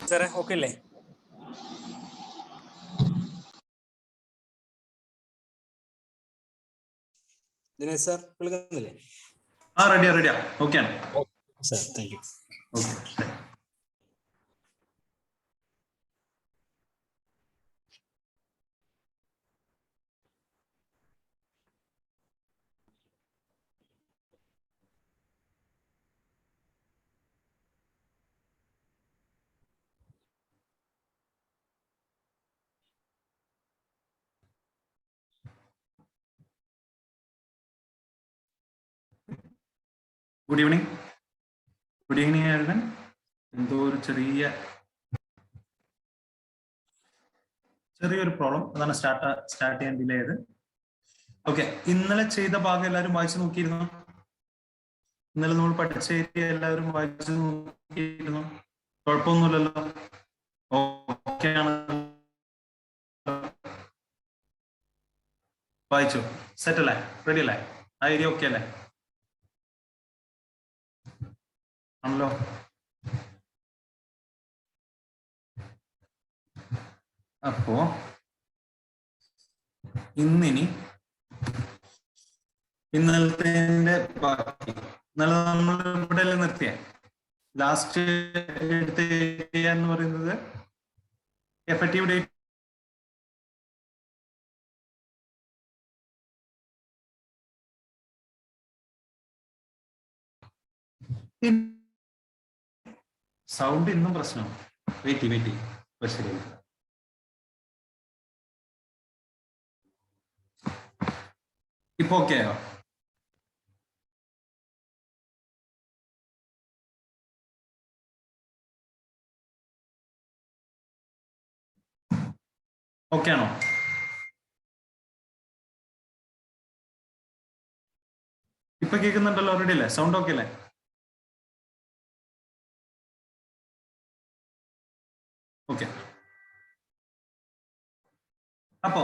സാറേ ഓക്കെ അല്ലേ? ദിനേശ് സാർ കേൾക്കുന്നില്ലേ? റെഡിയാ ഓക്കെ ആണ് sir. Thank you. Okay. Good evening ആയിരുന്നു. എന്തോ ഒരു ചെറിയൊരു പ്രോബ്ലം, അതാണ് സ്റ്റാർട്ട് ചെയ്യാൻ ഡിലേ ചെയ്ത്. ഓക്കെ, ഇന്നലെ ചെയ്ത ഭാഗം എല്ലാവരും വായിച്ചു നോക്കിയിരുന്നു? ഇന്നലെ നമ്മൾ പഠിച്ച ഏരിയ എല്ലാവരും വായിച്ചു നോക്കിയിരുന്നു? കുഴപ്പമൊന്നുമില്ലല്ലോ? ഓക്കെ ആണ്, വായിച്ചു, സെറ്റ് അല്ലേ, റെഡി അല്ലേ? ആ ഏരിയ ഓക്കെ അല്ലേ? ആണല്ലോ. അപ്പോ ഇന്നലത്തെ ബാക്കി, ഇന്നലെ നമ്മൾ ഇവിടെ നിർത്തിയ ലാസ്റ്റ് എടുത്ത ഏരിയ എന്ന് പറയുന്നത് എഫക്റ്റീവ് ഡേറ്റ് സൗണ്ട് ഇന്നും പ്രശ്നമാണ്. വെയിറ്റ് ശരി. ഇപ്പൊ ഓക്കെ ആയോ? ഓക്കെ ആണോ? ഇപ്പൊ കേൾക്കുന്നുണ്ടല്ലോ, റെഡി അല്ലേ? സൗണ്ട് ഓക്കെ അല്ലേ? ഓക്കെ. അപ്പോ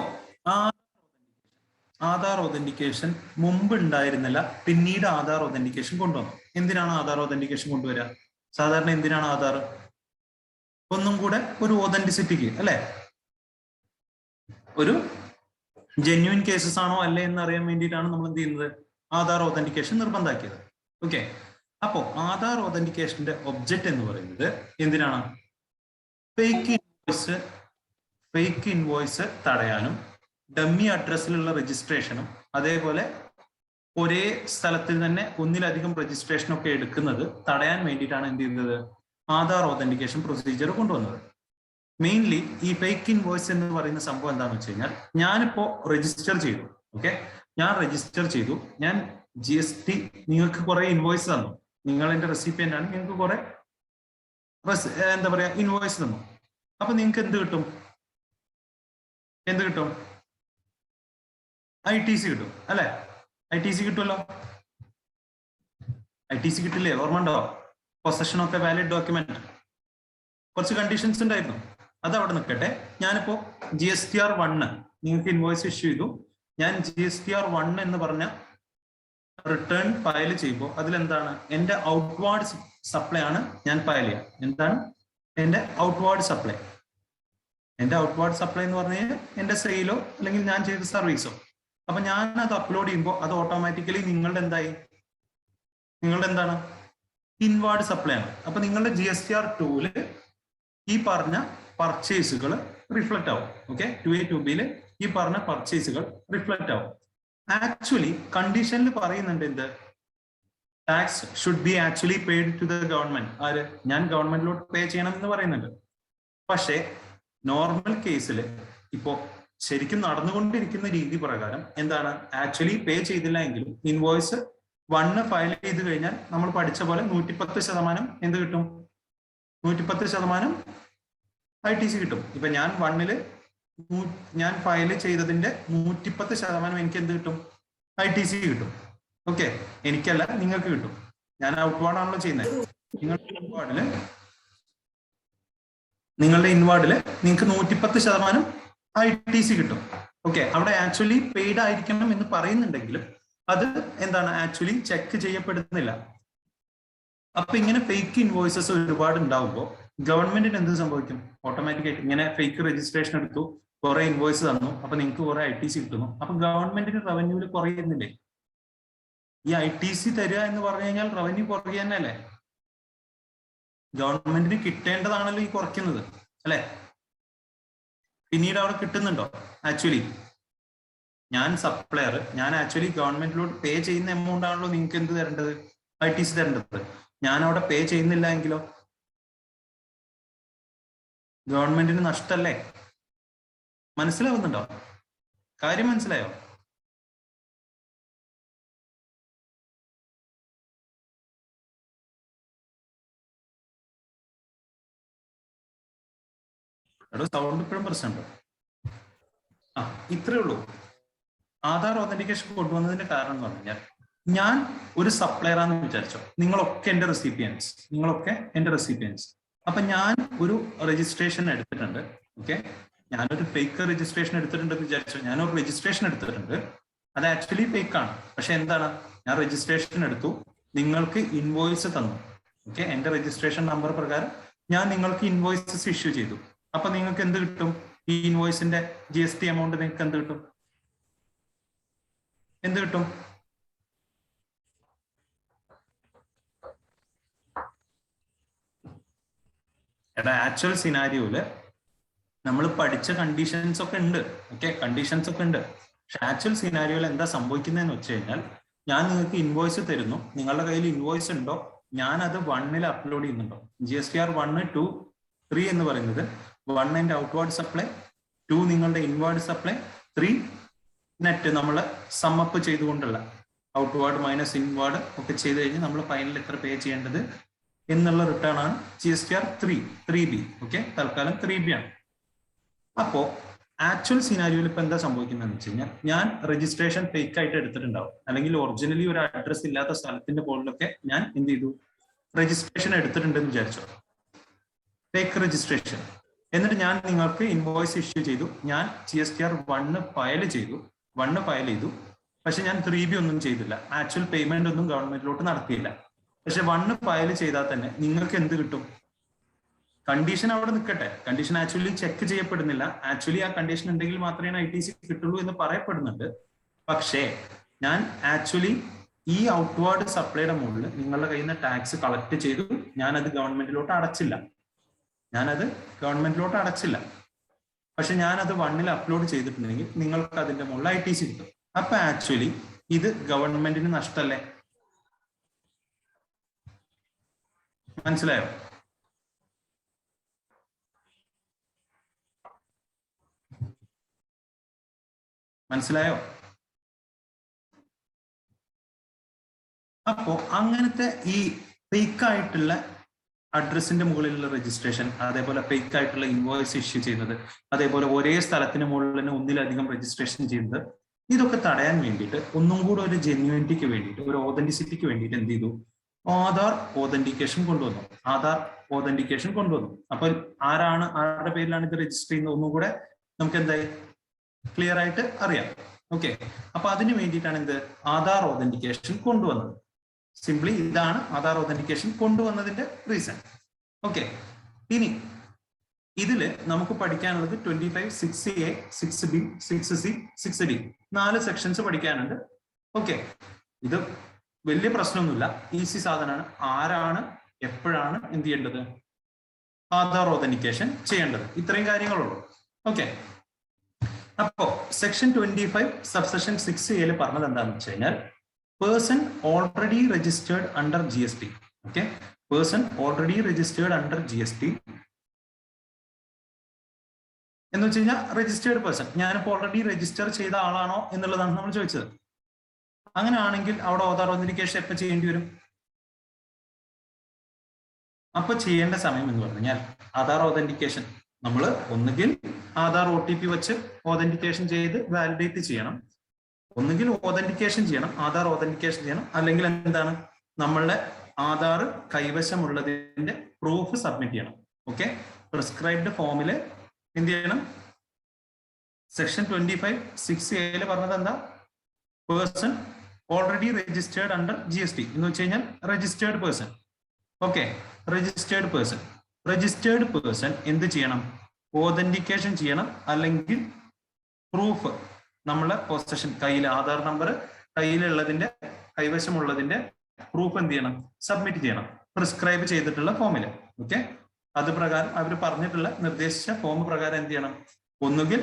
ആധാർ ഒതന്റിക്കേഷൻ മുമ്പ് ഉണ്ടായിരുന്നില്ല, പിന്നീട് ആധാർ ഒതന്റിക്കേഷൻ കൊണ്ടുവന്നു. എന്തിനാണ് ആധാർ ഒതന്റിക്കേഷൻ കൊണ്ടുവരിക? സാധാരണ എന്തിനാണ് ആധാർ? ഒന്നും കൂടെ ഒരു ഒതന്റിസിറ്റിക്ക് അല്ലെ, ഒരു ജെന്യുവൻ കേസസ് ആണോ അല്ലേ എന്ന് അറിയാൻ വേണ്ടിയിട്ടാണ് നമ്മൾ എന്ത് ചെയ്യുന്നത്? ആധാർ ഒതന്റിക്കേഷൻ നിർബന്ധമാക്കിയത്. ഓക്കെ, അപ്പോ ആധാർ ഒതന്റിക്കേഷന്റെ ഒബ്ജക്റ്റ് എന്ന് പറയുന്നത് എന്തിനാണ്? ഫേക്ക് ഇൻവോയ്സ് തടയാനും ഡമ്മി അഡ്രസ്സിലുള്ള രജിസ്ട്രേഷനും അതേപോലെ ഒരേ സ്ഥലത്തിൽ തന്നെ ഒന്നിലധികം രജിസ്ട്രേഷൻ ഒക്കെ എടുക്കുന്നത് തടയാൻ വേണ്ടിയിട്ടാണ് എന്ത് ചെയ്യുന്നത്? ആധാർ ഒതന്റിക്കേഷൻ പ്രൊസീജിയർ കൊണ്ടുവന്നത്. മെയിൻലി ഈ ഫേക്ക് ഇൻവോയ്സ് എന്ന് പറയുന്ന സംഭവം എന്താണെന്ന് വെച്ച് കഴിഞ്ഞാൽ, ഞാനിപ്പോ രജിസ്റ്റർ ചെയ്തു. ഓക്കെ, ഞാൻ രജിസ്റ്റർ ചെയ്തു, ഞാൻ GST നിങ്ങൾക്ക് കുറെ ഇൻവോയ്സ് തന്നു, നിങ്ങൾ എന്റെ റെസിപ്പിയന്റ് ആണ്, നിങ്ങൾക്ക് കുറെ എന്താ പറയാ ഇൻവോയ്സ് തന്നു. അപ്പൊ നിങ്ങൾക്ക് എന്ത് കിട്ടും? ITC കിട്ടും അല്ലെ? ITC കിട്ടുമല്ലോ. ITC കിട്ടില്ലേ? ഓർമ്മ ഉണ്ടോ? Possession of A valid document. കുറച്ച് കണ്ടീഷൻസ് ഉണ്ടായിരുന്നു, അത് അവിടെ നിൽക്കട്ടെ. ഞാനിപ്പോ GSTR1 നിങ്ങൾക്ക് ഇൻവോയ്സ് ഇഷ്യൂ ചെയ്തു. ഞാൻ GSTR1 എന്ന് പറഞ്ഞ റിട്ടേൺ ഫയൽ ചെയ്യുമ്പോൾ അതിലെന്താണ്? എന്റെ ഔട്ട്വാർഡ് സപ്ലൈ ആണ് ഞാൻ ഫയൽ ചെയ്യുക. എന്താണ് എന്റെ ഔട്ട്വാർഡ് സപ്ലൈ? എന്റെ ഔട്ട്വാർഡ് സപ്ലൈ എന്ന് പറഞ്ഞു കഴിഞ്ഞാൽ എന്റെ സെയിലോ അല്ലെങ്കിൽ ഞാൻ ചെയ്ത സർവീസോ. അപ്പൊ ഞാൻ അത് അപ്ലോഡ് ചെയ്യുമ്പോൾ അത് ഓട്ടോമാറ്റിക്കലി നിങ്ങളുടെ എന്താണ്? ഇൻവാർഡ് സപ്ലൈ ആണ്. അപ്പൊ നിങ്ങളുടെ GSTR2 ഈ പറഞ്ഞ പർച്ചേസുകൾ റിഫ്ലക്ട് ആവും. ഓക്കെ, 2A 2Bയിൽ ഈ പറഞ്ഞ പർച്ചേസുകൾ റിഫ്ലക്ട് ആവും. ആക്ച്വലി കണ്ടീഷനിൽ പറയുന്നുണ്ട് എന്ത്? Tax should be actually paid to the government. ആര്? ഞാൻ ഗവൺമെന്റിലോട്ട് പേ ചെയ്യണം എന്ന് പറയുന്നുണ്ട്. പക്ഷേ നോർമൽ കേസിൽ ഇപ്പോ ശരിക്കും നടന്നുകൊണ്ടിരിക്കുന്ന രീതി പ്രകാരം എന്താണ്? ആക്ച്വലി പേ ചെയ്തില്ല എങ്കിലും ഇൻവോയ്സ് 1 ഫയൽ ചെയ്ത് കഴിഞ്ഞാൽ നമ്മൾ പഠിച്ച പോലെ 110% എന്ത് കിട്ടും? 110% ITC കിട്ടും. ഇപ്പൊ ഞാൻ 1 ഞാൻ ഫയൽ ചെയ്തതിന്റെ 110% എനിക്ക് എന്ത് കിട്ടും? ITC കിട്ടും. ഓക്കെ, എനിക്കല്ല, നിങ്ങൾക്ക് കിട്ടും. ഞാൻ ഔട്ട്വാർഡ് ആണല്ലോ ചെയ്യുന്നത്. നിങ്ങളുടെ ഇൻവാർഡില് നിങ്ങൾക്ക് 110% ITC കിട്ടും. ഓക്കെ, അവിടെ ആക്ച്വലി പെയ്ഡ് ആയിരിക്കണം എന്ന് പറയുന്നുണ്ടെങ്കിലും അത് എന്താണ്? ആക്ച്വലി ചെക്ക് ചെയ്യപ്പെടുന്നില്ല. അപ്പൊ ഇങ്ങനെ ഫേക്ക് ഇൻവോയ്സസ് ഒരുപാട് ഉണ്ടാവുമ്പോൾ ഗവൺമെന്റിന് എന്ത് സംഭവിക്കും? ഓട്ടോമാറ്റിക്കായിട്ട് ഇങ്ങനെ ഫേക്ക് രജിസ്ട്രേഷൻ എടുത്തു, കുറെ ഇൻവോയ്സ് തന്നു, അപ്പൊ നിങ്ങൾക്ക് കുറെ ITC കിട്ടുന്നു, അപ്പൊ ഗവൺമെന്റിന് റവന്യൂല് കുറയുന്നില്ലേ? ഈ ITC തരിക എന്ന് പറഞ്ഞു കഴിഞ്ഞാൽ റവന്യൂ കുറയുക തന്നെ അല്ലേ? ഗവൺമെന്റിന് കിട്ടേണ്ടതാണല്ലോ ഈ കുറയ്ക്കുന്നത്, അല്ലെ? പിന്നീട് അവിടെ കിട്ടുന്നുണ്ടോ? ആക്ച്വലി ഞാൻ സപ്ലയർ, ഞാൻ ആക്ച്വലി ഗവൺമെന്റിലോട്ട് പേ ചെയ്യുന്ന എമൗണ്ട് ആണല്ലോ നിങ്ങൾക്ക് എന്ത് തരേണ്ടത്? ITC തരേണ്ടത്. ഞാൻ അവിടെ പേ ചെയ്യുന്നില്ല എങ്കിലോ ഗവൺമെന്റിന് നഷ്ടല്ലേ? മനസ്സിലാവുന്നുണ്ടോ? കാര്യം മനസ്സിലായോ? സൗണ്ട് ഇപ്പോഴും പ്രശ്നമുണ്ടോ? ഇത്രേ ഉള്ളൂ. ആധാർ ഓതന്റിക്കേഷൻ കൊണ്ടുവന്നതിന്റെ കാരണം എന്ന് പറഞ്ഞാൽ, ഞാൻ ഒരു സപ്ലയർ ആണെന്ന് വിചാരിച്ചോ, നിങ്ങളൊക്കെ എന്റെ റെസിപ്പിയൻസ്. അപ്പൊ ഞാൻ ഒരു രജിസ്ട്രേഷൻ എടുത്തിട്ടുണ്ട്. ഓക്കെ, ഞാനൊരു ഫേക്ക് രജിസ്ട്രേഷൻ എടുത്തിട്ടുണ്ടെന്ന് വിചാരിച്ചോ. ഞാനൊരു രജിസ്ട്രേഷൻ എടുത്തിട്ടുണ്ട്, അത് ആക്ച്വലി ഫേക്ക് ആണ്. പക്ഷെ എന്താണ്, ഞാൻ രജിസ്ട്രേഷൻ എടുത്തു, നിങ്ങൾക്ക് ഇൻവോയ്സ് തന്നു. ഓക്കെ, എന്റെ രജിസ്ട്രേഷൻ നമ്പർ പ്രകാരം ഞാൻ നിങ്ങൾക്ക് ഇൻവോയ്സസ് ഇഷ്യൂ ചെയ്തു. അപ്പൊ നിങ്ങൾക്ക് എന്ത് കിട്ടും? ഈ ഇൻവോയ്സിന്റെ GST എമൗണ്ട് നിങ്ങൾക്ക് എന്ത് കിട്ടും? ആക്ച്വൽ സിനാരിയോയില് നമ്മൾ പഠിച്ച കണ്ടീഷൻസ് ഒക്കെ ഉണ്ട്. ഓക്കെ, കണ്ടീഷൻസ് ഒക്കെ ഉണ്ട്. പക്ഷെ ആക്ച്വൽ സിനാരിയോയിൽ എന്താ സംഭവിക്കുന്നതെന്ന് വെച്ച് കഴിഞ്ഞാൽ, ഞാൻ നിങ്ങൾക്ക് ഇൻവോയ്സ് തരുന്നു, നിങ്ങളുടെ കയ്യിൽ ഇൻവോയ്സ് ഉണ്ടോ? ഞാൻ അത് 1 അപ്ലോഡ് ചെയ്യുന്നുണ്ടോ? GSTR 1, 2, 3 എന്ന് പറയുന്നത് 1 എന്റെ ഔട്ട്വേർഡ് സപ്ലൈ, 2 നിങ്ങളുടെ ഇൻവേർഡ് സപ്ലൈ, 3 നെറ്റ് നമ്മൾ സമ്മപ്പ് ചെയ്തുകൊണ്ടുള്ള ഔട്ട്വേർഡ് മൈനസ് ഇൻവേർഡ് ഒക്കെ ചെയ്ത് കഴിഞ്ഞ് നമ്മൾ ഫൈനൽ എത്ര പേ ചെയ്യേണ്ടത് എന്നുള്ള റിട്ടേൺ ആണ് GSTR 3B. ഓക്കെ, തൽക്കാലം 3B ആണ്. അപ്പോ ആക്ച്വൽ സിനാരിയോയിൽ ഇപ്പൊ എന്താ സംഭവിക്കുന്നതെന്ന് വെച്ച് കഴിഞ്ഞാൽ, ഞാൻ രജിസ്ട്രേഷൻ ഫേക്ക് ആയിട്ട് എടുത്തിട്ടുണ്ടാവും, അല്ലെങ്കിൽ ഒറിജിനലി ഒരു അഡ്രസ് ഇല്ലാത്ത സ്ഥലത്തിന്റെ മുകളിലൊക്കെ ഞാൻ എന്ത് ചെയ്തു, രജിസ്ട്രേഷൻ എടുത്തിട്ടുണ്ടെന്ന് വിചാരിച്ചോ, ഫേക്ക് രജിസ്ട്രേഷൻ. എന്നിട്ട് ഞാൻ നിങ്ങൾക്ക് ഇൻവോയ്സ് ഇഷ്യൂ ചെയ്തു, ഞാൻ GSTR 1 ഫയൽ ചെയ്തു. പക്ഷെ ഞാൻ 3B ഒന്നും ചെയ്തില്ല, ആക്ച്വൽ പേയ്മെന്റ് ഒന്നും ഗവൺമെന്റിലോട്ട് നടത്തിയില്ല. പക്ഷെ 1 ഫയൽ ചെയ്താൽ തന്നെ നിങ്ങൾക്ക് എന്ത് കിട്ടും? കണ്ടീഷൻ അവിടെ നിൽക്കട്ടെ, കണ്ടീഷൻ ആക്ച്വലി ചെക്ക് ചെയ്യപ്പെടുന്നില്ല. ആക്ച്വലി ആ കണ്ടീഷൻ ഉണ്ടെങ്കിൽ മാത്രമേ ITC കിട്ടുള്ളൂ എന്ന് പറയപ്പെടുന്നുണ്ട്. പക്ഷേ ഞാൻ ആക്ച്വലി ഈ ഔട്ട്വേർഡ് സപ്ലൈയുടെ മുകളിൽ നിങ്ങളുടെ കയ്യിൽ നിന്ന് ടാക്സ് കളക്ട് ചെയ്തു, ഞാനത് ഗവൺമെന്റിലോട്ട് അടച്ചില്ല. പക്ഷെ ഞാനത് 1 അപ്ലോഡ് ചെയ്തിട്ടുണ്ടെങ്കിൽ നിങ്ങൾക്ക് അതിന്റെ മുകളിൽ ITC കിട്ടും. അപ്പൊ ആക്ച്വലി ഇത് ഗവൺമെന്റിന് നഷ്ടല്ലേ? മനസ്സിലായോ? അപ്പോ അങ്ങനത്തെ ഈ ഫേക്ക് ആയിട്ടുള്ള അഡ്രസ്സിന്റെ മുകളിലുള്ള രജിസ്ട്രേഷൻ, അതേപോലെ ഫേക്ക് ആയിട്ടുള്ള ഇൻവോയ്സ് ഇഷ്യൂ ചെയ്യുന്നത്, അതേപോലെ ഒരേ സ്ഥലത്തിന് മുകളിൽ തന്നെ ഒന്നിലധികം രജിസ്ട്രേഷൻ ചെയ്യുന്നത്, ഇതൊക്കെ തടയാൻ വേണ്ടിയിട്ട് ഒന്നും കൂടെ ഒരു ജെന്യൂനിറ്റിക്ക് വേണ്ടിയിട്ട്, ഒരു ഓതന്റിസിറ്റിക്ക് വേണ്ടിയിട്ട് എന്ത് ചെയ്തു, ആധാർ ഓതന്റിക്കേഷൻ കൊണ്ടുവന്നു. അപ്പൊ ആരുടെ പേരിലാണ് ഇത് രജിസ്റ്റർ ചെയ്യുന്നത് ഒന്നും കൂടെ നമുക്ക് എന്തായി ക്ലിയർ ആയിട്ട് അറിയാം. ഓക്കെ, അപ്പൊ അതിന് വേണ്ടിയിട്ടാണ് എന്ത്, ആധാർ ഓതന്റിക്കേഷൻ കൊണ്ടുവന്നത്. സിംപ്ലി ഇതാണ് ആധാർ ഓതന്റിക്കേഷൻ കൊണ്ടുവന്നതിന്റെ റീസൺ. ഓക്കെ, ഇനി ഇതില് നമുക്ക് പഠിക്കാനുള്ളത് 25, 6A, 6B, 6C, 6D 4 sections പഠിക്കാനുണ്ട്. ഓക്കെ, ഇത് വലിയ പ്രശ്നമൊന്നുമില്ല, ഈസി സാധനമാണ്. ആരാണ് എപ്പോഴാണ് എന്ത് ചെയ്യേണ്ടത്, ആധാർ ഓതന്റിക്കേഷൻ ചെയ്യേണ്ടത്, ഇത്രയും കാര്യങ്ങളുള്ളൂ. ഓക്കെ, അപ്പോ സെക്ഷൻ 25 സബ്സെക്ഷൻ 6A പറഞ്ഞത് എന്താണെന്ന് വെച്ച് കഴിഞ്ഞാൽ, person already registered under GST. Okay, person already registered under GST എന്ന് വെച്ച് കഴിഞ്ഞാൽ രജിസ്റ്റേർഡ് പേഴ്സൺ, ഞാനിപ്പോ ഓൾറെഡി രജിസ്റ്റർ ചെയ്ത ആളാണോ എന്നുള്ളതാണ് നമ്മൾ ചോദിച്ചത്. അങ്ങനെയാണെങ്കിൽ അവിടെ ആധാർ ഓതന്റിക്കേഷൻ എപ്പോൾ ചെയ്യേണ്ടി വരും? അപ്പൊ ചെയ്യേണ്ട സമയം എന്ന് പറഞ്ഞാൽ, ആധാർ ഓതന്റിക്കേഷൻ നമ്മൾ ഒന്നുകിൽ ആധാർ OTP വെച്ച് ഓതന്റിക്കേഷൻ ചെയ്ത് വാലിഡേറ്റ് ചെയ്യണം, ഒന്നുകിൽ ഓതന്റിക്കേഷൻ ചെയ്യണം, ആധാർ ഓതന്റിക്കേഷൻ ചെയ്യണം, അല്ലെങ്കിൽ എന്താണ്, നമ്മളുടെ ആധാർ കൈവശമുള്ളതിന്റെ പ്രൂഫ് സബ്മിറ്റ് ചെയ്യണം. ഓക്കെ, പ്രിസ്ക്രൈബ്ഡ് ഫോമില് എന്ത് ചെയ്യണം? സെക്ഷൻ 25 6A പറഞ്ഞത് എന്താ, person already registered under GST എന്ന് വെച്ച് കഴിഞ്ഞാൽ registered person. Okay, registered person registered person എന്ത് ചെയ്യണം? ഓതന്റിക്കേഷൻ ചെയ്യണം, അല്ലെങ്കിൽ പ്രൂഫ് നമ്മളെ പൊസഷൻ കയ്യിൽ ആധാർ നമ്പർ കയ്യിലുള്ളതിന്റെ കൈവശമുള്ളതിന്റെ പ്രൂഫ് എന്ത് ചെയ്യണം? സബ്മിറ്റ് ചെയ്യണം പ്രിസ്ക്രൈബ് ചെയ്തിട്ടുള്ള ഫോമിൽ. ഓക്കെ, അത് പ്രകാരം അവർ പറഞ്ഞിട്ടുള്ള നിർദ്ദേശിച്ച ഫോം പ്രകാരം എന്ത് ചെയ്യണം? ഒന്നുകിൽ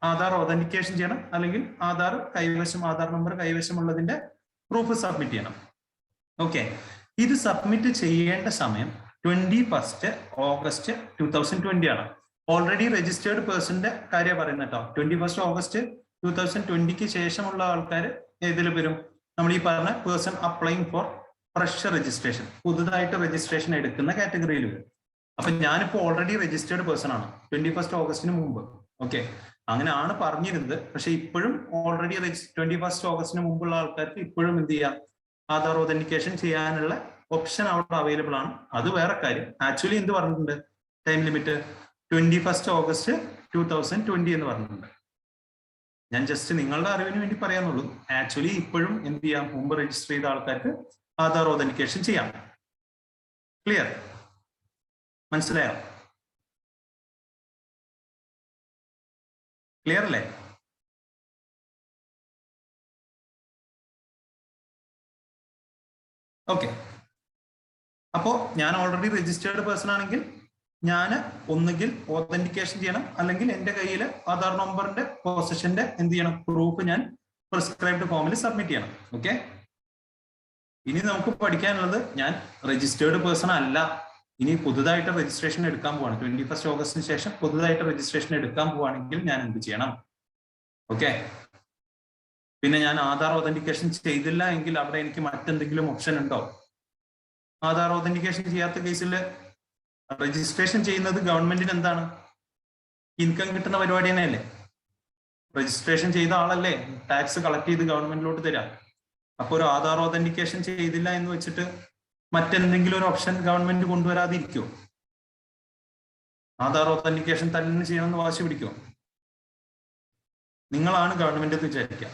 ആധാർ ഓതന്റിക്കേഷൻ ചെയ്യണം, അല്ലെങ്കിൽ ആധാർ നമ്പർ കൈവശമുള്ളതിന്റെ പ്രൂഫ് സബ്മിറ്റ് ചെയ്യണം. ഓക്കെ, ഇത് സബ്മിറ്റ് ചെയ്യേണ്ട സമയം 21 ഓഗസ്റ്റ് 2020 ആണ്. ഓൾറെഡി രജിസ്റ്റേർഡ് പേഴ്സന്റെ കാര്യം പറയുന്നത് കേട്ടോ. 21 ഓഗസ്റ്റ് 2020 ശേഷമുള്ള ആൾക്കാർ ഏതിൽ വരും? നമ്മൾ ഈ പറഞ്ഞ person applying four fresh registration, പുതുതായിട്ട് രജിസ്ട്രേഷൻ എടുക്കുന്ന കാറ്റഗറിയിൽ വരും. അപ്പൊ ഞാനിപ്പോ ഓൾറെഡി രജിസ്റ്റേർഡ് പേഴ്സൺ ആണ് 21 ഓഗസ്റ്റിന് മുമ്പ്. ഓക്കെ, അങ്ങനെയാണ് പറഞ്ഞിരുന്നത്. പക്ഷെ ഇപ്പോഴും ഓൾറെഡി 21 ഓഗസ്റ്റിന് മുമ്പുള്ള ആൾക്കാർക്ക് ഇപ്പോഴും എന്ത് ചെയ്യാം? ആധാർ ഓതന്റിക്കേഷൻ ചെയ്യാനുള്ള ഓപ്ഷൻ അവിടെ അവൈലബിൾ ആണ്. അത് വേറെ കാര്യം. ആക്ച്വലി എന്ത് പറഞ്ഞിട്ടുണ്ട്? ടൈം ലിമിറ്റ് 21 ഓഗസ്റ്റ് 2020 എന്ന് പറഞ്ഞിട്ടുണ്ട്. ഞാൻ ജസ്റ്റ് നിങ്ങളുടെ അറിവിന് വേണ്ടി പറയാന്നുള്ളൂ. ആക്ച്വലി ഇപ്പോഴും എന്ത് ചെയ്യാം? മുമ്പ് രജിസ്റ്റർ ചെയ്ത ആൾക്കാർക്ക് ആധാർ ഓതന്റിക്കേഷൻ ചെയ്യാം. ക്ലിയർ? മനസ്സിലായോ? ക്ലിയർ അല്ലേ? ഓക്കെ, അപ്പോ ഞാൻ ഓൾറെഡി രജിസ്റ്റേർഡ് പേഴ്സൺ ആണെങ്കിൽ ഞാൻ ഒന്നുകിൽ ഓതന്റിക്കേഷൻ ചെയ്യണം, അല്ലെങ്കിൽ എന്റെ കയ്യിൽ ആധാർ നമ്പറിന്റെ പൊസഷന്റെ എന്ത് ചെയ്യണം? പ്രൂഫ് ഞാൻ പ്രിസ്ക്രൈബ്ഡ് ഫോമിൽ സബ്മിറ്റ് ചെയ്യണം. ഓക്കെ, ഇനി നമുക്ക് പഠിക്കാനുള്ളത്, ഞാൻ രജിസ്റ്റേർഡ് പേഴ്സൺ അല്ല, ഇനി പുതുതായിട്ട് രജിസ്ട്രേഷൻ എടുക്കാൻ പോവാണ്. 21 ഓഗസ്റ്റിന് ശേഷം പുതുതായിട്ട് രജിസ്ട്രേഷൻ എടുക്കാൻ പോവാണെങ്കിൽ ഞാൻ എന്ത് ചെയ്യണം? ഓക്കെ, പിന്നെ ഞാൻ ആധാർ ഓതന്റിക്കേഷൻ ചെയ്തില്ല എങ്കിൽ അവിടെ എനിക്ക് മറ്റെന്തെങ്കിലും ഓപ്ഷൻ ഉണ്ടോ? ആധാർ ഓതന്റിക്കേഷൻ ചെയ്യാത്ത കേസിൽ രജിസ്ട്രേഷൻ ചെയ്യുന്നത് ഗവൺമെന്റിന് എന്താണ്? ഇൻകം കിട്ടുന്ന പരിപാടി തന്നെയല്ലേ? രജിസ്ട്രേഷൻ ചെയ്ത ആളല്ലേ ടാക്സ് കളക്ട് ചെയ്ത് ഗവൺമെന്റിലോട്ട് തരാം. അപ്പൊ ഒരു ആധാർ ഓതന്റിക്കേഷൻ ചെയ്തില്ല എന്ന് വെച്ചിട്ട് മറ്റെന്തെങ്കിലും ഒരു ഓപ്ഷൻ ഗവൺമെന്റ് കൊണ്ടുവരാതിരിക്കുമോ? ആധാർ ഓതന്റിക്കേഷൻ തന്നെ ചെയ്യണമെന്ന് വാശി പിടിക്കുമോ? നിങ്ങളാണ് ഗവൺമെന്റ് എന്ന് വിചാരിക്കുക.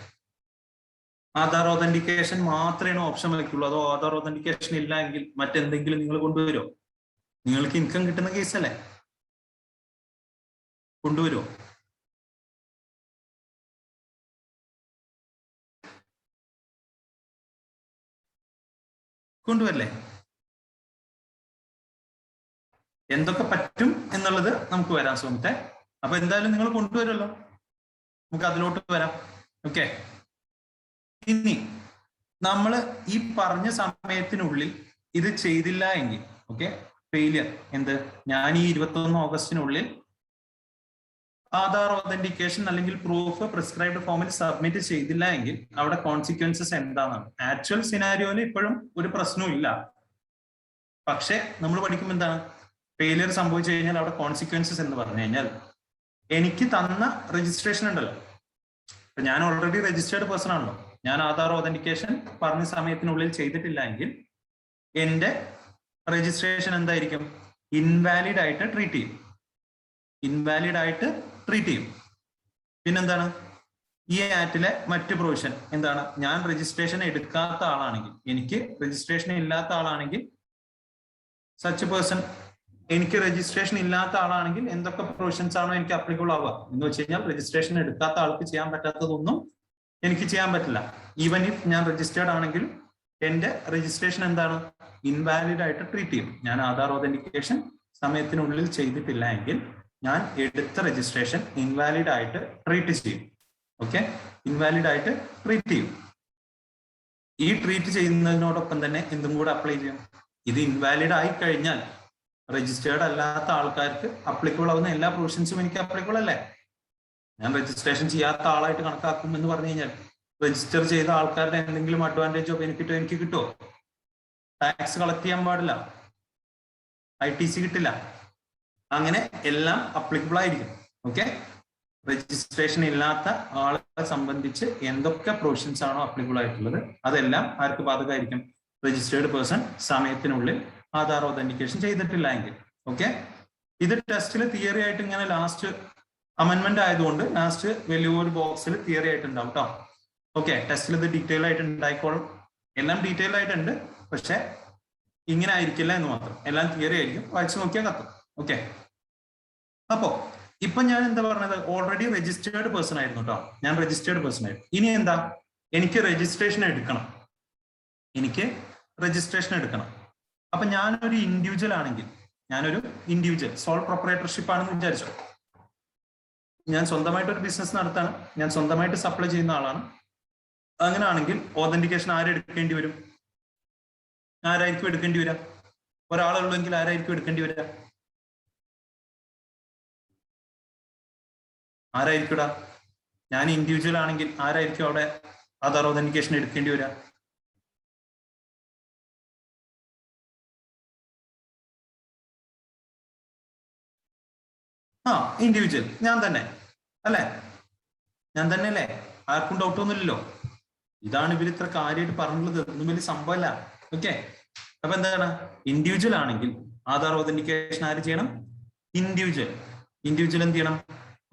ആധാർ ഓതന്റിക്കേഷൻ മാത്രമേ ഓപ്ഷൻ വയ്ക്കുള്ളൂ, അതോ ആധാർ ഓതന്റിക്കേഷൻ ഇല്ല എങ്കിൽ മറ്റെന്തെങ്കിലും നിങ്ങൾ കൊണ്ടുവരുമോ? നിങ്ങൾക്ക് ഇൻകം കിട്ടുന്ന കേസല്ലേ, കൊണ്ടുവരുമോ? കൊണ്ടുവരല്ലേ? എന്തൊക്കെ പറ്റും എന്നുള്ളത് നമുക്ക് വരാൻ ശ്രമിക്കട്ടെ. അപ്പൊ എന്തായാലും നിങ്ങൾ കൊണ്ടുവരുമല്ലോ, നമുക്ക് അതിലോട്ട് വരാം. ഓക്കെ, ഇനി നമ്മൾ ഈ പറഞ്ഞ സമയത്തിനുള്ളിൽ ഇത് ചെയ്തില്ല എങ്കിൽ, ഓക്കെ, ഫെയിലിയർ എന്ത്? ഞാൻ ഈ 21 ഓഗസ്റ്റിനുള്ളിൽ ആധാർ ഓതന്റിക്കേഷൻ അല്ലെങ്കിൽ പ്രൂഫ് പ്രിസ്ക്രൈബ്ഡ് ഫോമിൽ സബ്മിറ്റ് ചെയ്തില്ല എങ്കിൽ അവിടെ കോൺസിക്വൻസസ് എന്താണെന്നാണ്. ആക്ച്വൽ സിനാരിയോയിൽ ഇപ്പോഴും ഒരു പ്രശ്നവും ഇല്ല. പക്ഷെ നമ്മൾ പഠിക്കുമ്പോൾ എന്താണ്? ഫെയിലിയർ സംഭവിച്ചു കഴിഞ്ഞാൽ അവിടെ കോൺസിക്വൻസസ് എന്ന് പറഞ്ഞു കഴിഞ്ഞാൽ, എനിക്ക് തന്ന രജിസ്ട്രേഷൻ ഉണ്ടല്ലോ, ഞാൻ ഓൾറെഡി രജിസ്റ്റേർഡ് പേഴ്സൺ ആണല്ലോ, ഞാൻ ആധാർ ഓതന്റിക്കേഷൻ പറഞ്ഞ സമയത്തിനുള്ളിൽ ചെയ്തിട്ടില്ല എങ്കിൽ എന്റെ രജിസ്ട്രേഷൻ എന്തായിരിക്കും? ഇൻവാലിഡ് ആയിട്ട് ട്രീറ്റ് ചെയ്യും. ഇൻവാലിഡ് ആയിട്ട് ട്രീറ്റ് ചെയ്യും. പിന്നെന്താണ്? ഈ ആക്ടിലെ മറ്റു പ്രൊവിഷൻ എന്താണ്? ഞാൻ രജിസ്ട്രേഷൻ എടുക്കാത്ത ആളാണെങ്കിൽ, എനിക്ക് രജിസ്ട്രേഷൻ ഇല്ലാത്ത ആളാണെങ്കിൽ, സച്ച് പേഴ്സൺ എനിക്ക് രജിസ്ട്രേഷൻ ഇല്ലാത്ത ആളാണെങ്കിൽ എന്തൊക്കെ പ്രൊവിഷൻസ് ആണോ എനിക്ക് അപ്ലിക്കബിൾ ആവുക എന്ന് വെച്ച് കഴിഞ്ഞാൽ, രജിസ്ട്രേഷൻ എടുക്കാത്ത ആൾക്ക് ചെയ്യാൻ പറ്റാത്തതൊന്നും എനിക്ക് ചെയ്യാൻ പറ്റില്ല. ഈവൻ ഇഫ് ഞാൻ രജിസ്റ്റേർഡ് ആണെങ്കിൽ എന്റെ രജിസ്ട്രേഷൻ എന്താണ്? ഇൻവാലിഡ് ആയിട്ട് ട്രീറ്റ് ചെയ്യും. ഞാൻ ആധാർ ഓതന്റിക്കേഷൻ സമയത്തിനുള്ളിൽ ചെയ്തിട്ടില്ല എങ്കിൽ ഞാൻ എടുത്ത രജിസ്ട്രേഷൻ ഇൻവാലിഡ് ആയിട്ട് ട്രീറ്റ് ചെയ്യും. ഓക്കെ, ഇൻവാലിഡ് ആയിട്ട് ട്രീറ്റ് ചെയ്യും. ഈ ട്രീറ്റ് ചെയ്യുന്നതിനോടൊപ്പം തന്നെ എന്തും കൂടെ അപ്ലൈ ചെയ്യും. ഇത് ഇൻവാലിഡ് ആയി കഴിഞ്ഞാൽ രജിസ്റ്റേർഡ് അല്ലാത്ത ആൾക്കാർക്ക് അപ്ലിക്കബിൾ ആവുന്ന എല്ലാ പ്രൊവിഷൻസും എനിക്ക് അപ്ലിക്കബിൾ അല്ലേ? ഞാൻ രജിസ്ട്രേഷൻ ചെയ്യാത്ത ആളായിട്ട് കണക്കാക്കും എന്ന് പറഞ്ഞു കഴിഞ്ഞാൽ രജിസ്റ്റർ ചെയ്ത ആൾക്കാരുടെ എന്തെങ്കിലും അഡ്വാൻറ്റേജോ ബെനിഫിറ്റോ എനിക്ക് കിട്ടുമോ? ടാക്സ് കളക്ട് ചെയ്യാൻ പാടില്ല, ITC കിട്ടില്ല, അങ്ങനെ എല്ലാം അപ്ലിക്കബിൾ ആയിരിക്കും. ഓക്കെ, രജിസ്ട്രേഷൻ ഇല്ലാത്ത ആളെ സംബന്ധിച്ച് എന്തൊക്കെ പ്രൊവിഷൻസ് ആണോ അപ്ലിക്കബിൾ ആയിട്ടുള്ളത് അതെല്ലാം ആർക്ക് ബാധകമായിരിക്കും? രജിസ്റ്റേർഡ് പേഴ്സൺ സമയത്തിനുള്ളിൽ ആധാർ ഓതന്റിക്കേഷൻ ചെയ്തിട്ടില്ല എങ്കിൽ. ഓക്കെ, ഇത് ടെസ്റ്റിൽ തിയറി ആയിട്ട് ഇങ്ങനെ ലാസ്റ്റ് അമെന്റ്മെന്റ് ആയതുകൊണ്ട് ലാസ്റ്റ് വലിയൊരു ബോക്സിൽ തിയറി ആയിട്ടുണ്ടാവും കേട്ടോ. ഓക്കെ, ടെസ്റ്റിൽ ഇത് ഡീറ്റെയിൽ ആയിട്ട് ഉണ്ടായിക്കോളും. എല്ലാം ഡീറ്റെയിൽ ആയിട്ടുണ്ട്, പക്ഷെ ഇങ്ങനെ ആയിരിക്കില്ല എന്ന് മാത്രം. എല്ലാം തിയറി ആയിരിക്കും, വായിച്ചു നോക്കിയാൽ കത്തും. ഓക്കെ. അപ്പോ ഇപ്പൊ ഞാൻ എന്താ പറഞ്ഞത്, ഓൾറെഡി രജിസ്റ്റേർഡ് പേഴ്സൺ ആയിരുന്നു കേട്ടോ. ഞാൻ രജിസ്റ്റേർഡ് പേഴ്സൺ ആയിരുന്നു. ഇനി എന്താ, എനിക്ക് രജിസ്ട്രേഷൻ എടുക്കണം. അപ്പൊ ഞാനൊരു ഇൻഡിവിജ്വൽ ആണെങ്കിൽ, ഞാനൊരു ഇൻഡിവിജ്വൽ സോൾ പ്രൊപ്പറേറ്റർഷിപ്പ് ആണെന്ന് വിചാരിച്ചോ. ഞാൻ സ്വന്തമായിട്ട് ഒരു ബിസിനസ് നടത്താണ്, ഞാൻ സ്വന്തമായിട്ട് സപ്ലൈ ചെയ്യുന്ന ആളാണ്. അങ്ങനെയാണെങ്കിൽ ഓതന്റിക്കേഷൻ ആരായിരിക്കും എടുക്കേണ്ടി വരിക? ഒരാളുള്ളെങ്കിൽ ആരായിരിക്കും എടുക്കേണ്ടി വരിക? ആരായിരിക്കൂടാ? ഞാൻ ഇൻഡിവിജ്വൽ ആണെങ്കിൽ ആരായിരിക്കും അവിടെ ആധാർ ഓതന്റിക്കേഷൻ എടുക്കേണ്ടി വരിക? ഇൻഡിവിജ്വൽ ഞാൻ തന്നെ അല്ലേ? ഞാൻ തന്നെ അല്ലേ? ആർക്കും ഡൗട്ട് ഒന്നുമില്ലല്ലോ. ഇതാണ് ഇവർ ഇത്ര കാര്യമായിട്ട് പറഞ്ഞുള്ളത്, ഒന്നും വലിയ സംഭവമല്ല. ഓക്കെ. അപ്പൊ എന്താണ്, ഇൻഡിവിജ്വൽ ആണെങ്കിൽ ആധാർ ഓതന്റിക്കേഷൻ ആര് ചെയ്യണം? ഇൻഡിവിജ്വൽ എന്ത് ചെയ്യണം?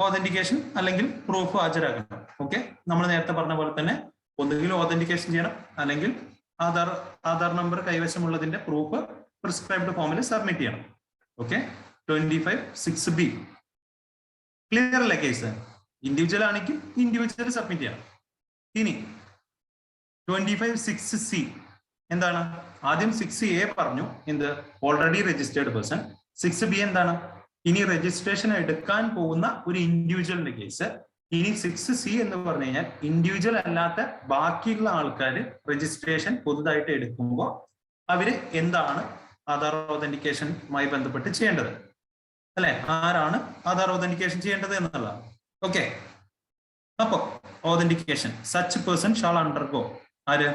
ഓതന്റിക്കേഷൻ അല്ലെങ്കിൽ പ്രൂഫ് ഹാജരാക്കണം. ഓക്കെ. നമ്മൾ നേരത്തെ പറഞ്ഞ പോലെ തന്നെ ഒന്നുകിൽ ഓതന്റിക്കേഷൻ ചെയ്യണം, അല്ലെങ്കിൽ ആധാർ നമ്പർ കൈവശമുള്ളതിന്റെ പ്രൂഫ് പ്രിസ്ക്രൈബ്ഡ് ഫോമിൽ സബ്മിറ്റ് ചെയ്യണം. ഓക്കെ. 25(6)(b). ക്ലിയർ അല്ലേ കേസ്? ഇൻഡിവിജ്വൽ ആണെങ്കിൽ ഇൻഡിവിജ്വൽ സബ്മിറ്റ് ചെയ്യണം. ഇനി 25(6)(c) എന്താണ്? ആദ്യം 6A പറഞ്ഞു, എന്ത്? Already registered person. 6B എന്താണ്? ഇനി രജിസ്ട്രേഷൻ എടുക്കാൻ പോകുന്ന ഒരു ഇൻഡിവിജ്വലിന്റെ കേസ്. ഇനി 6C എന്ന് പറഞ്ഞു കഴിഞ്ഞാൽ ഇൻഡിവിജ്വൽ അല്ലാത്ത ബാക്കിയുള്ള ആൾക്കാർ രജിസ്ട്രേഷൻ പുതുതായിട്ട് എടുക്കുമ്പോൾ അവര് എന്താണ് ആധാർ ഓതന്റിക്കേഷനുമായി ബന്ധപ്പെട്ട് ചെയ്യേണ്ടത്, അല്ലെ? ആരാണ് ആധാർ ഓതന്റിക്കേഷൻ ചെയ്യേണ്ടത് എന്നുള്ളതാണ്. ഓക്കെ. അപ്പോ authentication such person shall undergo. ആര്?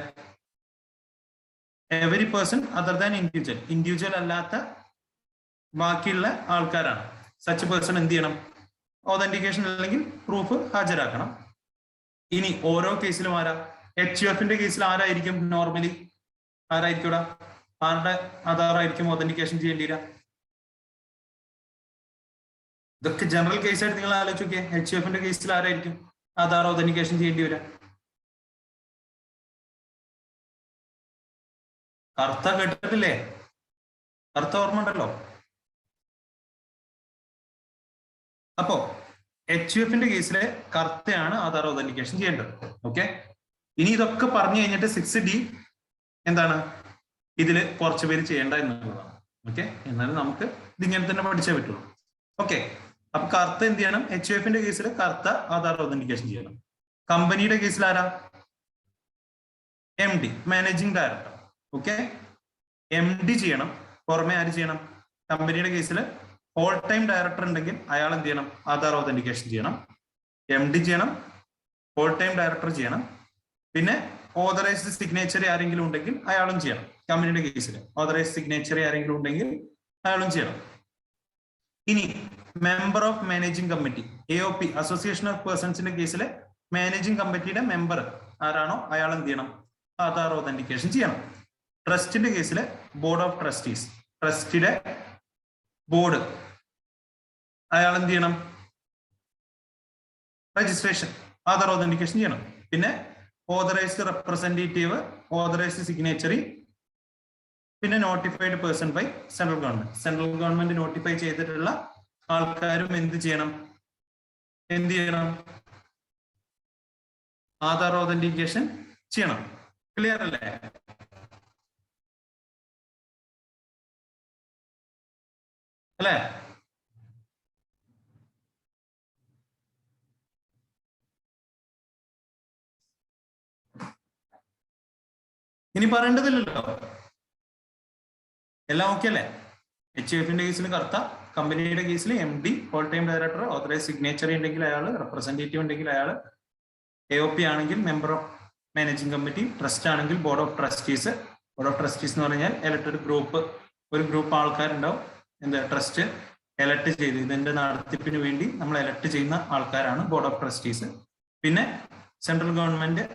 Every person other than individual അല്ലാത്ത ബാക്കിയുള്ള ആൾക്കാരാണ്. സച്ച് പേഴ്സൺ എന്ത് ചെയ്യണം? ഓതന്റിക്കേഷൻ അല്ലെങ്കിൽ പ്രൂഫ് ഹാജരാക്കണം. ഇനി ഓരോ കേസിലും ആരാ? HUFന്റെ കേസിൽ ആരായിരിക്കും നോർമലി? ആരായിരിക്കും? ആരുടെ ആധാറായിരിക്കും ഓതന്റിക്കേഷൻ ചെയ്യേണ്ടി വരിക? ഇതൊക്കെ ജനറൽ കേസായിട്ട് നിങ്ങൾ ആലോചിച്ച് നോക്കിയേ. HUFന്റെ കേസിൽ ആരായിരിക്കും ആധാർ ഓതന്റിക്കേഷൻ ചെയ്യേണ്ടി വരിക? കർത്ത കേട്ടിട്ടില്ലേ? കർത്ത ഓർമ്മ ഉണ്ടല്ലോ. അപ്പോ HUFന്റെ കേസിലെ കർത്തയാണ് ആധാർ ഓതന്റിക്കേഷൻ ചെയ്യേണ്ടത്. ഓക്കെ. ഇനി ഇതൊക്കെ പറഞ്ഞു കഴിഞ്ഞിട്ട് 6D എന്താണ്? ഇതില് കുറച്ച് പേര് ചെയ്യേണ്ട എന്നുള്ളതാണ്. ഓക്കെ. എന്നാലും നമുക്ക് ഇതിങ്ങനെ തന്നെ പഠിച്ചേ പറ്റുള്ളൂ. ഓക്കെ. അപ്പൊ കർത്ത എന്ത് ചെയ്യണം? HUFന്റെ കേസിൽ കർത്ത ആധാർ ഓതന്റിക്കേഷൻ ചെയ്യണം. കമ്പനിയുടെ കേസിൽ ആരാ? MD, managing director. Okay. MD ചെയ്യണം. പുറമെ ആര് ചെയ്യണം? കമ്പനിയുടെ കേസിൽ ഹോൾ ടൈം ഡയറക്ടർ ഉണ്ടെങ്കിൽ അയാൾ എന്ത് ചെയ്യണം? ആധാർ ഓതന്റിക്കേഷൻ ചെയ്യണം. MD ചെയ്യണം, ഹോൾ ടൈം ഡയറക്ടർ ചെയ്യണം. പിന്നെ ഓതറൈസ്ഡ് സിഗ്നേച്ചറി ആരെങ്കിലും ഉണ്ടെങ്കിൽ അയാളും ചെയ്യണം. കമ്പനിയുടെ കേസിൽ ഓതറൈസ്ഡ് സിഗ്നേച്ചറി ആരെങ്കിലും ഉണ്ടെങ്കിൽ അയാളും ചെയ്യണം. ഇനി member of managing committee, AOP, association of പേഴ്സൺസിന്റെ കേസിലെ മാനേജിംഗ് കമ്മിറ്റിയുടെ മെമ്പർ ആരാണോ അയാൾ എന്ത് ചെയ്യണം? ആധാർ ഓതന്റിക്കേഷൻ ചെയ്യണം. ട്രസ്റ്റിന്റെ കേസിൽ ബോർഡ് ഓഫ് ട്രസ്റ്റീസ്, ട്രസ്റ്റിയുടെ ബോർഡ്, അയാൾ എന്ത് ചെയ്യണം? രജിസ്ട്രേഷൻ ആധാർ ഓതന്റിക്കേഷൻ ചെയ്യണം. പിന്നെ ഓതറൈസ്ഡ് റെപ്രസെന്റേറ്റീവ്, ഓതറൈസ്ഡ് സിഗ്നേച്ചറി, പിന്നെ notified person by central government. Central government notify ചെയ്തിട്ടുള്ള ആൾക്കാരും എന്ത് ചെയ്യണം? ആധാർ ഓതന്റിക്കേഷൻ ചെയ്യണം. ക്ലിയർ അല്ലേ? അല്ലേ? ഇനി പറയേണ്ടതില്ലല്ലോ, എല്ലാം ഓക്കെ അല്ലേ? HUFന്റെ കേസിൽ കർത്ത, കമ്പനിയുടെ കേസിൽ MD, whole time director, authorise signatory ഉണ്ടെങ്കിൽ അയാൾ, റെപ്രസെന്റേറ്റീവ് ഉണ്ടെങ്കിൽ അയാൾ, AOP ആണെങ്കിൽ member of managing committee, trust ആണെങ്കിൽ board of trustees. Board of trustees എന്ന് പറഞ്ഞാൽ എലക്ടഡ് ഗ്രൂപ്പ്, ഒരു ഗ്രൂപ്പ് ആൾക്കാരുണ്ടാവും. എന്താ? ട്രസ്റ്റ് എലക്ട് ചെയ്ത്, ഇതിന്റെ നടത്തിപ്പിന് വേണ്ടി നമ്മൾ എലക്ട് ചെയ്യുന്ന ആൾക്കാരാണ് ബോർഡ് ഓഫ് ട്രസ്റ്റീസ്. പിന്നെ സെൻട്രൽ ഗവൺമെന്റ്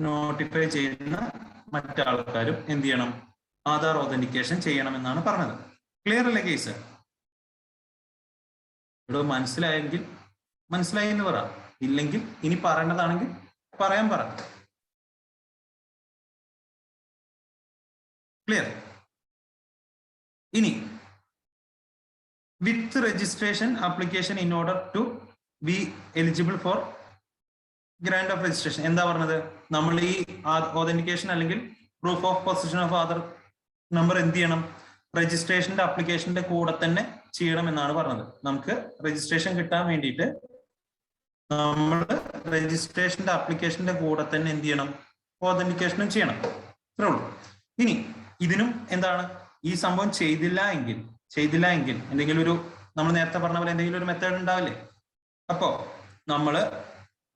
നോട്ടിഫൈ ചെയ്യുന്ന മറ്റാൾക്കാരും എന്ത് ചെയ്യണം? ആധാർ ഓതന്റിക്കേഷൻ ചെയ്യണമെന്നാണ് പറഞ്ഞത്. ക്ലിയർ അല്ലേ കേസ്? ഇവിടെ മനസ്സിലായെങ്കിൽ മനസ്സിലായി എന്ന് പറ, ഇല്ലെങ്കിൽ ഇനി പറയേണ്ടതാണെങ്കിൽ പറയാൻ പറ. ക്ലിയർ? ഇനി with registration application in order to be eligible for grant of registration. എന്താ പറഞ്ഞത്? നമ്മൾ ഈ ഓതന്റിക്കേഷൻ അല്ലെങ്കിൽ proof of position of Aadhaar number എന്ത് ചെയ്യണം? രജിസ്ട്രേഷന്റെ അപ്ലിക്കേഷന്റെ കൂടെ തന്നെ ചെയ്യണം എന്നാണ് പറഞ്ഞത്. നമുക്ക് രജിസ്ട്രേഷൻ കിട്ടാൻ വേണ്ടിയിട്ട് നമ്മൾ രജിസ്ട്രേഷന്റെ അപ്ലിക്കേഷന്റെ കൂടെ തന്നെ എന്ത് ചെയ്യണം? ഓതന്റിക്കേഷനും ചെയ്യണം. ഇത്രേ ഉള്ളൂ. ഇനി ഇതിനും എന്താണ്, ഈ സംഭവം ചെയ്തില്ല എങ്കിൽ എന്തെങ്കിലും ഒരു, നമ്മൾ നേരത്തെ പറഞ്ഞ പോലെ എന്തെങ്കിലും ഒരു മെത്തേഡ് ഉണ്ടാവില്ലേ? അപ്പോ നമ്മൾ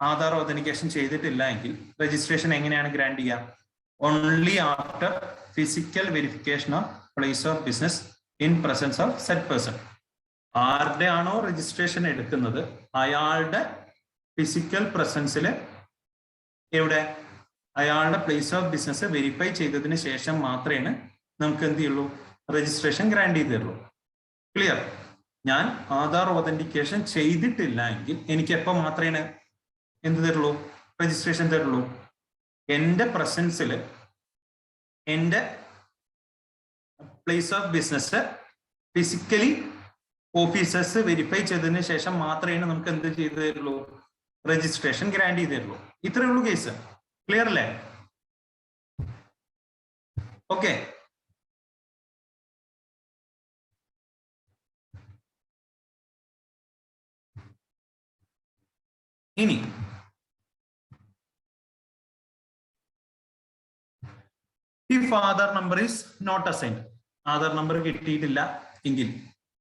ആധാർ ഓതന്റിക്കേഷൻ ചെയ്തിട്ടില്ല എങ്കിൽ രജിസ്ട്രേഷൻ എങ്ങനെയാണ് ഗ്രാന്റ് ചെയ്യുക? Only after physical verification of place of business in presence of said person. ആരുടെ ആണോ രജിസ്ട്രേഷൻ എടുക്കുന്നത് അയാളുടെ ഫിസിക്കൽ പ്രസൻസിൽ, എവിടെ? അയാളുടെ പ്ലേസ് ഓഫ് ബിസിനസ് വെരിഫൈ ചെയ്തതിന് ശേഷം മാത്രമേ നമുക്ക് എന്ത് ചെയ്യുള്ളൂ? രജിസ്ട്രേഷൻ ഗ്രാന്റ് ചെയ്ത് തരുള്ളൂ. ക്ലിയർ? ഞാൻ ആധാർ ഓതന്റിക്കേഷൻ ചെയ്തിട്ടില്ല എങ്കിൽ എനിക്ക് എപ്പോൾ മാത്രമേ എന്ത് തരുള്ളൂ? രജിസ്ട്രേഷൻ തരുള്ളൂ. എന്റെ പ്രസൻസിൽ എന്റെ place of business physically officers verify ചെയ്തതിന് ശേഷം മാത്രമേ നമുക്ക് എന്ത് ചെയ്തു തരുള്ളൂ? രജിസ്ട്രേഷൻ ഗ്രാന്റ് ചെയ്ത് തരുള്ളൂ. ഇത്രയേ ഉള്ളൂ കേസ്. ക്ലിയർ അല്ലേ? ഓക്കെ. ഇനി if Aadhaar number is not assigned, Aadhaar number കിട്ടിയിട്ടില്ല എങ്കിൽ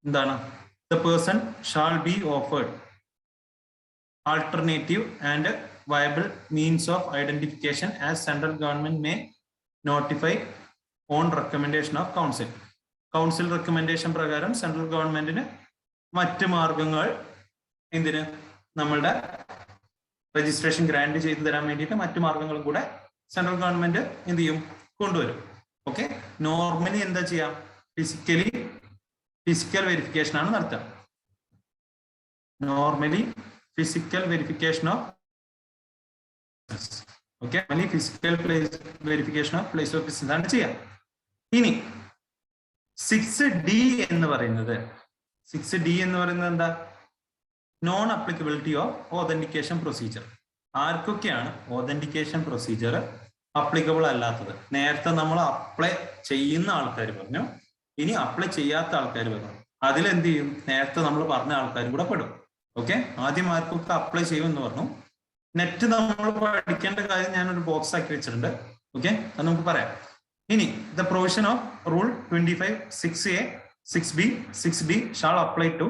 എന്താണ്? The person shall be offered alternative and viable means of identification as central government may notify on recommendation of council. Council recommendation പ്രകാരം central ഗവൺമെന്റിന് മറ്റ് മാർഗങ്ങൾ എന്തിന്? നമ്മളുടെ രജിസ്ട്രേഷൻ ഗ്രാന്റ് ചെയ്തു തരാൻ വേണ്ടിയിട്ട് മറ്റു മാർഗങ്ങളും കൂടെ സെൻട്രൽ ഗവൺമെന്റ് എന്ത് ചെയ്യും? കൊണ്ടുവരും. ഓക്കെ. നോർമലി എന്താ ചെയ്യാം? ഫിസിക്കൽ വെരിഫിക്കേഷൻ ആണ് നടത്തുക. Normally physical verification of physical verification of place of business ആണ് ചെയ്യാം. ഇനി 6D എന്ന് പറയുന്നത് എന്താ? Non applicability of authentication procedure. ആർക്കൊക്കെയാണ് ഓതന്റിക്കേഷൻ പ്രൊസീജിയർ അപ്ലിക്കബിൾ അല്ലാത്തത്? നേരത്തെ നമ്മൾ അപ്ലൈ ചെയ്യുന്ന ആൾക്കാർ പറഞ്ഞു, ഇനി അപ്ലൈ ചെയ്യാത്ത ആൾക്കാർ പറഞ്ഞു. അതിലെന്ത് ചെയ്യും? നേരത്തെ നമ്മൾ പറഞ്ഞ ആൾക്കാർ കൂടെ പെടും. ഓക്കെ. ആദ്യം ആർക്കൊക്കെ അപ്ലൈ ചെയ്യുമെന്ന് പറഞ്ഞു. നെറ്റ് നമ്മൾ പഠിക്കേണ്ട കാര്യം ഞാനൊരു ബോക്സ് ആക്കി വെച്ചിട്ടുണ്ട്. ഓക്കെ, അത് നമുക്ക് പറയാം. ഇനി the provision of rule 25 6A 6B 6D shall apply to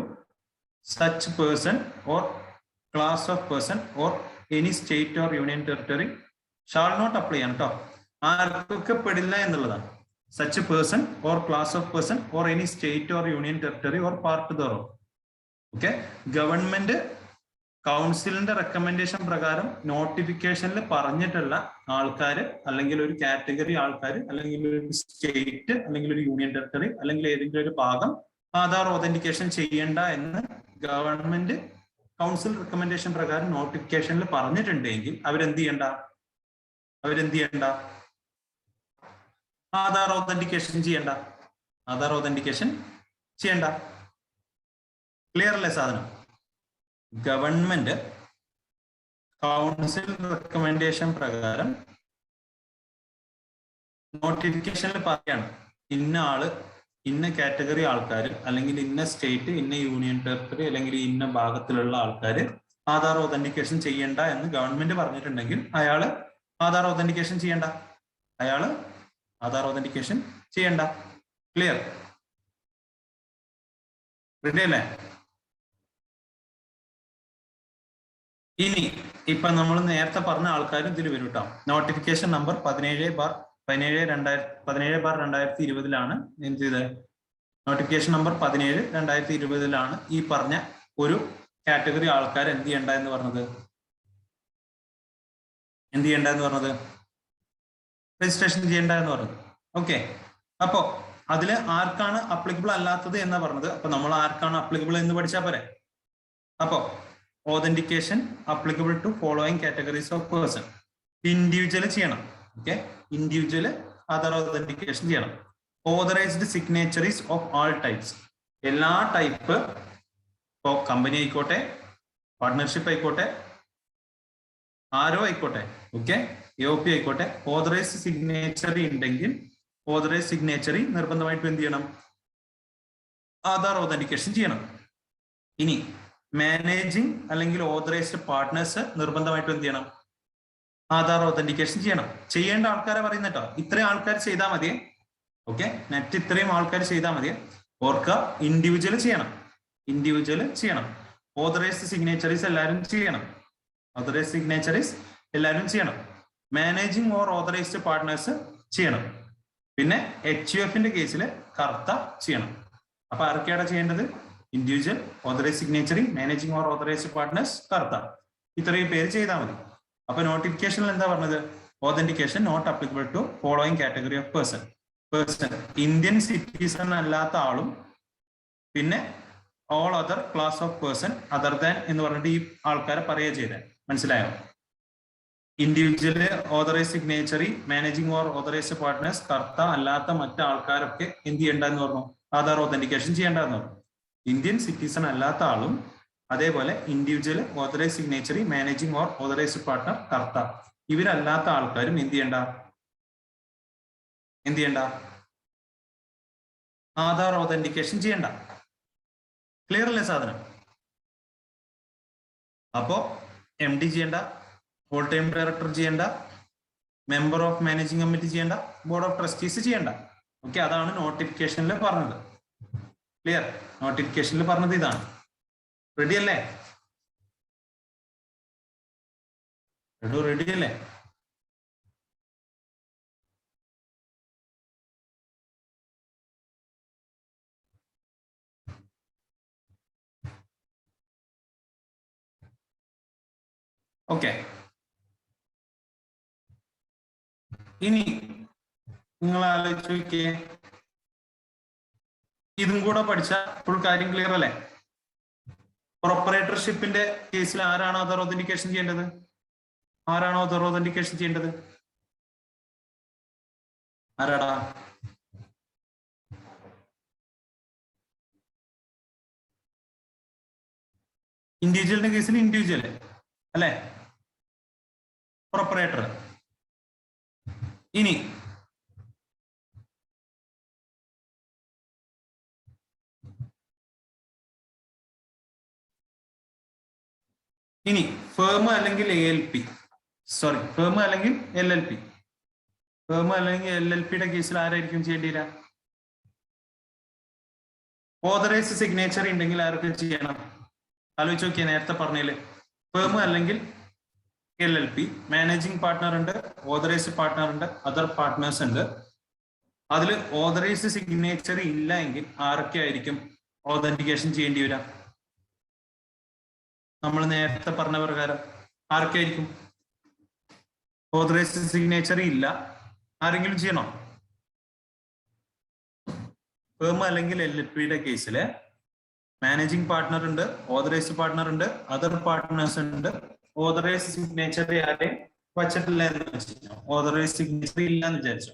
such person or class of person or any state or union territory shall not apply ആണ് കേട്ടോ. ആർക്കൊക്കെ പെടില്ല എന്നുള്ളതാണ്. Such person or class of person or any state or union territory or part thereof. Okay. Government കൗൺസിലിന്റെ recommendation പ്രകാരം നോട്ടിഫിക്കേഷനിൽ പറഞ്ഞിട്ടുള്ള ആൾക്കാർ, അല്ലെങ്കിൽ ഒരു കാറ്റഗറി ആൾക്കാർ, അല്ലെങ്കിൽ ഒരു സ്റ്റേറ്റ്, അല്ലെങ്കിൽ ഒരു യൂണിയൻ ടെറിട്ടറി, അല്ലെങ്കിൽ ഏതെങ്കിലും ഒരു ഭാഗം ആധാർ ഓതന്റിക്കേഷൻ ചെയ്യേണ്ട എന്ന് ഗവൺമെന്റ് കൗൺസിൽ റെക്കമെൻഡേഷൻ പ്രകാരം നോട്ടിഫിക്കേഷനിൽ പറഞ്ഞിട്ടുണ്ടെങ്കിൽ അവരെന്ത് ചെയ്യണ്ട? ആധാർ ഓതന്റിക്കേഷൻ ചെയ്യണ്ട. ക്ലിയർ അല്ലേ സാധനം? ഗവൺമെന്റ് കൗൺസിൽ റെക്കമെൻഡേഷൻ പ്രകാരം നോട്ടിഫിക്കേഷനിൽ പറയാണ്, ഇന്ന ആള്, ഇന്ന കാറ്റഗറി ആൾക്കാർ, അല്ലെങ്കിൽ ഇന്ന സ്റ്റേറ്റ്, ഇന്ന യൂണിയൻ ടെറിട്ടറി, അല്ലെങ്കിൽ ഇന്ന ഭാഗത്തിലുള്ള ആൾക്കാർ ആധാർ ഓതന്റിക്കേഷൻ ചെയ്യണ്ട എന്ന് ഗവൺമെന്റ് പറഞ്ഞിട്ടുണ്ടെങ്കിൽ അയാള് ആധാർ ഓതന്റിക്കേഷൻ ചെയ്യണ്ട. ക്ലിയർ? റെഡി അല്ലേ? ഇനി ഇപ്പൊ നമ്മൾ നേരത്തെ പറഞ്ഞ ആൾക്കാരും ഇതിൽ വരും കേട്ടോ. നോട്ടിഫിക്കേഷൻ നമ്പർ 17/2020 എന്ത് ചെയ്തത്? നോട്ടിഫിക്കേഷൻ നമ്പർ 17/2020 ഈ പറഞ്ഞ ഒരു കാറ്റഗറി ആൾക്കാർ എന്ത് ചെയ്യണ്ട എന്ന് പറഞ്ഞത്? രജിസ്ട്രേഷൻ ചെയ്യേണ്ട എന്ന് പറഞ്ഞത്. ഓക്കെ. അപ്പോ അതില് ആർക്കാണ് അപ്ലിക്കബിൾ അല്ലാത്തത് എന്നാ പറഞ്ഞത്. അപ്പൊ നമ്മൾ ആർക്കാണ് അപ്ലിക്കബിൾ എന്ന് പഠിച്ചാൽ പോരെ. അപ്പോ authentication applicable to following categories of person. Individual ചെയ്യണം. ഓക്കെ. ഇൻഡിവിജ്വൽ ആധാർ ഓതന്റിക്കേഷൻ ചെയ്യണം. Authorised signatories of all types. എല്ലാ ടൈപ്പ്, ഇപ്പോ കമ്പനി ആയിക്കോട്ടെ, പാർട്ട്ണർഷിപ്പ് ആയിക്കോട്ടെ, ആരോ ആയിക്കോട്ടെ, ഓക്കെ, AOP ആയിക്കോട്ടെ, ഓതറൈസ്ഡ് സിഗ്നേച്ചറി ഉണ്ടെങ്കിൽ ഓതറൈസ്ഡ് സിഗ്നേച്ചറി നിർബന്ധമായിട്ടും എന്ത് ചെയ്യണം? ആധാർ ഓതന്റിക്കേഷൻ ചെയ്യണം. ഇനി മാനേജിങ് അല്ലെങ്കിൽ ഓതറൈസ്ഡ് പാർട്ട്നേഴ്സ് നിർബന്ധമായിട്ടും എന്ത് ചെയ്യണം? ആധാർ ഓതന്റിക്കേഷൻ ചെയ്യണം. ചെയ്യേണ്ട ആൾക്കാരെ പറയുന്നട്ടോ, ഇത്രയും ആൾക്കാർ ചെയ്താൽ മതിയെ. ഓക്കെ, നെറ്റ് ഇത്രയും ആൾക്കാർ ചെയ്താൽ മതിയെ. ഓർക്കുക, ഇൻഡിവിജ്വൽ ചെയ്യണം, ഇൻഡിവിജ്വൽ ചെയ്യണം. ഓതറൈസ്ഡ് സിഗ്നേച്ചറീസ് എല്ലാവരും ചെയ്യണം, ഓതറൈസ്ഡ് സിഗ്നേച്ചറീസ് എല്ലാവരും ചെയ്യണം. മാനേജിങ് ഓർ ഓതറൈസ്ഡ് പാർട്ട്നേഴ്സ് ചെയ്യണം. പിന്നെ HUFന്റെ കേസിൽ കർത്ത ചെയ്യണം. അപ്പൊ ആരൊക്കെയാണ് ചെയ്യേണ്ടത്? Individual, authorised signatory, managing or authorised partners, karta. ഇത്രയും പേര് ചെയ്താൽ മതി. അപ്പൊ നോട്ടിഫിക്കേഷനിൽ എന്താ പറഞ്ഞത്? Authentication not applicable to following category of person. Indian citizen അല്ലാത്ത ആളും പിന്നെ all other class of person other than എന്ന് പറഞ്ഞിട്ട് ഈ ആൾക്കാരെ പറയുക ചെയ്തേ. മനസ്സിലായോ? Individual, authorised signatory, managing or authorised partners, karta അല്ലാത്ത മറ്റു ആൾക്കാരൊക്കെ എന്ത് ചെയ്യേണ്ടെന്ന് പറഞ്ഞു? ആധാർ ഓതന്റിക്കേഷൻ ചെയ്യേണ്ടെന്ന് പറഞ്ഞു. ഇന്ത്യൻ സിറ്റിസൺ അല്ലാത്ത ആളും അതേപോലെ individual, authorised signatory, managing or authorised partner, karta, ഇവരല്ലാത്ത ആൾക്കാരും എന്ത് ചെയ്യണ്ട? ആധാർ ഓതന്റിക്കേഷൻ ചെയ്യണ്ട. ക്ലിയർ അല്ലേ സാധനം? അപ്പോ MD ചെയ്യണ്ട, ഹോൾ ടൈം ഡയറക്ടർ ചെയ്യണ്ട, മെമ്പർ ഓഫ് മാനേജിംഗ് കമ്മിറ്റി ചെയ്യണ്ട, ബോർഡ് ഓഫ് ട്രസ്റ്റീസ് ചെയ്യണ്ട. ഓക്കെ, അതാണ് നോട്ടിഫിക്കേഷനിൽ പറഞ്ഞത്. ക്ലിയർ? നോട്ടിഫിക്കേഷനിൽ പറഞ്ഞത് ഇതാണ്. റെഡി അല്ലേ? റെഡി അല്ലേ? ഓക്കെ, ഇനി നിങ്ങൾ ആലോചിച്ച് നോക്കിയേ, ഇതും കൂടെ പഠിച്ച ഫുൾ കാര്യം ക്ലിയർ അല്ലേ? പ്രൊപ്പറേറ്റർഷിപ്പിന്റെ കേസിൽ ആരാണ് ആധാർ ഓതന്റിക്കേഷൻ ചെയ്യേണ്ടത്? ആരാണോ ആധാർ ഓതന്റിക്കേഷൻ ചെയ്യേണ്ടത്? ആരാടാ? ഇൻഡിവിജ്വലിന്റെ കേസിൽ ഇൻഡിവിജ്വൽ അല്ലെ? പ്രൊപ്പറേറ്റർ. ഇനി ഫേം അല്ലെങ്കിൽ ALP, സോറി, ഫേം അല്ലെങ്കിൽ LLP. ഫേം അല്ലെങ്കിൽ LLPയുടെ കേസിൽ ആരായിരിക്കും ചെയ്യേണ്ടിയില്ല? ഓതറൈസ്ഡ് സിഗ്നേച്ചർ ഉണ്ടെങ്കിൽ ആരൊക്കെ ചെയ്യണം? ആലോചിച്ച് നോക്കിയാൽ നേരത്തെ പറഞ്ഞില്ലേ, ഫേം അല്ലെങ്കിൽ LLP, മാനേജിംഗ് പാർട്ട്ണർ ഉണ്ട്, ഓതറൈസ്ഡ് പാർട്ട്ണർ ഉണ്ട്, അതർ പാർട്ട്നേഴ്സ് ഉണ്ട്. അതിൽ ഓതറൈസ്ഡ് സിഗ്നേച്ചർ ഇല്ല എങ്കിൽ ആരൊക്കെ ആയിരിക്കും ഓതന്റിക്കേഷൻ ചെയ്യേണ്ടി വരിക? നമ്മൾ നേരത്തെ പറഞ്ഞ പ്രകാരം ആരൊക്കെ ആയിരിക്കും? ഓതറൈസ്ഡ് സിഗ്നേച്ചർ ഇല്ല, ആരെങ്കിലും ചെയ്യണോ? ഫേം അല്ലെങ്കിൽ LLPയുടെ കേസില് മാനേജിംഗ് പാർട്ട്ണർ ഉണ്ട്, ഓതറൈസ്ഡ് പാർട്ട്ണർ ഉണ്ട്, അതർ പാർട്ട്നേഴ്സ് ഉണ്ട്. ഓതറൈസ്ഡ് സിഗ്നേച്ചർ ആരെയും വച്ചിട്ടില്ല എന്ന് വെച്ചിട്ടോ, ഓതറൈസ്ഡ് സിഗ്നേച്ചർ ഇല്ല എന്ന് വിചാരിച്ചോ,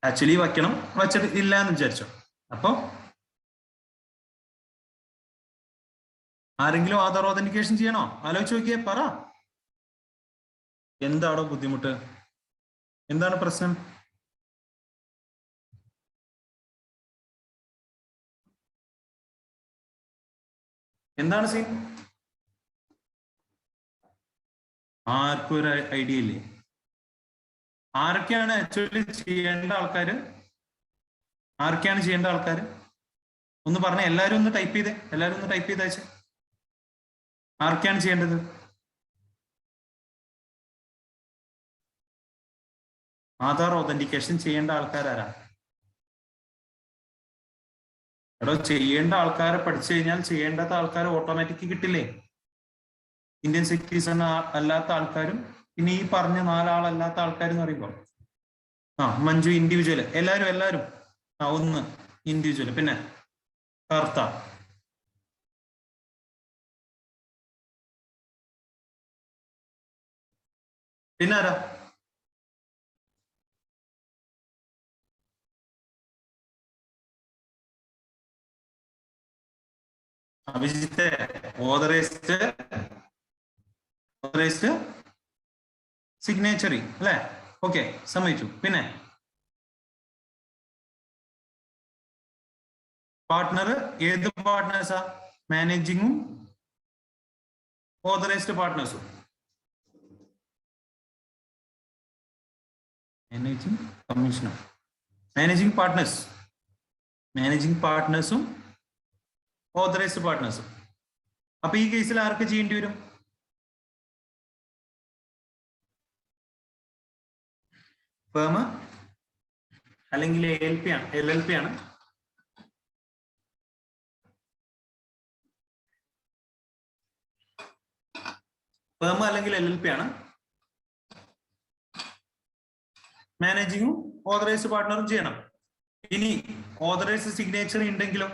ആക്ച്വലി വയ്ക്കണം, വച്ചിട്ട് ഇല്ല എന്ന് വിചാരിച്ചോ. അപ്പൊ ആരെങ്കിലും ആധാർ ഓതന്റിക്കേഷൻ ചെയ്യണോ? ആലോചിച്ച് നോക്കിയേ, പറ. എന്താണോ ബുദ്ധിമുട്ട്? എന്താണ് പ്രശ്നം? എന്താണ് സീൻ? ആർക്കും ഒരു ഐഡിയ ഇല്ലേ? ആരൊക്കെയാണ് ആക്ച്വലി ചെയ്യേണ്ട ആൾക്കാര്? ആരൊക്കെയാണ് ചെയ്യേണ്ട ആൾക്കാര്? ഒന്ന് പറഞ്ഞേ, എല്ലാവരും ഒന്ന് ടൈപ്പ് ചെയ്തേ, എല്ലാവരും ഒന്ന് ടൈപ്പ് ചെയ്ത് അയച്ചേ. ആർക്കാണ് ചെയ്യേണ്ടത്? ആധാർ ഓതന്റിക്കേഷൻ ചെയ്യേണ്ട ആൾക്കാരാരാ? എടോ, ചെയ്യേണ്ട ആൾക്കാരെ പഠിച്ചു കഴിഞ്ഞാൽ ചെയ്യേണ്ടാത്ത ആൾക്കാർ ഓട്ടോമാറ്റിക് കിട്ടില്ലേ? ഇന്ത്യൻ സിറ്റിസൺ അല്ലാത്ത ആൾക്കാരും പിന്നെ ഈ പറഞ്ഞ 4 ആളല്ലാത്ത ആൾക്കാർ എന്ന് പറയുമ്പോൾ മഞ്ജു ഇൻഡിവിജ്വൽ, എല്ലാരും ഒന്ന് ഇൻഡിവിജ്വൽ, പിന്നെ കർത്ത, പിന്നെ ആരാ? അഭിജിത്തെ ഓതറൈസ്ഡ് സിഗ്നേച്ചറി അല്ലെ? ഓക്കെ, സമ്മതിച്ചു. പിന്നെ പാർട്ട്ണർ ഏത് പാർട്ട്നേഴ്സാ? മാനേജിങ്ങും ഓതറൈസ്ഡ് പാർട്ട്നേഴ്സും. മാനേജിംഗ് കമ്മീഷണർ, മാനേജിംഗ് പാർട്ട്നേഴ്സും ഓതറൈസ്ഡ് പാർട്ട്നേഴ്സും. അപ്പൊ ഈ കേസിൽ ആർക്ക് ചെയ്യേണ്ടി വരും? ഫേം അല്ലെങ്കിൽ LLP ആണ്. ഫേം അല്ലെങ്കിൽ LLP ആണ്. മാനേജിങ്ങും ഓതറൈസ്ഡ് പാർട്ട്ണറും ചെയ്യണം. ഇനി ഓതറൈസ്ഡ് സിഗ്നേച്ചർ ഉണ്ടെങ്കിലോ?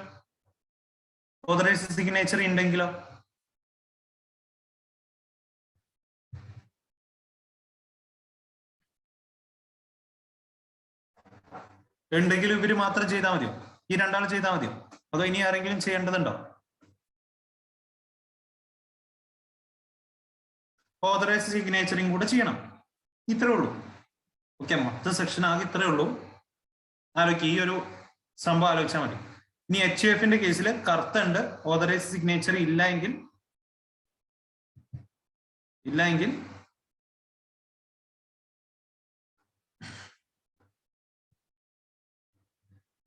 ഉണ്ടെങ്കിലും ഇവര് മാത്രം ചെയ്താൽ മതിയോ? ഈ രണ്ടാൾ ചെയ്താൽ മതിയോ? അതോ ഇനി ആരെങ്കിലും ചെയ്യേണ്ടതുണ്ടോ? ഓതറൈസ്ഡ് സിഗ്നേച്ചറിങ് കൂടെ ചെയ്യണം. ഇത്രേ ഉള്ളൂ. ഓക്കെ, മൊത്തം സെക്ഷൻ ആകെ ഇത്രേ ഉള്ളൂ. ആലോചിക്കുക, ഈ ഒരു സംഭവം ആലോചിച്ചാൽ മതി. ഇനി HUFന്റെ കേസിൽ കറുത്തുണ്ട്, ഓതറൈസ്ഡ് സിഗ്നേച്ചർ ഇല്ല എങ്കിൽ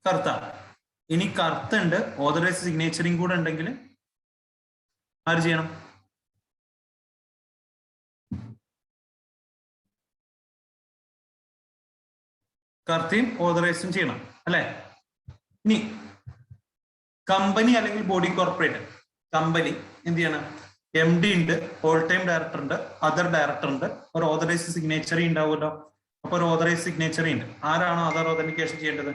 കറുത്ത. ഇനി കറുത്തുണ്ട്, ഓതറൈസ്ഡ് സിഗ്നേച്ചറിങ് കൂടെ ഉണ്ടെങ്കിൽ ആര് ചെയ്യണം? കർത്തയും ഓതറൈസും ചെയ്യണം അല്ലെ? ഇനി കമ്പനി അല്ലെങ്കിൽ ബോഡി കോർപ്പറേറ്റ് കമ്പനി എന്ത് ചെയ്യണം? MD ഉണ്ട്, ഓൾ ടൈം ഡയറക്ടർ ഉണ്ട്, അതർ ഡയറക്ടർ ഉണ്ട്, ഒരു ഓതറൈസ്ഡ് സിഗ്നേച്ചറി ഉണ്ടാവുമല്ലോ. അപ്പൊ ഒരു ഓതറൈസ്ഡ് സിഗ്നേച്ചറി ഉണ്ട്. ആരാണോ ആധാർ ഓതന്റിക്കേഷൻ ചെയ്യേണ്ടത്?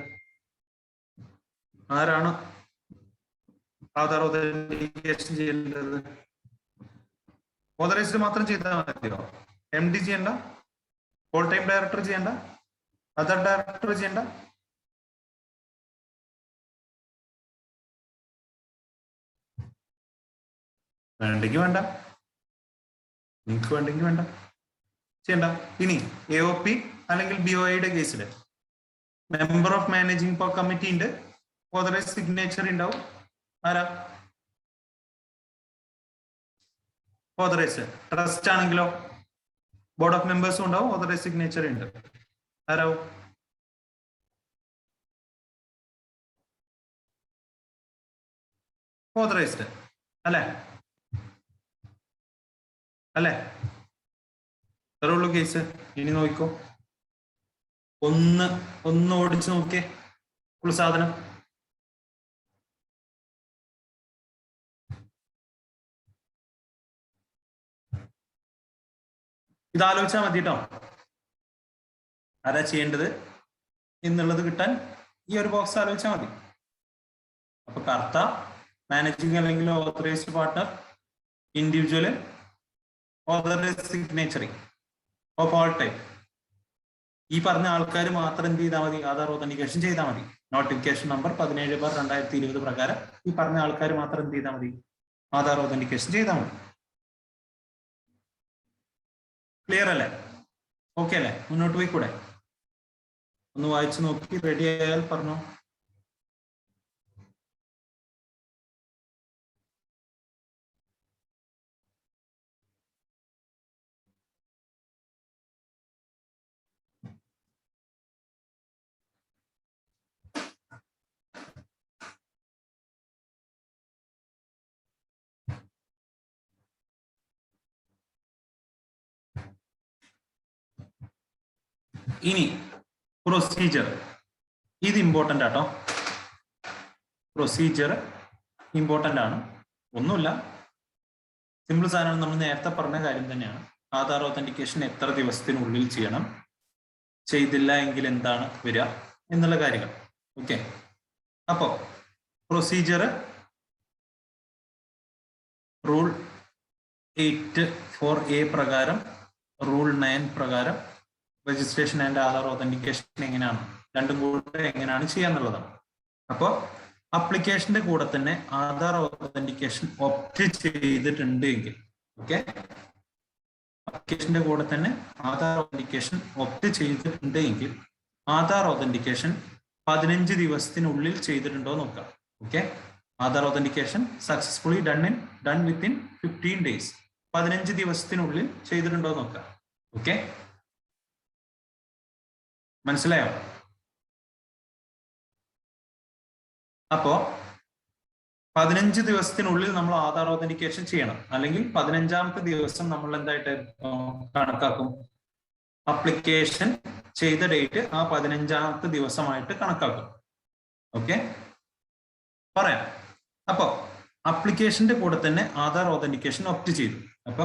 ഓതറൈസ്ഡ് മാത്രം ചെയ്താൽ മതിയോ? MD ചെയ്യണ്ട? ഓൾ ടൈം ഡയറക്ടർ ചെയ്യണ്ട? അതർ ഡയറക്ടർ ചെയ്യണ്ട? വേണ്ടെങ്കിൽ വേണ്ട, നിങ്ങൾക്ക് വേണ്ടെങ്കിൽ വേണ്ട, ചെയ്യണ്ട. ഇനി AOP അല്ലെങ്കിൽ BOIയുടെ കേസിൽ മെമ്പർ ഓഫ് മാനേജിംഗ് കമ്മിറ്റി ഉണ്ട്, ഓതറൈസ്ഡ് സിഗ്നേച്ചർ ഉണ്ടാവും. ആരാ? ഓതറൈസ്ഡ്. ട്രസ്റ്റ് ആണെങ്കിലോ ബോർഡ് ഓഫ് മെമ്പേഴ്സും ഉണ്ടാവും, ഓതറൈസ്ഡ് സിഗ്നേച്ചർ ഉണ്ട്. ആരാവും? ഓതറൈസ്ഡ് അല്ലേ? ഇത്രയുള്ളൂ കേസ്. ഇനി നോക്കിക്കോ, ഒന്ന് ഓടിച്ചു നോക്കിയേ ഉള്ള സാധനം. ഇതാലോചിച്ചാൽ മതി കേട്ടോ, ആരാ ചെയ്യേണ്ടത് എന്നുള്ളത് കിട്ടാൻ ഈ ഒരു ബോക്സ് ആലോചിച്ചാൽ മതി. അപ്പൊ കർത്ത, മാനേജിംഗ് അല്ലെങ്കിൽ authorised partner, individual, authorised signatory of all type. ഈ പറഞ്ഞ ആൾക്കാർ മാത്രം എന്ത് ചെയ്താൽ മതി? ആധാർ ഓതന്റിക്കേഷൻ ചെയ്താൽ മതി. നോട്ടിഫിക്കേഷൻ നമ്പർ 17/2020 പ്രകാരം ഈ പറഞ്ഞ ആൾക്കാർ മാത്രം എന്ത് ചെയ്താൽ മതി? ആധാർ ഓതന്റിക്കേഷൻ ചെയ്താൽ മതി. ക്ലിയർ അല്ലേ? ഓക്കെ അല്ലേ? മുന്നോട്ട് പോയിക്കൂടെ? ഒന്ന് വായിച്ചു നോക്കി റെഡി ആയാൽ പറഞ്ഞോ. ഇനി പ്രൊസീജിയർ, ഇത് ഇമ്പോർട്ടൻ്റ് ആട്ടോ. പ്രൊസീജിയർ ഇമ്പോർട്ടൻ്റ് ആണ്. ഒന്നുമില്ല, സിമ്പിൾ സാധനം. നമ്മൾ നേരത്തെ പറഞ്ഞ കാര്യം തന്നെയാണ്. ആധാർ ഓതന്റിക്കേഷൻ എത്ര ദിവസത്തിനുള്ളിൽ ചെയ്യണം, ചെയ്തില്ല എങ്കിൽ എന്താണ് വരിക എന്നുള്ള കാര്യങ്ങൾ. ഓക്കെ, അപ്പോ പ്രൊസീജിയർ റൂൾ 84A പ്രകാരം, റൂൾ 9 പ്രകാരം രജിസ്ട്രേഷൻ ആൻഡ് ആധാർ ഓതന്റിക്കേഷൻ എങ്ങനെയാണ്, രണ്ടും കൂടെ എങ്ങനെയാണ് ചെയ്യാന്നുള്ളതാണ്. അപ്പോൾ അപ്ലിക്കേഷന്റെ കൂടെ തന്നെ ആധാർ ഓതന്റിക്കേഷൻ ഓപ്റ്റ് ചെയ്തിട്ടുണ്ട് എങ്കിൽ, ഓക്കെ, അപ്ലിക്കേഷന്റെ കൂടെ തന്നെ ആധാർ ഓതന്റിക്കേഷൻ ഓപ്റ്റ് ചെയ്തിട്ടുണ്ട് എങ്കിൽ ആധാർ ഓതന്റിക്കേഷൻ 15 ദിവസത്തിനുള്ളിൽ ചെയ്തിട്ടുണ്ടോ നോക്കാം. Okay, Aadhaar authentication successfully done within 15 days. 15 ദിവസത്തിനുള്ളിൽ ചെയ്തിട്ടുണ്ടോ നോക്കാം. ഓക്കെ, മനസ്സിലായോ? അപ്പോ 15 ദിവസത്തിനുള്ളിൽ നമ്മൾ ആധാർ ഓതന്റിക്കേഷൻ ചെയ്യണം. അല്ലെങ്കിൽ 15ാമത്തെ ദിവസം നമ്മൾ എന്തായിട്ട് കണക്കാക്കും? അപ്ലിക്കേഷൻ ചെയ്ത ഡേറ്റ് ആ 15ാമത്തെ ദിവസമായിട്ട് കണക്കാക്കും. ഓക്കെ, പറയാം. അപ്പോ അപ്ലിക്കേഷന്റെ കൂടെ തന്നെ ആധാർ ഓതന്റിക്കേഷൻ ഓപ്റ്റ് ചെയ്തു. അപ്പൊ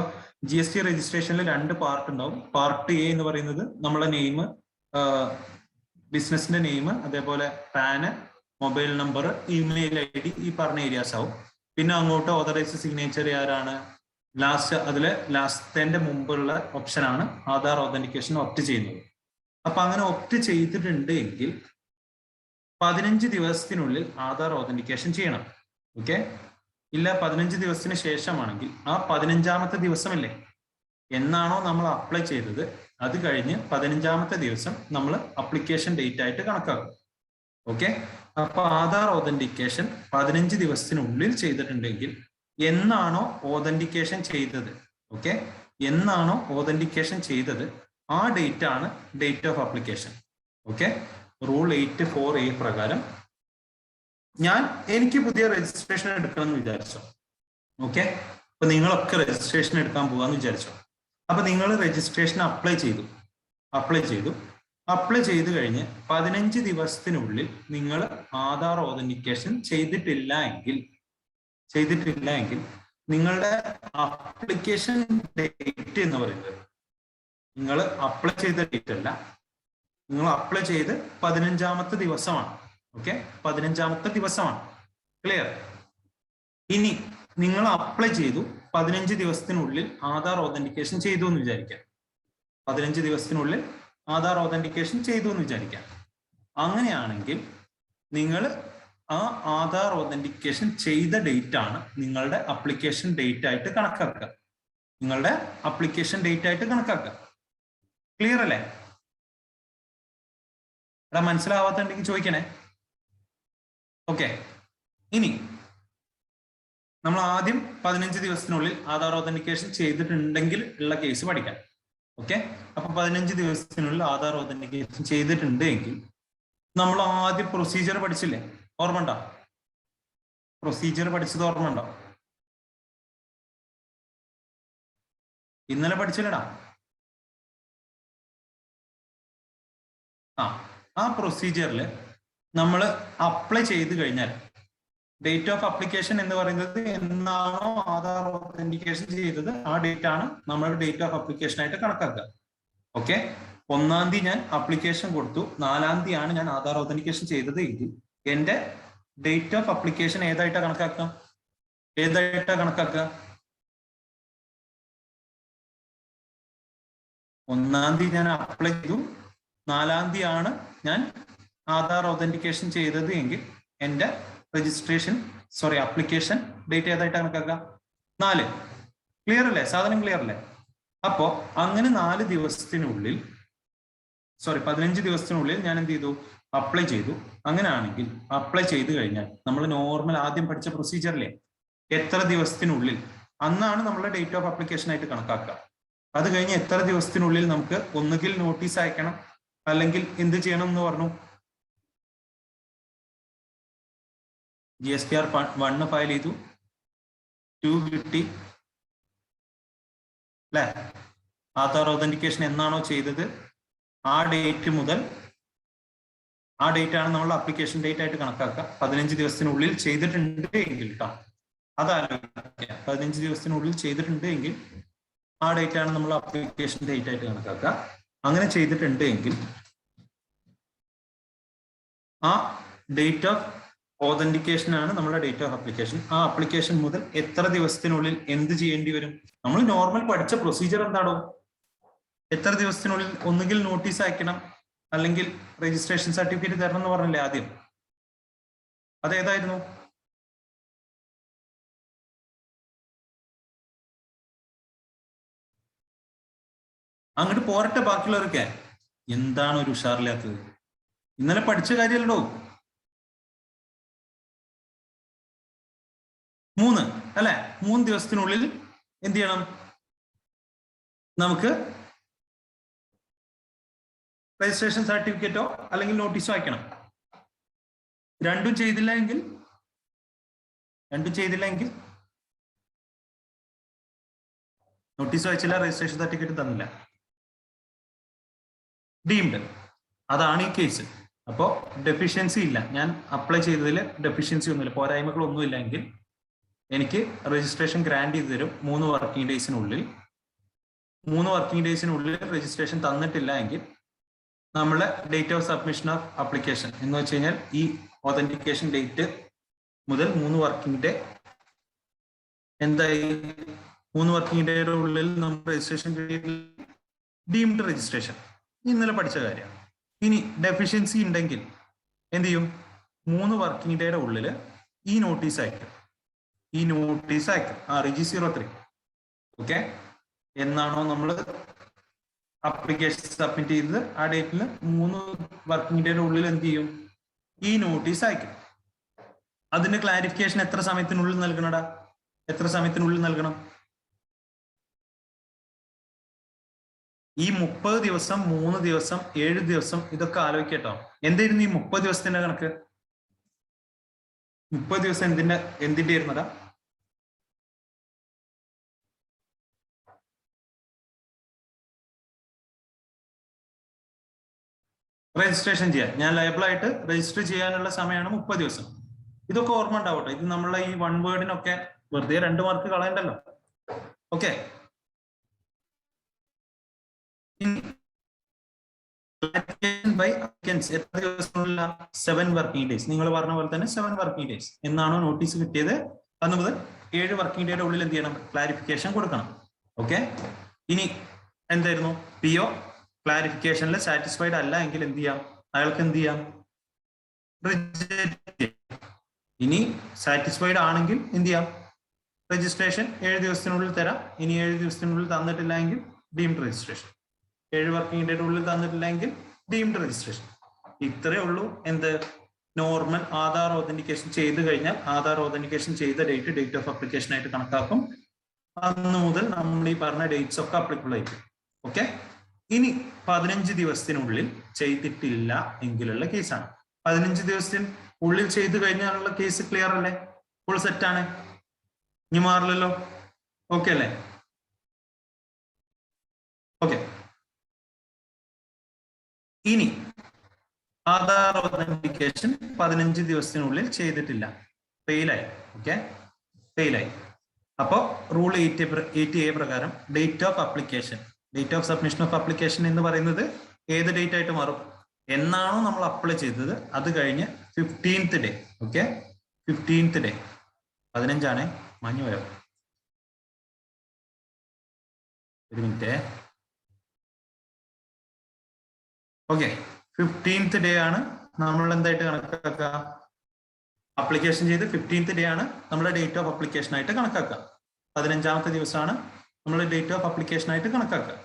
GST രജിസ്ട്രേഷനിൽ 2 പാർട്ട് ഉണ്ടാവും. പാർട്ട് എ എന്ന് പറയുന്നത് നമ്മളെ നെയിം, ബിസിനസിന്റെ നെയിം, അതേപോലെ PAN, mobile number, email ID, ഈ പറഞ്ഞ ഏരിയാസ് ആവും. പിന്നെ അങ്ങോട്ട് ഓതറൈസ് സിഗ്നേച്ചർ ആരാണ്? അതില് ലാസ്റ്റന്റെ മുമ്പുള്ള ഓപ്ഷനാണ് ആധാർ ഓതന്റിക്കേഷൻ ഓപ്റ്റ് ചെയ്യുന്നത്. അപ്പൊ അങ്ങനെ ഓപ്റ്റ് ചെയ്തിട്ടുണ്ട് എങ്കിൽ 15 ദിവസത്തിനുള്ളിൽ ആധാർ ഓതന്റിക്കേഷൻ ചെയ്യണം. ഓക്കെ, ഇല്ല 15 ദിവസത്തിന് ശേഷമാണെങ്കിൽ ആ 15ാമത്തെ ദിവസമല്ലേ എന്നാണോ നമ്മൾ അപ്ലൈ ചെയ്തത്, അത് കഴിഞ്ഞ് 15ാമത്തെ ദിവസം നമ്മൾ അപ്ലിക്കേഷൻ ഡേറ്റ് ആയിട്ട് കണക്കാക്കും. ഓക്കെ, അപ്പൊ ആധാർ ഓതന്റിക്കേഷൻ 15 ദിവസത്തിനുള്ളിൽ ചെയ്തിട്ടുണ്ടെങ്കിൽ എന്നാണോ ഓതന്റിക്കേഷൻ ചെയ്തത്, ഓക്കെ, എന്നാണോ ഓതന്റിക്കേഷൻ ചെയ്തത് ആ ഡേറ്റ് ആണ് date of application. Okay, rule 84A പ്രകാരം എനിക്ക് പുതിയ രജിസ്ട്രേഷൻ എടുക്കണം എന്ന് വിചാരിച്ചോ. ഓക്കെ, അപ്പൊ നിങ്ങളൊക്കെ രജിസ്ട്രേഷൻ എടുക്കാൻ പോകാന്ന് വിചാരിച്ചോ. അപ്പൊ നിങ്ങൾ രജിസ്ട്രേഷൻ അപ്ലൈ ചെയ്തു കഴിഞ്ഞ് 15 ദിവസത്തിനുള്ളിൽ നിങ്ങൾ ആധാർ ഓതന്റിക്കേഷൻ ചെയ്തിട്ടില്ല എങ്കിൽ നിങ്ങളുടെ അപ്ലിക്കേഷൻ ഡേറ്റ് എന്ന് പറയുന്നത് നിങ്ങൾ അപ്ലൈ ചെയ്ത ഡേറ്റ് അല്ല, നിങ്ങൾ അപ്ലൈ ചെയ്ത് 15ാമത്തെ ദിവസമാണ്. ഓക്കെ, 15ാമത്തെ ദിവസമാണ്. ക്ലിയർ? ഇനി നിങ്ങൾ അപ്ലൈ ചെയ്തു 15 ദിവസത്തിനുള്ളിൽ ആധാർ ഓതന്റിക്കേഷൻ ചെയ്തു എന്ന് വിചാരിക്കാം. 15 ദിവസത്തിനുള്ളിൽ ആധാർ ഓതന്റിക്കേഷൻ ചെയ്തു എന്ന് വിചാരിക്കാം. അങ്ങനെയാണെങ്കിൽ നിങ്ങൾ ആ ആധാർ ഓതന്റിക്കേഷൻ ചെയ്ത ഡേറ്റ് ആണ് നിങ്ങളുടെ അപ്ലിക്കേഷൻ ഡേറ്റ് ആയിട്ട് കണക്കാക്കുക. ക്ലിയർ അല്ലേ? ഇവിടെ മനസ്സിലാവാത്തുണ്ടെങ്കിൽ ചോദിക്കണേ. ഓക്കെ, ഇനി നമ്മൾ ആദ്യം 15 ദിവസത്തിനുള്ളിൽ ആധാർ ഓതന്റിക്കേഷൻ ചെയ്തിട്ടുണ്ടെങ്കിൽ ഉള്ള കേസ് പഠിക്കാം. ഓക്കെ, അപ്പൊ 15 ദിവസത്തിനുള്ളിൽ ആധാർ ഓതന്റിക്കേഷൻ ചെയ്തിട്ടുണ്ട് എങ്കിൽ നമ്മൾ ആദ്യം പ്രൊസീജിയർ പഠിച്ചില്ലേ? ഓർമ്മ ഉണ്ടോ? ഇന്നലെ പഠിച്ചില്ലടാ. ആ പ്രൊസീജിയറിൽ നമ്മൾ അപ്ലൈ ചെയ്ത് കഴിഞ്ഞാൽ ഡേറ്റ് ഓഫ് അപ്ലിക്കേഷൻ എന്ന് പറയുന്നത് എന്നാണോ ആധാർ ഓതന്റിക്കേഷൻ ചെയ്തത് ആ ഡേറ്റ് ആണ് നമ്മൾ ഡേറ്റ് ഓഫ് അപ്ലിക്കേഷൻ ആയിട്ട് കണക്കാക്കുക. ഓക്കെ, 1-ാം തീയതി ഞാൻ അപ്ലിക്കേഷൻ കൊടുത്തു, 4-ാം തീയതിയാണ് ഞാൻ ആധാർ ഓതന്റിക്കേഷൻ ചെയ്തത് എങ്കിൽ എന്റെ ഡേറ്റ് ഓഫ് അപ്ലിക്കേഷൻ ഏതായിട്ടാ കണക്കാക്കുക? 1-ാം തീയതി ഞാൻ അപ്ലൈ ചെയ്തു, 4-ാം തീയതിയാണ് ഞാൻ ആധാർ ഓതന്റിക്കേഷൻ ചെയ്തത് എങ്കിൽ എന്റെ അപ്ലിക്കേഷൻ ഡേറ്റ് ഏതായിട്ട് കണക്കാക്കുക? 4. ക്ലിയർ അല്ലേ? സാധനം ക്ലിയർ അല്ലേ? അപ്പോ അങ്ങനെ 15 ദിവസത്തിനുള്ളിൽ ഞാൻ എന്ത് ചെയ്തു? അപ്ലൈ ചെയ്തു. അങ്ങനെയാണെങ്കിൽ അപ്ലൈ ചെയ്ത് കഴിഞ്ഞാൽ നമ്മൾ നോർമൽ ആദ്യം പഠിച്ച പ്രൊസീജിയറിലെ എത്ര ദിവസത്തിനുള്ളിൽ അന്നാണ് നമ്മളെ ഡേറ്റ് ഓഫ് അപ്ലിക്കേഷൻ ആയിട്ട് കണക്കാക്കുക. അത് കഴിഞ്ഞ് എത്ര ദിവസത്തിനുള്ളിൽ നമുക്ക് ഒന്നുകിൽ നോട്ടീസ് അയക്കണം അല്ലെങ്കിൽ എന്ത് ചെയ്യണം എന്ന് പറഞ്ഞു? GSTR 1 ഫയൽ ചെയ്തു, 2 കിട്ടി അല്ലെ? ആധാർ ഓതന്റിക്കേഷൻ എന്നാണോ ചെയ്തത് ആ ഡേറ്റ് മുതൽ ആ ഡേറ്റ് ആണ് നമ്മൾ അപ്ലിക്കേഷൻ ഡേറ്റ് ആയിട്ട് കണക്കാക്കുക. 15 ദിവസത്തിനുള്ളിൽ ചെയ്തിട്ടുണ്ട് എങ്കിൽ കേട്ടോ, അതാലോചിക്കുക. 15 ദിവസത്തിനുള്ളിൽ ചെയ്തിട്ടുണ്ട് എങ്കിൽ ആ ഡേറ്റ് ആണ് നമ്മൾ അപ്ലിക്കേഷൻ ഡേറ്റ് ആയിട്ട് കണക്കാക്കുക. അങ്ങനെ ചെയ്തിട്ടുണ്ട് എങ്കിൽ ആ ഡേറ്റ് ഓഫ് ഓതന്റിക്കേഷൻ ആണ് നമ്മുടെ ഡേറ്റ് ഓഫ് അപ്ലിക്കേഷൻ. ആ അപ്ലിക്കേഷൻ മുതൽ എത്ര ദിവസത്തിനുള്ളിൽ എന്ത് ചെയ്യേണ്ടി വരും? നമ്മൾ നോർമൽ പഠിച്ച പ്രൊസീജിയർ എന്താണോ? എത്ര ദിവസത്തിനുള്ളിൽ ഒന്നുകിൽ നോട്ടീസ് അയക്കണം അല്ലെങ്കിൽ രജിസ്ട്രേഷൻ സർട്ടിഫിക്കറ്റ് തരണം എന്ന് പറഞ്ഞില്ലേ ആദ്യം? അതേതായിരുന്നു? അങ്ങോട്ട് പോരട്ടെ ബാക്കിയുള്ളവരൊക്കെ. എന്താണ് ഒരു ഉഷാറില്ലാത്തത്? ഇന്നലെ പഠിച്ച കാര്യമല്ലോ. 3 അല്ലെ? 3 ദിവസത്തിനുള്ളിൽ എന്ത് ചെയ്യണം? നമുക്ക് രജിസ്ട്രേഷൻ സർട്ടിഫിക്കറ്റോ അല്ലെങ്കിൽ നോട്ടീസോ അയക്കണം. രണ്ടും ചെയ്തില്ല എങ്കിൽ നോട്ടീസ് അയച്ചില്ല, രജിസ്ട്രേഷൻ സർട്ടിഫിക്കറ്റ് തന്നില്ല, ഡീംഡ്. അതാണ് ഈ കേസ്. അപ്പോ ഡെഫിഷ്യൻസി ഇല്ല, ഞാൻ അപ്ലൈ ചെയ്തതിൽ ഡെഫിഷ്യൻസി ഒന്നുമില്ല, പോരായ്മകളൊന്നുമില്ല എങ്കിൽ എനിക്ക് രജിസ്ട്രേഷൻ ഗ്രാൻഡ് ചെയ്ത് തരും 3 വർക്കിംഗ് ഡേയ്സിനുള്ളിൽ. 3 വർക്കിംഗ് ഡേയ്സിനുള്ളിൽ രജിസ്ട്രേഷൻ തന്നിട്ടില്ല എങ്കിൽ നമ്മളെ date of submission of application എന്ന് വെച്ച് കഴിഞ്ഞാൽ ഈ ഒതന്റിക്കേഷൻ ഡേറ്റ് മുതൽ 3 വർക്കിംഗ് ഡേ എന്തായി? 3 വർക്കിംഗ് ഡേയുടെ ഉള്ളിൽ നമ്മൾ രജിസ്ട്രേഷൻ ഡീംഡ് രജിസ്ട്രേഷൻ. ഇന്നലെ പഠിച്ച കാര്യമാണ്. ഇനി ഡെഫിഷ്യൻസി ഉണ്ടെങ്കിൽ എന്ത് ചെയ്യും? 3 വർക്കിംഗ് ഡേയുടെ ഉള്ളിൽ ഈ നോട്ടീസ് അയക്കും. REG 03. ഓക്കെ, എന്നാണോ നമ്മൾ ആപ്ലിക്കേഷൻ സബ്മിറ്റ് ചെയ്തത് ആ ഡേറ്റിൽ 3 വർക്കിംഗ് ഡേയുടെ ഉള്ളിൽ എന്ത് ചെയ്യും? ഈ നോട്ടീസ് അയക്കും. അതിന്റെ ക്ലാരിഫിക്കേഷൻ എത്ര സമയത്തിനുള്ളിൽ നൽകണടാ? എത്ര സമയത്തിനുള്ളിൽ നൽകണം? ഈ 30 ദിവസം, 3 ദിവസം, 7 ദിവസം ഇതൊക്കെ ആലോചിക്കട്ടോ. എന്തായിരുന്നു ഈ 30 ദിവസത്തിന്റെ കണക്ക്? 30 ദിവസം എന്തിന്റെ ആയിരുന്നടാ? രജിസ്ട്രേഷൻ ചെയ്യാൻ, ഞാൻ ലയബിൾ ആയിട്ട് രജിസ്റ്റർ ചെയ്യാനുള്ള സമയമാണ് 30 ദിവസം. ഇതൊക്കെ ഓർമ്മ ഉണ്ടാവട്ടെ. ഇത് നമ്മളെ ഈ 1 വേർഡിനൊക്കെ വെറുതെ 2 മാർക്ക് കളയണ്ടല്ലോ. ഓക്കെ, എത്ര ദിവസമുള്ള 7 വർക്കിംഗ് ഡേയ്സ്. നിങ്ങൾ പറഞ്ഞ പോലെ തന്നെ 7 വർക്കിംഗ് ഡേയ്സ്. എന്നാണോ നോട്ടീസ് കിട്ടിയത് അന്ന് മുതൽ 7 വർക്കിംഗ് ഡേയുടെ ഉള്ളിൽ എന്ത് ചെയ്യണം? ക്ലാരിഫിക്കേഷൻ കൊടുക്കണം. ഓക്കെ, ഇനി എന്തായിരുന്നു? PO ക്ലാരിഫിക്കേഷനിൽ സാറ്റിസ്ഫൈഡ് അല്ല എങ്കിൽ എന്ത് ചെയ്യാം? അയാൾക്ക് എന്ത് ചെയ്യാം? റിജക്ട്. ഇനി സാറ്റിസ്ഫൈഡ് ആണെങ്കിൽ എന്ത് ചെയ്യാം? രജിസ്ട്രേഷൻ 7 ദിവസത്തിനുള്ളിൽ തരാം. ഇനി 7 ദിവസത്തിനുള്ളിൽ തന്നിട്ടില്ല എങ്കിൽ ഡീംഡ് രജിസ്ട്രേഷൻ. 7 വർക്കിംഗ് ഡേയുടെ ഉള്ളിൽ തന്നിട്ടില്ലെങ്കിൽ ഡീംഡ് രജിസ്ട്രേഷൻ. ഇത്രയേ ഉള്ളൂ. എന്ത്? നോർമൽ ആധാർ ഓതന്റിക്കേഷൻ ചെയ്ത് കഴിഞ്ഞാൽ ആധാർ ഓതന്റിക്കേഷൻ ചെയ്ത ഡേറ്റ് ഓഫ് അപ്ലിക്കേഷൻ ആയിട്ട് കണക്കാക്കും. അന്ന് മുതൽ നമ്മൾ ഈ പറഞ്ഞ ഡേറ്റ്സ് ഒക്കെ അപ്ലിക്കബിൾ ആയിരിക്കും. ഓക്കെ, ഇനി 15 ദിവസത്തിനുള്ളിൽ ചെയ്തിട്ടില്ല എങ്കിലുള്ള കേസാണ്. 15 ദിവസത്തിനുള്ളിൽ ചെയ്തു കഴിഞ്ഞാലുള്ള കേസ് ക്ലിയർ അല്ലേ? ഫുൾ സെറ്റ് ആണ്, ഇനി മാറില്ലല്ലോ. ഓക്കെ അല്ലേ? ഓക്കെ, ഇനി ആധാർ ഓതന്റിക്കേഷൻ 15 ദിവസത്തിനുള്ളിൽ ചെയ്തിട്ടില്ല, ഫെയിലായി. ഓക്കെ, ഫെയിലായി. അപ്പോ റൂൾ 80A പ്രകാരം date of application, date of submission of application എന്ന് പറയുന്നത് ഏത് ഡേറ്റ് ആയിട്ട് മാറും? എന്നാണോ നമ്മൾ അപ്ലൈ ചെയ്തത് അത് കഴിഞ്ഞ് 15th day. Okay, 15th day. 15 മഞ്ഞു വരും. ഒരു മിനിറ്റ്. ഓക്കെ, 15th ഡേ ആണ് നമ്മൾ എന്തായിട്ട് കണക്കാക്കുക? അപ്ലിക്കേഷൻ ചെയ്ത് 15th ഡേ ആണ് നമ്മുടെ ഡേറ്റ് ഓഫ് അപ്ലിക്കേഷൻ ആയിട്ട് കണക്കാക്കുക. 15ാമത്തെ ദിവസമാണ് നമ്മൾ ഡേറ്റ് ഓഫ് അപ്ലിക്കേഷൻ ആയിട്ട് കണക്കാക്കുക.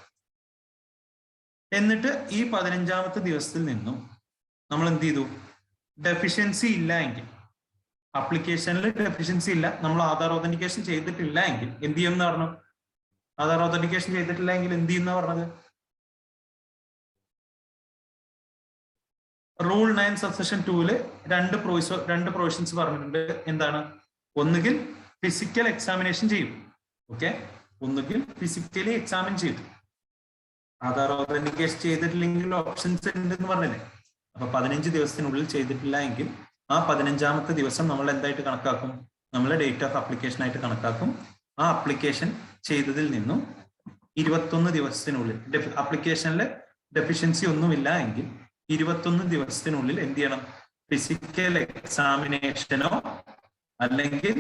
എന്നിട്ട് ഈ 15ാമത്തെ ദിവസത്തിൽ നിന്നും നമ്മൾ എന്ത് ചെയ്തു? ഡെഫിഷ്യൻസി ഇല്ല എങ്കിൽ, അപ്ലിക്കേഷനിൽ ഡെഫിഷ്യൻസി ഇല്ല, നമ്മൾ ആധാർ ഓതന്റിക്കേഷൻ ചെയ്തിട്ടില്ല എങ്കിൽ എന്ത് ചെയ്യും എന്ന് പറഞ്ഞു? ആധാർ ഓതന്റിക്കേഷൻ ചെയ്തിട്ടില്ല എങ്കിൽ എന്ത് ചെയ്യുന്ന പറഞ്ഞത്? റൂൾ 9 സബ്സെക്ഷൻ 2 രണ്ട് പ്രൊവിഷൻസ് പറഞ്ഞിട്ടുണ്ട്. എന്താണ്? ഒന്നുകിൽ ഫിസിക്കൽ എക്സാമിനേഷൻ ചെയ്യും. ഓക്കെ, ഒന്നുകിൽ ഫിസിക്കലി എക്സാമിൻ ചെയ്തു. ആധാർ ഓതന്റിക്കേഷൻ ചെയ്തിട്ടില്ലെങ്കിൽ ഓപ്ഷൻസ് ഉണ്ടെന്ന് പറഞ്ഞില്ലേ? അപ്പൊ 15 ദിവസത്തിനുള്ളിൽ ചെയ്തിട്ടില്ല എങ്കിൽ ആ 15ാമത്തെ ദിവസം നമ്മൾ എന്തായിട്ട് കണക്കാക്കും? നമ്മളെ ഡേറ്റ് ഓഫ് അപ്ലിക്കേഷൻ ആയിട്ട് കണക്കാക്കും. ആ അപ്ലിക്കേഷൻ ചെയ്തതിൽ നിന്നും 21 ദിവസത്തിനുള്ളിൽ, അപ്ലിക്കേഷനിൽ ഡെഫിഷ്യൻസി ഒന്നുമില്ല എങ്കിൽ 21 ദിവസത്തിനുള്ളിൽ എന്ത് ചെയ്യണം? ഫിസിക്കൽ എക്സാമിനേഷനോ അല്ലെങ്കിൽ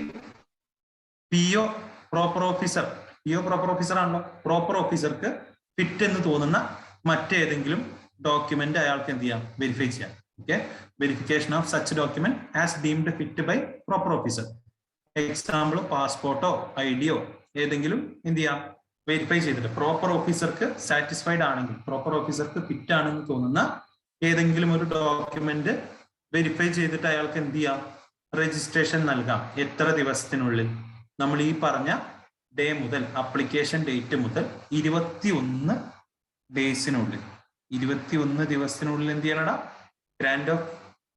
PO proper officer, PO proper officer ആണല്ലോ, പ്രോപ്പർ ഓഫീസർക്ക് ഫിറ്റ് എന്ന് തോന്നുന്ന മറ്റേതെങ്കിലും ഡോക്യുമെന്റ് അയാൾക്ക് എന്ത് ചെയ്യാം? വെരിഫൈ ചെയ്യാം. Okay, verification of such document as deemed fit by proper officer. Example പാസ്പോർട്ടോ ഐഡിയോ ഏതെങ്കിലും എന്ത് ചെയ്യാം, വെരിഫൈ ചെയ്തിട്ട് പ്രോപ്പർ ഓഫീസർക്ക് സാറ്റിസ്ഫൈഡ് ആണെങ്കിൽ, പ്രോപ്പർ ഓഫീസർക്ക് ഫിറ്റ് ആണെന്ന് തോന്നുന്ന ഏതെങ്കിലും ഒരു ഡോക്യുമെന്റ് വെരിഫൈ ചെയ്തിട്ട് അയാൾക്ക് എന്ത് ചെയ്യാം, രജിസ്ട്രേഷൻ നൽകാം. എത്ര ദിവസത്തിനുള്ളിൽ? നമ്മൾ ഈ പറഞ്ഞ ഡേ മുതൽ, അപ്ലിക്കേഷൻ ഡേറ്റ് മുതൽ 21 ഡേയ്സിനുള്ളിൽ, 21 ദിവസത്തിനുള്ളിൽ എന്ത് ചെയ്യണടാ, grant of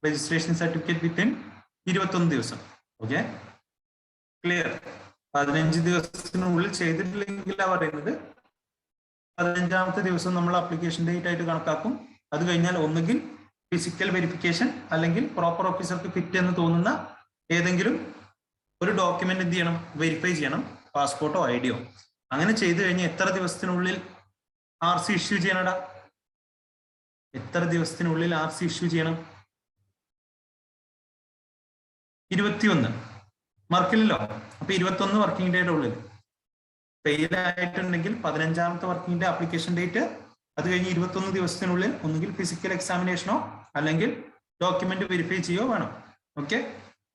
registration certificate within 21 ദിവസം. Okay, clear? 15 ദിവസത്തിനുള്ളിൽ ചെയ്തിട്ടില്ലെങ്കിൽ പറയുന്നത് 15ാമത്തെ ദിവസം നമ്മൾ അപ്ലിക്കേഷൻ ഡേറ്റ് ആയിട്ട് കണക്കാക്കും. അത് കഴിഞ്ഞാൽ ഒന്നുകിൽ ഫിസിക്കൽ വെരിഫിക്കേഷൻ അല്ലെങ്കിൽ പ്രോപ്പർ ഓഫീസർക്ക് ഫിറ്റ് എന്ന് തോന്നുന്ന ഏതെങ്കിലും ഒരു ഡോക്യുമെന്റ് എന്ത് ചെയ്യണം, വെരിഫൈ ചെയ്യണം, പാസ്പോർട്ടോ ഐഡിയോ. അങ്ങനെ ചെയ്തു കഴിഞ്ഞാൽ എത്ര ദിവസത്തിനുള്ളിൽ RC ഇഷ്യൂ ചെയ്യണടാ? എത്ര ദിവസത്തിനുള്ളിൽ RC ഇഷ്യൂ ചെയ്യണം? 21. മാർക്കില്ലല്ലോ. അപ്പൊ 21 വർക്കിംഗ് ഡേയുടെ ഉള്ളിൽ. ഫെയിൽ ആയിട്ടുണ്ടെങ്കിൽ 15ാമത്തെ വർക്കിംഗ് ഡേ അപ്ലിക്കേഷൻ ഡേറ്റ്, അത് കഴിഞ്ഞ് 21 ദിവസത്തിനുള്ളിൽ ഒന്നുകിൽ ഫിസിക്കൽ എക്സാമിനേഷനോ അല്ലെങ്കിൽ ഡോക്യുമെന്റ് വെരിഫൈ ചെയ്യോ വേണം. ഓക്കെ,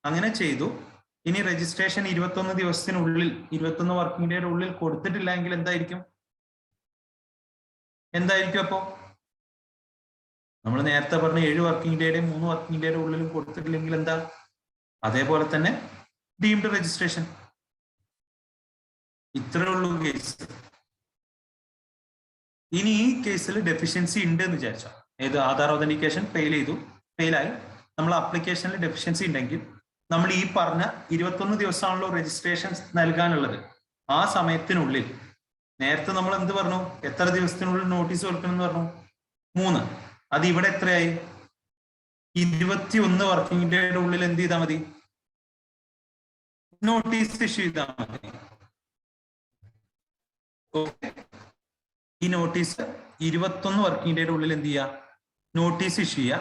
അങ്ങനെ ചെയ്തു. ഇനി രജിസ്ട്രേഷൻ 21 ദിവസത്തിനുള്ളിൽ, 21 വർക്കിംഗ് ഡേയുടെ ഉള്ളിൽ കൊടുത്തിട്ടില്ല എങ്കിൽ എന്തായിരിക്കും? അപ്പോ നമ്മൾ നേരത്തെ പറഞ്ഞ 7 വർക്കിംഗ് ഡേയുടെയും 3 വർക്കിംഗ് ഡേയുടെ ഉള്ളിലും കൊടുത്തിട്ടില്ലെങ്കിൽ എന്താ? അതേപോലെ തന്നെ ഡീംഡ് രജിസ്ട്രേഷൻ. ഇത്രേ ഉള്ളൂ കേസ്. ഇനി ഈ കേസിൽ ഡെഫിഷ്യൻസി ഉണ്ട് എന്ന് വിചാരിച്ചോ, ഏത് ആധാർ ഒതന്റിക്കേഷൻ ഫെയിലായി, നമ്മൾ അപ്ലിക്കേഷനിൽ ഡെഫിഷ്യൻസി ഉണ്ടെങ്കിൽ നമ്മൾ ഈ പറഞ്ഞ 21 ദിവസമാണല്ലോ രജിസ്ട്രേഷൻ നൽകാനുള്ളത്. ആ സമയത്തിനുള്ളിൽ നേരത്തെ നമ്മൾ എന്ത് പറഞ്ഞു, എത്ര ദിവസത്തിനുള്ളിൽ നോട്ടീസ് കൊടുക്കണം എന്ന് പറഞ്ഞു? 3. അത് ഇവിടെ എത്രയായി? 21 വർക്കിംഗ് ഡേയുടെ ഉള്ളിൽ എന്ത് ചെയ്താൽ മതി? നോട്ടീസ് ഇഷ്യൂ ചെയ്താൽ മതി. ഈ നോട്ടീസ് 21 വർക്കിംഗ് ഡേയുടെ ഉള്ളിൽ എന്ത് ചെയ്യുക, നോട്ടീസ് ഇഷ്യൂ ചെയ്യുക.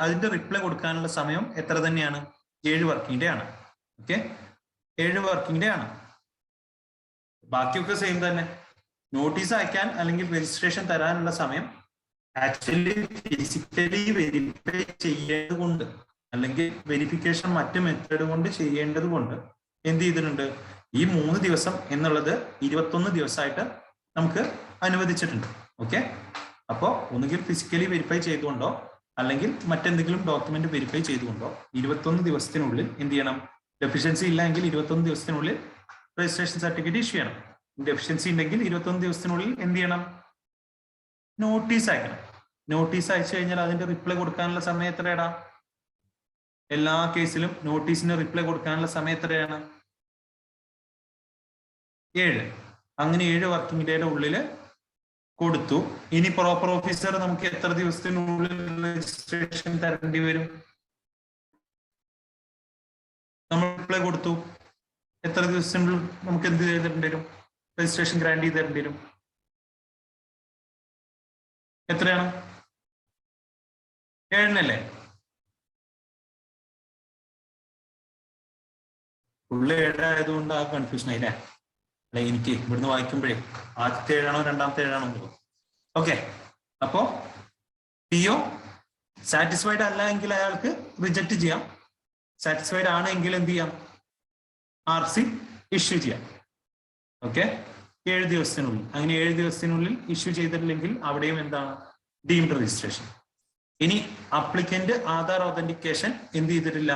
അതിന്റെ റിപ്ലൈ കൊടുക്കാനുള്ള സമയം എത്ര തന്നെയാണ്? 7 വർക്കിംഗ് ഡേ ആണ്. ഓക്കെ, 7 വർക്കിംഗ് ഡേ ആണ്. ബാക്കിയൊക്കെ സെയിം തന്നെ. നോട്ടീസ് അയക്കാൻ അല്ലെങ്കിൽ രജിസ്ട്രേഷൻ തരാനുള്ള സമയം ആക്ച്വലി ഫിസിക്കലി വെരിഫൈ ചെയ്യേണ്ടതുകൊണ്ട് അല്ലെങ്കിൽ വെരിഫിക്കേഷൻ മറ്റു മെത്തേഡ് കൊണ്ട് ചെയ്യേണ്ടത് കൊണ്ട് എന്ത് ചെയ്തിട്ടുണ്ട്, ഈ 3 ദിവസം എന്നുള്ളത് 21 ദിവസമായിട്ട് നമുക്ക് അനുവദിച്ചിട്ടുണ്ട്. ഓക്കെ, അപ്പോൾ ഒന്നുകിൽ ഫിസിക്കലി വെരിഫൈ ചെയ്തുകൊണ്ടോ അല്ലെങ്കിൽ മറ്റെന്തെങ്കിലും ഡോക്യുമെന്റ് വെരിഫൈ ചെയ്തുകൊണ്ടോ 21 ദിവസത്തിനുള്ളിൽ എന്ത് ചെയ്യണം, ഡെഫിഷ്യൻസി ഇല്ല എങ്കിൽ 21 ദിവസത്തിനുള്ളിൽ രജിസ്ട്രേഷൻ സർട്ടിഫിക്കറ്റ് ഇഷ്യൂ ചെയ്യണം. ഡെഫിഷ്യൻസി ഉണ്ടെങ്കിൽ 21 ദിവസത്തിനുള്ളിൽ എന്ത് ചെയ്യണം, നോട്ടീസ് അയക്കണം. നോട്ടീസ് അയച്ചു കഴിഞ്ഞാൽ അതിന്റെ റിപ്ലൈ കൊടുക്കാനുള്ള സമയം എത്രയാടാ? എല്ലാ കേസിലും നോട്ടീസിന് റിപ്ലൈ കൊടുക്കാനുള്ള സമയം എത്രയാണ്? 7. അങ്ങനെ 7 വർക്കിംഗ് ഡേയുടെ ഉള്ളിൽ കൊടുത്തു. ഇനി പ്രോപ്പർ ഓഫീസർ നമുക്ക് എത്ര ദിവസത്തിനുള്ളിൽ രജിസ്ട്രേഷൻ തരേണ്ടി വരും? നമ്മൾ റിപ്ലൈ കൊടുത്തു, എത്ര ദിവസത്തിനുള്ളിൽ നമുക്ക് എന്ത് ചെയ്തിട്ടുണ്ട് വരും? രജിസ്ട്രേഷൻ ഗ്രാൻഡ് ചെയ്ത് തരേണ്ടി വരും. എത്രയാണ്? 7 ഫുള്ള് 7 ആയതുകൊണ്ട് ആ കൺഫ്യൂഷൻ ആയില്ലേ? അല്ലെ, എനിക്ക് ഇവിടുന്ന് വായിക്കുമ്പോഴേ ആദ്യത്തെ 7 ആണോ രണ്ടാമത്തെ 7 ആണോ? ഓക്കെ, അപ്പോ PO സാറ്റിസ്ഫൈഡ് അല്ല എങ്കിൽ അയാൾക്ക് റിജക്ട് ചെയ്യാം. സാറ്റിസ്ഫൈഡ് ആണെങ്കിൽ എന്ത് ചെയ്യാം? RC ഇഷ്യൂ ചെയ്യാം. ഓക്കെ, 7 ദിവസത്തിനുള്ളിൽ. അങ്ങനെ 7 ദിവസത്തിനുള്ളിൽ ഇഷ്യൂ ചെയ്തിട്ടില്ലെങ്കിൽ അവിടെയും എന്താണ്? Deemed registration. ഇനി അപ്ലിക്കന്റ് ആധാർ ഒതന്റിക്കേഷൻ എന്ത് ചെയ്തിട്ടില്ല,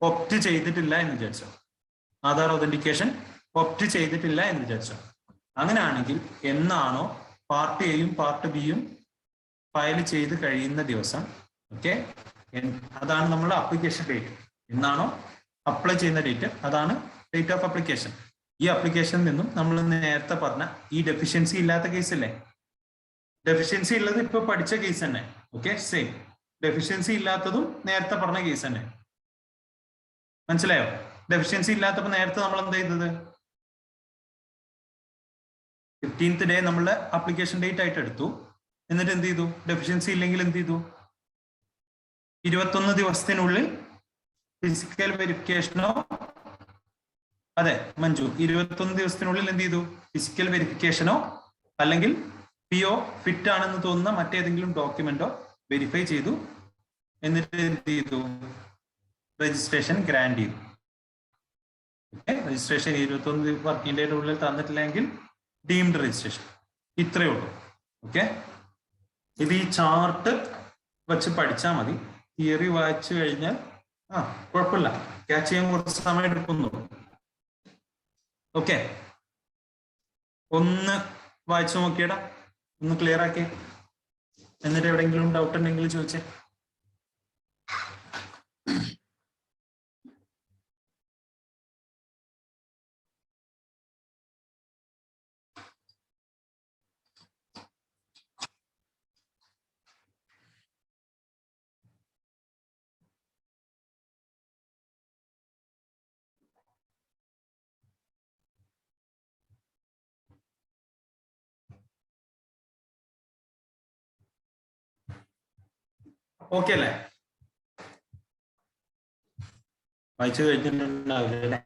ഒപ്റ്റ് ചെയ്തിട്ടില്ല എന്ന് വിചാരിച്ചോ. ആധാർ ഒതന്റിക്കേഷൻ ഒപ്റ്റ് ചെയ്തിട്ടില്ല എന്ന് വിചാരിച്ചോ. അങ്ങനെയാണെങ്കിൽ എന്നാണോ പാർട്ട് എയും പാർട്ട് ബിയും ഫയൽ ചെയ്ത് കഴിയുന്ന ദിവസം, ഓക്കെ, അതാണ് നമ്മുടെ അപ്ലിക്കേഷൻ ഡേറ്റ്. എന്നാണോ അപ്ലൈ ചെയ്യുന്ന ഡേറ്റ്, അതാണ് ഡേറ്റ് ഓഫ് അപ്ലിക്കേഷൻ. ഈ അപ്ലിക്കേഷനിൽ നിന്നും നമ്മൾ നേരത്തെ പറഞ്ഞ ഈ ഡെഫിഷ്യൻസി ഇല്ലാത്ത കേസ് അല്ലേ, ഡെഫിഷ്യൻസി ഉള്ളത് ഇപ്പൊ പഠിച്ച കേസ് തന്നെ. Okay, same. ഡെഫിഷ്യൻസി ഇല്ലാത്തതും നേരത്തെ പറഞ്ഞ കേസ് തന്നെ. മനസ്സിലായോ? ഡെഫിഷ്യൻസി ഇല്ലാത്തപ്പോ നേരത്തെ നമ്മൾ എന്താ ചെയ്തത്? 15th ഡേ നമ്മളുടെ അപ്ലിക്കേഷൻ ഡേറ്റ് ആയിട്ട് എടുത്തു. എന്നിട്ട് എന്ത് ചെയ്തു? ഡെഫിഷ്യൻസി ഇല്ലെങ്കിൽ എന്ത് ചെയ്തു? 21 ദിവസത്തിനുള്ളിൽ ഫിസിക്കൽ വെരിഫിക്കേഷനോ, അതെ മഞ്ജു, 21 ദിവസത്തിനുള്ളിൽ എന്ത് ചെയ്തു? ഫിസിക്കൽ വെരിഫിക്കേഷനോ അല്ലെങ്കിൽ PO ഫിറ്റ് ആണെന്ന് തോന്നുന്ന മറ്റേതെങ്കിലും ഡോക്യുമെന്റോ വെരിഫൈ ചെയ്തു. എന്നിട്ട് എന്ത് ചെയ്തു? രജിസ്ട്രേഷൻ ഗ്രാൻഡ് ചെയ്തു. രജിസ്ട്രേഷൻ 21 വർക്കിംഗ് ഡേയുടെ ഉള്ളിൽ തന്നിട്ടില്ലെങ്കിൽ ഡീംഡ് രജിസ്ട്രേഷൻ. ഇത്രയേ ഉള്ളൂ. ഓക്കെ, ഇത് ഈ ചാർട്ട് വെച്ച് പഠിച്ചാൽ മതി. തിയറി വായിച്ചു കഴിഞ്ഞാൽ കുഴപ്പമില്ല, ക്യാച്ച് ചെയ്യാൻ കുറച്ച് സമയം എടുക്കുന്നുള്ളൂ. ഓക്കെ, ഒന്ന് വായിച്ചു നോക്കിയടാ, ഒന്ന് ക്ലിയർ ആക്കി. എന്നിട്ട് എവിടെയെങ്കിലും ഡൗട്ട് ഉണ്ടെങ്കിൽ ചോദിച്ചേ. ഓക്കെ അല്ലേ? വായിച്ചു കഴിഞ്ഞിട്ടുണ്ടാവില്ലേ?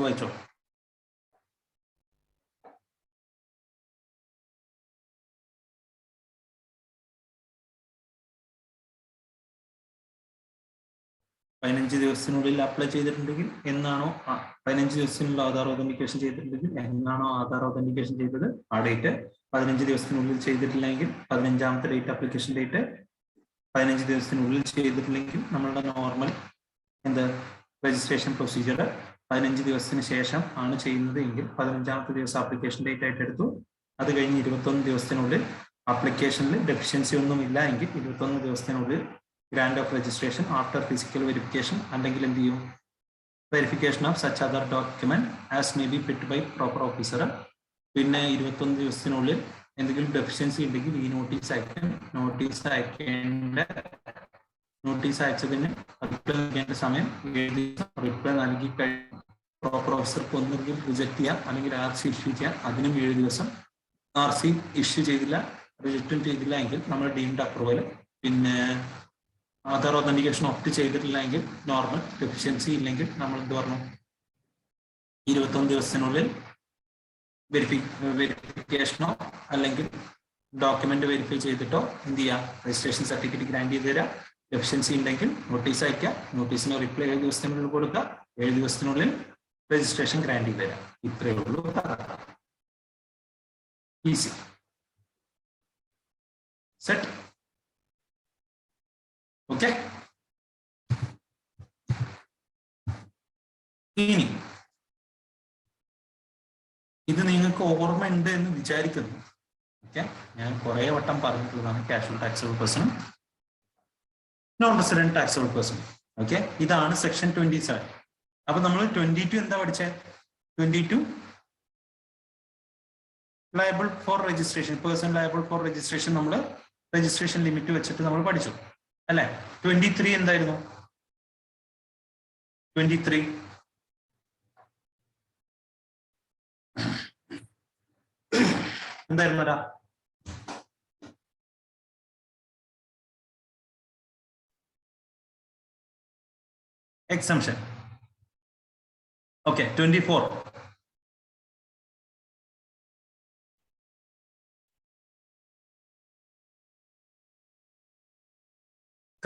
വായിച്ചോ. പതിനഞ്ച് ദിവസത്തിനുള്ളിൽ അപ്ലൈ ചെയ്തിട്ടുണ്ടെങ്കിൽ എന്നാണോ 15 ദിവസത്തിനുള്ള ആധാർ ഓതന്റിക്കേഷൻ ചെയ്തിട്ടുണ്ടെങ്കിൽ എന്നാണോ ആധാർ ഓതന്റിക്കേഷൻ ചെയ്തത് ആ ഡേറ്റ്. 15 ദിവസത്തിനുള്ളിൽ ചെയ്തിട്ടില്ലെങ്കിൽ 15ാമത്തെ ഡേറ്റ്, ആപ്ലിക്കേഷൻ ഡേറ്റ്. 15 ദിവസത്തിനുള്ളിൽ ചെയ്തിട്ടില്ലെങ്കിൽ നമ്മളുടെ നോർമൽ രജിസ്ട്രേഷൻ പ്രൊസീജിയർ 15 ദിവസത്തിന് ശേഷം ആണ് ചെയ്യുന്നത് എങ്കിൽ 15ാമത്തെ ദിവസം ആപ്ലിക്കേഷൻ ഡേറ്റ് ആയിട്ട് എടുത്തു. അത് കഴിഞ്ഞ് 21 ദിവസത്തിനുള്ളിൽ ആപ്ലിക്കേഷനിൽ ഡെഫിഷ്യൻസി ഒന്നും ഇല്ല എങ്കിൽ 21 ദിവസത്തിനുള്ളിൽ grant of registration after physical verification, അല്ലെങ്കിൽ എന്ത് ചെയ്യും? Verification of such other document as may be fit by proper officer. പിന്നെ 21 ദിവസത്തിനുള്ളിൽ എന്തെങ്കിലും ഡെഫിഷ്യൻസി ഉണ്ടെങ്കിൽ ഈ നോട്ടീസ് അയക്കാൻ. നോട്ടീസ് അയച്ചതിന് റിപ്ലൈ നൽകേണ്ട സമയം 7 ദിവസം. റിപ്ലൈ നൽകി കഴിഞ്ഞ് പ്രോപ്പർ ഓഫീസർക്ക് ഒന്നുകിൽ റിജക്ട് ചെയ്യാം, അല്ലെങ്കിൽ RC ഇഷ്യൂ ചെയ്യാം. അതിനും 7 ദിവസം. RC ഇഷ്യൂ ചെയ്തില്ല, റിജക്റ്റും ചെയ്തില്ല എങ്കിൽ നമ്മൾ ഡീംഡ് അപ്രൂവൽ. പിന്നെ ആധാർ ഓതന്റിക്കേഷൻ ഓപ്റ്റ് ചെയ്തിട്ടില്ല എങ്കിൽ നോർമൽ. ഡെഫിഷ്യൻസി ഇല്ലെങ്കിൽ നമ്മൾ എന്ത് പറഞ്ഞു? 21 ദിവസത്തിനുള്ളിൽ വെരിഫിക്കേഷനോ അല്ലെങ്കിൽ ഡോക്യുമെന്റ് വെരിഫൈ ചെയ്തിട്ടോ എന്ത് ചെയ്യാം? രജിസ്ട്രേഷൻ സർട്ടിഫിക്കറ്റ് ഗ്രാൻഡ് ചെയ്ത് തരാം. ഡെഫിഷ്യൻസി ഉണ്ടെങ്കിൽ നോട്ടീസ് അയക്കുക. നോട്ടീസിന് റിപ്ലൈ 7 ദിവസത്തിനുള്ളിൽ കൊടുക്കുക. 7 ദിവസത്തിനുള്ളിൽ രജിസ്ട്രേഷൻ ഗ്രാൻഡ് ചെയ്ത് തരാം. ഇത്രയേ ഉള്ളൂ. ഈസി. സെറ്റ്. ഓക്കെ, ഇനി ഇത് നിങ്ങൾക്ക് ഓർമ്മയുണ്ട് എന്ന് വിചാരിക്കുന്നു. ഓക്കെ, ഞാൻ കുറെ വട്ടം പറഞ്ഞിട്ടുള്ളതാണ് കാഷ്വൽ ടാക്സബിൾ പേഴ്സണും നോൺ റെസിഡന്റ് ടാക്സബിൾ പേഴ്സണും. ഓക്കെ, ഇതാണ് സെക്ഷൻ 27. അപ്പൊ നമ്മൾ 22 എന്താ പഠിച്ചത്? 22 liable for registration, person liable for registration നമ്മൾ രജിസ്ട്രേഷൻ ലിമിറ്റ് വെച്ചിട്ട് നമ്മൾ പഠിച്ചു അല്ലെ? 23 എന്തായിരുന്നു? 23 എന്തായിരുന്നടാ? എക്സംഷൻ. Okay, 24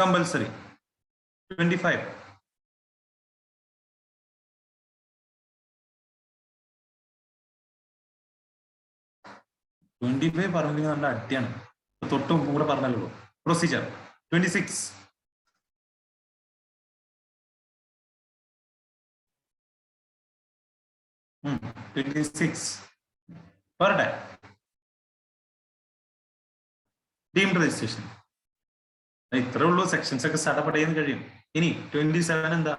compulsory. 25 പറഞ്ഞെങ്കിൽ നല്ല അടിയാണ്. തൊട്ടും കൂടെ പറഞ്ഞല്ലോ. പ്രൊസീജിയർ 26 പറട്ടെ. Deemed registration. ഇത്രേ ഉള്ളൂ. സെക്ഷൻസ് ഒക്കെ സ്റ്റാർട്ടപ്പ് ചെയ്യാൻ കഴിയും. ഇനി 27 എന്താ?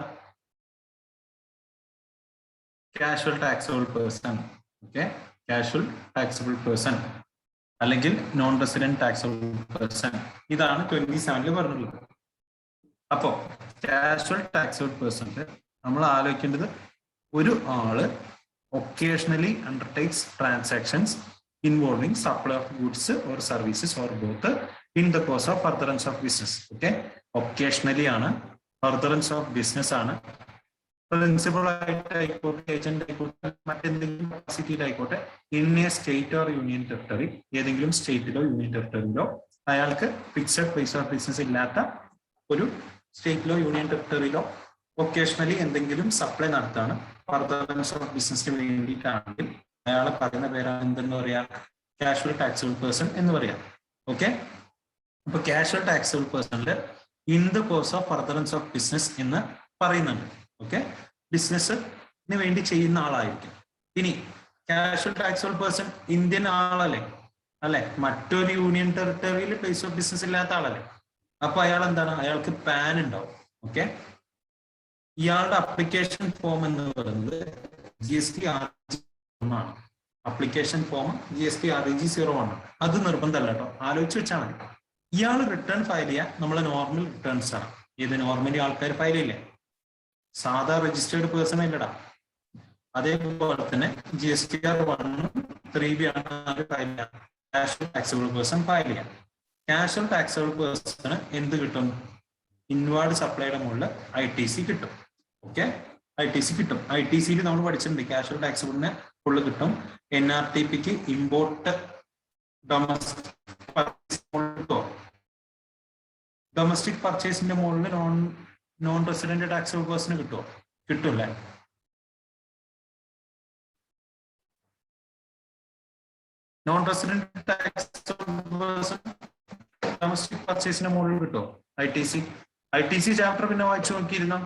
Casual taxable person. Okay, casual taxable person അല്ലെങ്കിൽ നോൺ റെസിഡന്റ് ടാക്സബിൾ പേഴ്സൺ. ഇതാണ് 27 പറഞ്ഞുള്ളത്. അപ്പോ കാഷ്വൽ ടാക്സബിൾ പേഴ്സണിൽ നമ്മൾ ആലോചിക്കേണ്ടത് ഒരു ആള് occasionally undertakes transactions involving supply of goods or services or both in the course of furtherance of business. Okay, occasionally ആണ്, furtherance of business ആണ്. Principal ആയിട്ട് ആയിക്കോട്ടെ, ഏജന്റ് ആയിക്കോട്ടെ, മറ്റെന്തെങ്കിലും കപ്പാസിറ്റിയിൽ ആയിക്കോട്ടെ, in A state or union territory, ഏതെങ്കിലും സ്റ്റേറ്റിലോ union ടെറിട്ടറിയിലോ അയാൾക്ക് fixed place of business ഇല്ലാത്ത ഒരു സ്റ്റേറ്റിലോ യൂണിയൻ ടെറിട്ടറിയിലോ ഒക്കേഷണലി എന്തെങ്കിലും സപ്ലൈ നടത്താണ് ഫർദറൻസ് ഓഫ് ബിസിനസിന് വേണ്ടിയിട്ടാണെങ്കിൽ അയാളെ പറയുന്ന പേരാണ് എന്തെന്ന് പറയാ, കാഷ്വൽ ടാക്സബിൾ പേഴ്സൺ എന്ന് പറയാം. ഓക്കെ, അപ്പൊ കാഷ്വൽ ടാക്സബിൾ പേഴ്സണില് in the course of furtherance of business എന്ന് പറയുന്നുണ്ട്. ഓക്കെ, ബിസിനസ്സിന് വേണ്ടി ചെയ്യുന്ന ആളായിരിക്കും. ഇനി കാഷ്വൽ ടാക്സബിൾ പേഴ്സൺ ഇന്ത്യൻ ആളല്ലേ, അല്ലെ, മറ്റൊരു യൂണിയൻ ടെറിട്ടറിയിൽ പ്ലേസ് ഓഫ് ബിസിനസ് ഇല്ലാത്ത ആളല്ലേ. അപ്പൊ അയാൾ എന്താണ്, അയാൾക്ക് പാൻ ഉണ്ടാവും. ഓക്കെ, ഇയാളുടെ അപ്ലിക്കേഷൻ ഫോം എന്ന് പറയുന്നത് GST-REG ആണ്. Application form GST-REG 01. അത് നിർബന്ധമല്ല കേട്ടോ, ആലോചിച്ച് വെച്ചാൽ മതി. ഇയാൾ റിട്ടേൺ ഫയൽ ചെയ്യാൻ നമ്മളെ നോർമൽ റിട്ടേൺസ് ആണ്. ഇത് നോർമലി ആൾക്കാർ ഫയൽ ചെയ്യില്ലേ, സാധാ രജിസ്റ്റേർഡ് പേഴ്സൺ ഇല്ലടാ. അതേപോലെ തന്നെ GST-R1 3B ആണ് ഫയൽ ചെയ്യാം. കാഷ്വൽ ടാക്സബിൾ പേഴ്സൺ ഫയൽ ചെയ്യാം. കാഷ്വൽ ടാക്സബിൾ പേഴ്സണ് എന്ത് കിട്ടും, ഇൻവാർഡ് സപ്ലൈയുടെ മുകളിൽ ITC കിട്ടും. ഓക്കെ, ITC കിട്ടും. ITCയിൽ നമ്മൾ പഠിച്ചിട്ടുണ്ട് കാഷ്വൽ ടാക്സബിളിന് ഫുള്ള് കിട്ടും. NRTPക്ക് ഇമ്പോർട്ട് ഡൊമസ്റ്റിക് പർച്ചേസിന്റെ മുകളിൽ നോൺ റെസിഡന്റ് ടാക്സബിൾ പേഴ്സണ് കിട്ടുമോ, കിട്ടൂല്ലേ. Non resident taxable person domestic പർച്ചേസിന്റെ മുകളിൽ കിട്ടുമോ ITC ചാപ്റ്റർ പിന്നെ വായിച്ചു നോക്കിയിരുന്നോ?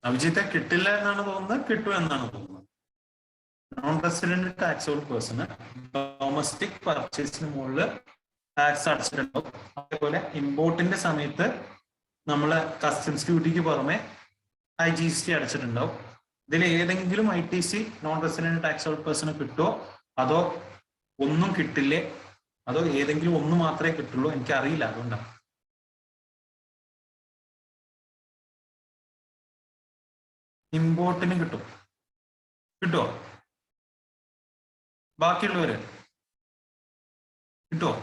അഭിജിത്തെ കിട്ടില്ല എന്നാണ് തോന്നുന്നത്, കിട്ടും എന്നാണ് തോന്നുന്നത്. നോൺ റെസിഡന്റ് ടാക്സബിൾ പേഴ്സണ് ഡൊമസ്റ്റിക് പർച്ചേസിന് മുകളിൽ ടാക്സ് അടച്ചിട്ടുണ്ടാവും. അതേപോലെ ഇമ്പോർട്ടിന്റെ സമയത്ത് നമ്മള് കസ്റ്റംസ് ഡ്യൂട്ടിക്ക് പുറമെ IGST അടച്ചിട്ടുണ്ടാവും. ഇതിൽ ഏതെങ്കിലും ITC നോൺ റെസിഡന്റ് ടാക്സബിൾ പേഴ്സണ് കിട്ടുമോ, അതോ ഒന്നും കിട്ടില്ലേ, അതോ ഏതെങ്കിലും ഒന്ന് മാത്രമേ കിട്ടുള്ളൂ, എനിക്കറിയില്ല. അതുകൊണ്ടാണ്. ഇമ്പോർട്ടിന് കിട്ടുമോ, ബാക്കിയുള്ളവര് കിട്ടുമോ?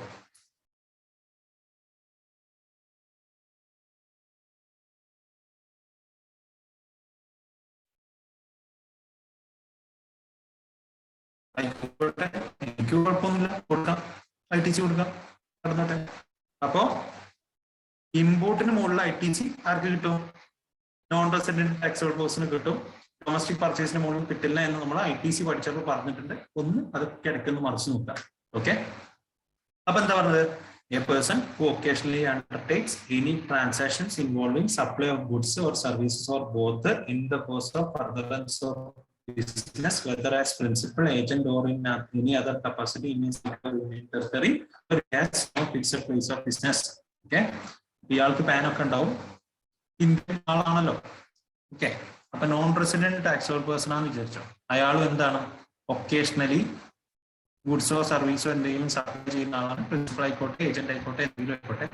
ആയിക്കോട്ടെ, എനിക്ക് കുഴപ്പമൊന്നുമില്ല, കൊടുക്കാം, ITC കൊടുക്കാം, നടന്നോട്ടെ. അപ്പോ ഇമ്പോർട്ടിന് മുകളിൽ ITC ആർക്ക് കിട്ടും, നോൺ റെസിഡന്റ് ടാക്സബിൾ പേഴ്സണ് കിട്ടും. ഡൊമസ്റ്റിക് പർച്ചേസിന് മുകളിൽ കിട്ടില്ല എന്ന് നമ്മൾ ITC പഠിച്ചപ്പോൾ പറഞ്ഞിട്ടുണ്ട്. ഒന്ന് അതൊക്കെ ഇടയ്ക്കൊന്ന് മറിച്ച് നോക്കാം. ഓക്കെ, അപ്പൊ എന്താ പറഞ്ഞത്, A person who occasionally undertakes any transactions involving supply of goods or services or both in the course of furtherance of business, whether as principal agent or in any other capacity in his union territory, or has no fixed place of business. Okay, ഇയാൾക്ക് pan ഒക്കെ ഉണ്ടാവും, Indian ആളാണല്ലോ. Okay, അപ്പൊ non resident taxable person ആണെന്ന് വിചാരിച്ചോ, അയാളും എന്താണ്, occasionally ഗുഡ്സോ സർവീസോ എന്തെങ്കിലും സപ്ലൈ ചെയ്യുന്ന ആളാണ്. പ്രിൻസിപ്പൽ ആയിക്കോട്ടെ, ഏജന്റ് ആയിക്കോട്ടെ, എന്തെങ്കിലും ആയിക്കോട്ടെ.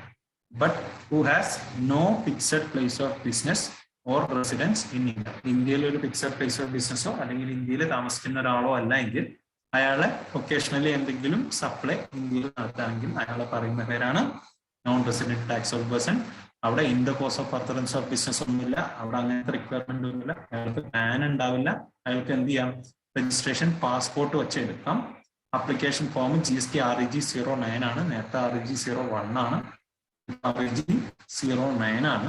But who has no fixed place of business or residence in India. ഇന്ത്യയിൽ ഒരു ഫിക്സഡ് പ്ലേസ് ഓഫ് ബിസിനസ്സോ അല്ലെങ്കിൽ ഇന്ത്യയിൽ താമസിക്കുന്ന ഒരാളോ അല്ല എങ്കിൽ അയാളെ ഒക്കേഷണലി എന്തെങ്കിലും സപ്ലൈ ഇന്ത്യയിൽ നടത്തുകയാണെങ്കിൽ അയാളെ പറയുന്ന പേരാണ് നോൺ റെസിഡന്റ് ടാക്സബിൾ പേഴ്സൺ. അവിടെ in the course of furtherance of business ഒന്നുമില്ല, അവിടെ അങ്ങനത്തെ റിക്വയർമെന്റ് ഒന്നുമില്ല. അയാൾക്ക് പാൻ ഉണ്ടാവില്ല. അയാൾക്ക് എന്ത് ചെയ്യാം, രജിസ്ട്രേഷൻ പാസ്പോർട്ട് വെച്ച് എടുക്കാം. അപ്ലിക്കേഷൻ ഫോം GST-REG 09 ആണ്, നേരത്തെ REG 01 ആണ്, REG 09 ആണ്.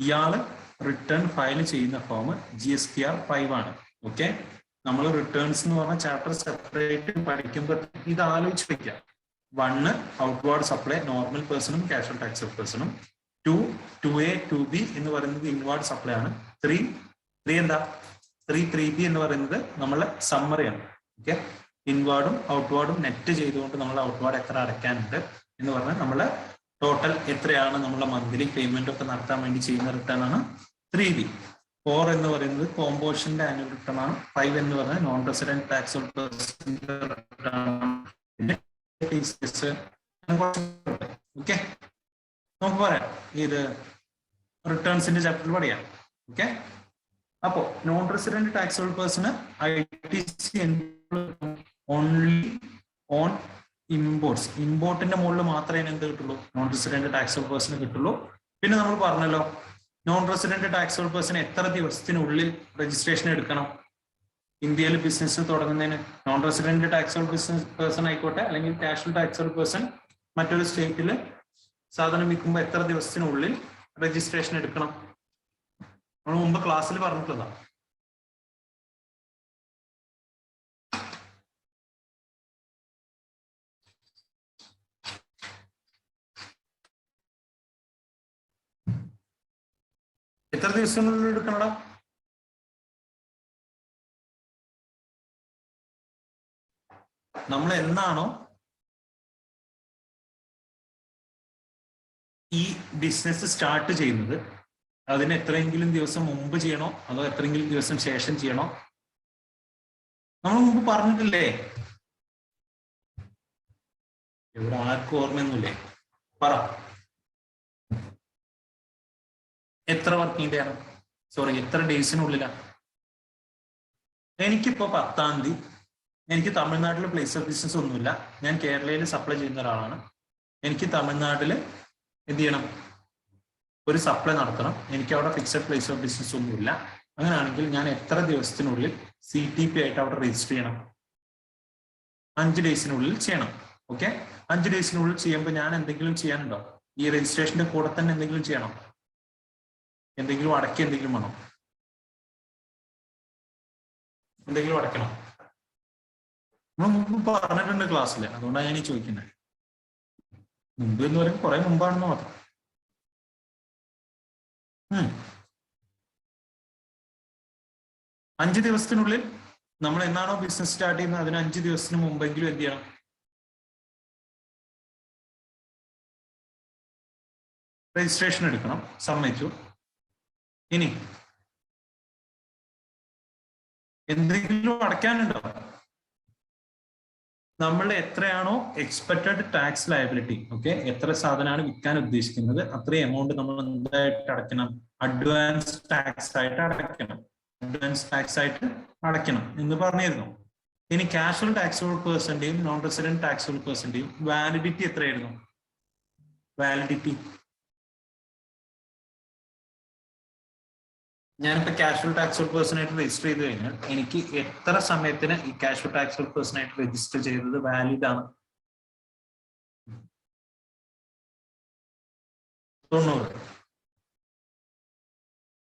ഇയാള് റിട്ടേൺ ഫയൽ ചെയ്യുന്ന ഫോം GST-R 5 ആണ്. ഓക്കെ, നമ്മൾ റിട്ടേൺസ് എന്ന് പറഞ്ഞ ചാപ്റ്റർ സെപ്പറേറ്റ് പഠിക്കുമ്പോൾ ഇത് ആലോചിച്ച് വെക്കാം. 1 ഔട്ട്വാർഡ് സപ്ലൈ നോർമൽ പേഴ്സണും കാഷ്വൽ ടാക്സബിൾ പേഴ്സണും. 2A 2B എന്ന് പറയുന്നത് ഇൻവാർഡ് സപ്ലൈ ആണ്. 3 എന്താ, 3B എന്ന് പറയുന്നത് നമ്മളെ സമ്മറിയാണ്. ഓക്കെ, ഇൻവാർഡും ഔട്ട്വാർഡും നെറ്റ് ചെയ്തുകൊണ്ട് നമ്മൾ ഔട്ട്വാർഡ് എത്ര അടയ്ക്കാനുണ്ട് എന്ന് പറഞ്ഞാൽ നമ്മള് ടോട്ടൽ എത്രയാണ് നമ്മളെ മന്ത്ലി പേയ്മെന്റ് ഒക്കെ നടത്താൻ വേണ്ടി ചെയ്യുന്ന റിട്ടേൺ ആണ് 3B. 4 എന്ന് പറയുന്നത് കോമ്പോസിഷന്റെ ആനുവൽ റിട്ടേൺ ആണ്. 5 എന്ന് പറയുന്നത് നോൺ റെസിഡന്റ് ടാക്സബിൾ പേഴ്സന്റെ റിട്ടേൺ ആണ്. ഓക്കെ, നമുക്ക് പറയാം ഇത് റിട്ടേൺസിന്റെ ചാപ്റ്ററിൽ പറയാം. ഓക്കെ, അപ്പോ നോൺ റെസിഡന്റ് ടാക്സബിൾ പേഴ്സണ് ITC ഓൺലി ഓൺ ഇമ്പോർട്ട്സ്. ഇമ്പോർട്ടിന്റെ മുകളിൽ മാത്രമേ എന്ത് കിട്ടുള്ളൂ, നോൺ റെസിഡന്റ് ടാക്സബിൾ പേഴ്സണ് കിട്ടുള്ളൂ. പിന്നെ നമ്മൾ പറഞ്ഞല്ലോ നോൺ റെസിഡന്റ് ടാക്സബിൾ പേഴ്സൺ എത്ര ദിവസത്തിനുള്ളിൽ രജിസ്ട്രേഷൻ എടുക്കണം ഇന്ത്യയിൽ ബിസിനസ് തുടങ്ങുന്നതിന്? Non resident taxable business person ആയിക്കോട്ടെ, അല്ലെങ്കിൽ കാഷ്വൽ ടാക്സബിൾ പേഴ്സൺ മറ്റൊരു സ്റ്റേറ്റിൽ സാധനം വിൽക്കുമ്പോൾ എത്ര ദിവസത്തിനുള്ളിൽ രജിസ്ട്രേഷൻ എടുക്കണം? നമ്മൾ മുമ്പ് ക്ലാസ്സിൽ പറഞ്ഞിട്ടുള്ളതാണ്. എത്ര ദിവസത്തിനുള്ളിൽ എടുക്കണടാ? നമ്മൾ എന്നാണോ ഈ ബിസിനസ് സ്റ്റാർട്ട് ചെയ്യുന്നത് അതിന് എത്രയെങ്കിലും ദിവസം മുമ്പ് ചെയ്യണോ അതോ എത്രയെങ്കിലും ദിവസം ശേഷം ചെയ്യണോ? നമ്മൾ മുമ്പ് പറഞ്ഞിട്ടില്ലേ? ഇവിടെ ആർക്കും ഓർമ്മയൊന്നുമില്ലേ? പറ. എത്ര വർക്കിംഗ് ഡേ ആണ്? സോറി, എത്ര ഡേയ്സിനുള്ളിലാണ്? എനിക്കിപ്പോ 10-ാം തീയതി എനിക്ക് തമിഴ്നാട്ടിൽ പ്ലേസ് ഓഫ് ബിസിനസ് ഒന്നുമില്ല. ഞാൻ കേരളയിൽ സപ്ലൈ ചെയ്യുന്ന ഒരാളാണ്. എനിക്ക് തമിഴ്നാട്ടിൽ എന്ത് ചെയ്യണം? ഒരു സപ്ലൈ നടത്തണം. എനിക്ക് അവിടെ ഫിക്സഡ് പ്ലേസ് ഓഫ് ബിസിനസ് ഒന്നുമില്ല. അങ്ങനെയാണെങ്കിൽ ഞാൻ എത്ര ദിവസത്തിനുള്ളിൽ CTP ആയിട്ട് അവിടെ രജിസ്റ്റർ ചെയ്യണം? 5 ഡേയ്സിനുള്ളിൽ ചെയ്യണം. ഓക്കെ, 5 ഡേയ്സിനുള്ളിൽ ചെയ്യുമ്പോൾ ഞാൻ എന്തെങ്കിലും ചെയ്യാനുണ്ടോ? ഈ രജിസ്ട്രേഷന്റെ കൂടെ തന്നെ എന്തെങ്കിലും ചെയ്യണം? എന്തെങ്കിലും അടക്കി എന്തെങ്കിലും വേണം? എന്തെങ്കിലും അടയ്ക്കണം? നമ്മൾ മുമ്പ് പറഞ്ഞിട്ടുണ്ട് ക്ലാസ്സിൽ, അതുകൊണ്ടാണ് ഞാൻ ഈ ചോദിക്കുന്നത്. മുമ്പ് എന്ന് പറയുമ്പോൾ കുറെ മുമ്പാണെന്ന് മാത്രം. 5 ദിവസത്തിനുള്ളിൽ നമ്മൾ എന്നാണോ ബിസിനസ് സ്റ്റാർട്ട് ചെയ്യുന്നത് അതിന് 5 ദിവസത്തിന് മുമ്പെങ്കിലും എന്ത് ചെയ്യണം? രജിസ്ട്രേഷൻ എടുക്കണം. സമ്മതിച്ചു. ഇനി എന്തെങ്കിലും അടയ്ക്കാനുണ്ടോ? നമ്മൾ എത്രയാണോ എക്സ്പെക്റ്റഡ് ടാക്സ് ലയബിലിറ്റി, ഓക്കെ, എത്ര സാധനമാണ് വിൽക്കാൻ ഉദ്ദേശിക്കുന്നത് അത്രയും എമൗണ്ട് നമ്മൾ എന്തായിട്ട് അടയ്ക്കണം? അഡ്വാൻസ് ടാക്സ് ആയിട്ട് അടയ്ക്കണം. അഡ്വാൻസ് ടാക്സ് ആയിട്ട് അടയ്ക്കണം എന്ന് പറഞ്ഞിരുന്നു. ഇനി കാഷ്വൽ ടാക്സബിൾ പേഴ്സന്റെയും നോൺ റെസിഡന്റ് ടാക്സബിൾ പേഴ്സന്റെയും വാലിഡിറ്റി എത്രയായിരുന്നു? വാലിഡിറ്റി ഞാനിപ്പോ കാഷ്വൽ ടാക്സബിൾ പേഴ്സൺ ആയിട്ട് രജിസ്റ്റർ ചെയ്ത് കഴിഞ്ഞാൽ എനിക്ക് എത്ര സമയത്തിന് ഈ കാഷ്വൽ ടാക്സബിൾ പേഴ്സൺ ആയിട്ട് രജിസ്റ്റർ ചെയ്തത് വാലിഡ് ആണ്?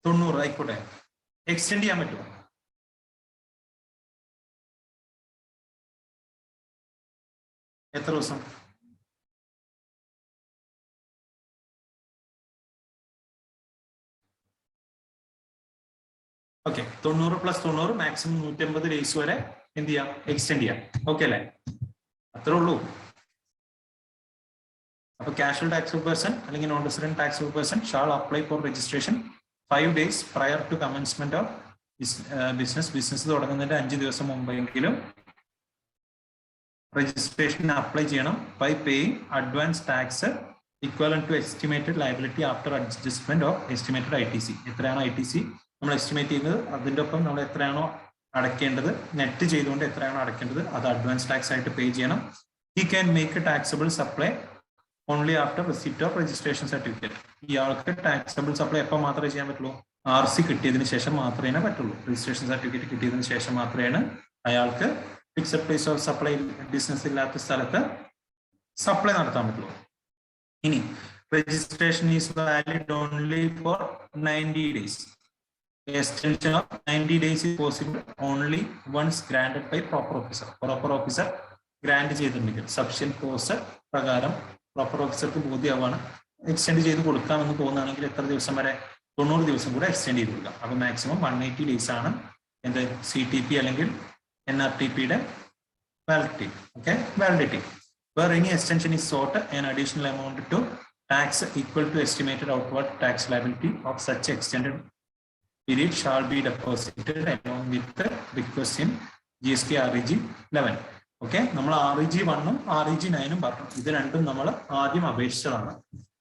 90 ആയിക്കോട്ടെ. എക്സ്റ്റെൻഡ് ചെയ്യാൻ പറ്റുമോ? എത്ര ദിവസം? ഓക്കെ, 90 + 90 മാക്സിമം 150 ഡേയ്സ് വരെ എന്ത് ചെയ്യാം? എക്സ്റ്റെൻഡ് ചെയ്യാം. ഓക്കെ അല്ലേ? അത്രേ ഉള്ളൂ. അപ്പൊ കാഷ്വൽ ടാക്സബിൾ പേഴ്സൺ അല്ലെങ്കിൽ non resident taxable person shall apply for registration 5 days prior to commencement of business തുടങ്ങുന്നതിന്റെ 5 ദിവസം മുമ്പെങ്കിലും രജിസ്ട്രേഷൻ അപ്ലൈ ചെയ്യണം. By paying advance tax equivalent to estimated liability after adjustment of estimated ITC. എത്രയാണോ ITC നമ്മൾ estimate ചെയ്യുന്നത് അതിന്റെ ഒപ്പം നമ്മൾ എത്രയാണോ അടയ്ക്കേണ്ടത്, നെറ്റ് ചെയ്തുകൊണ്ട് എത്രയാണോ അടയ്ക്കേണ്ടത് അത് അഡ്വാൻസ് ടാക്സ് ആയിട്ട് പേ ചെയ്യണം. He can make a taxable supply only after receipt of registration certificate. ഇയാൾക്ക് ടാക്സബിൾ സപ്ലൈ എപ്പോൾ മാത്രമേ ചെയ്യാൻ പറ്റുള്ളൂ? RC കിട്ടിയതിന് ശേഷം മാത്രമേ പറ്റുള്ളൂ. രജിസ്ട്രേഷൻ സർട്ടിഫിക്കറ്റ് കിട്ടിയതിന് ശേഷം മാത്രമേ അയാൾക്ക് fixed place of supply business ഇല്ലാത്ത സ്ഥലത്ത് സപ്ലൈ നടത്താൻ പറ്റുള്ളൂ. ഇനി registration is valid only for 90 days. Extension of 90 days is possible only once granted by proper officer. Proper officer grant ചെയ്തിട്ടുണ്ടെങ്കിൽ സഫിഷ്യന്റ് കോഴ്സ് പ്രകാരം പ്രോപ്പർ ഓഫീസർക്ക് ബോധ്യമാവാണ് എക്സ്റ്റെൻഡ് ചെയ്ത് കൊടുക്കാമെന്ന് തോന്നുകയാണെങ്കിൽ എത്ര ദിവസം വരെ? 90 ദിവസം കൂടെ എക്സ്റ്റെൻഡ് ചെയ്ത് കൊടുക്കാം. അപ്പൊ മാക്സിമം 180 ഡേയ്സ് ആണ് എന്ത് CTP അല്ലെങ്കിൽ NRTPയുടെ വാലിഡിറ്റി. Okay, validity. Where any extension is sought, an additional amount to tax equal to estimated outward tax liability of such extended period shall be deposited along with the request in GST REG 11. Okay, നമ്മൾ REG 1 REG 9 പറഞ്ഞു. ഇത് രണ്ടും നമ്മൾ ആദ്യം അപേക്ഷിച്ചതാണ്.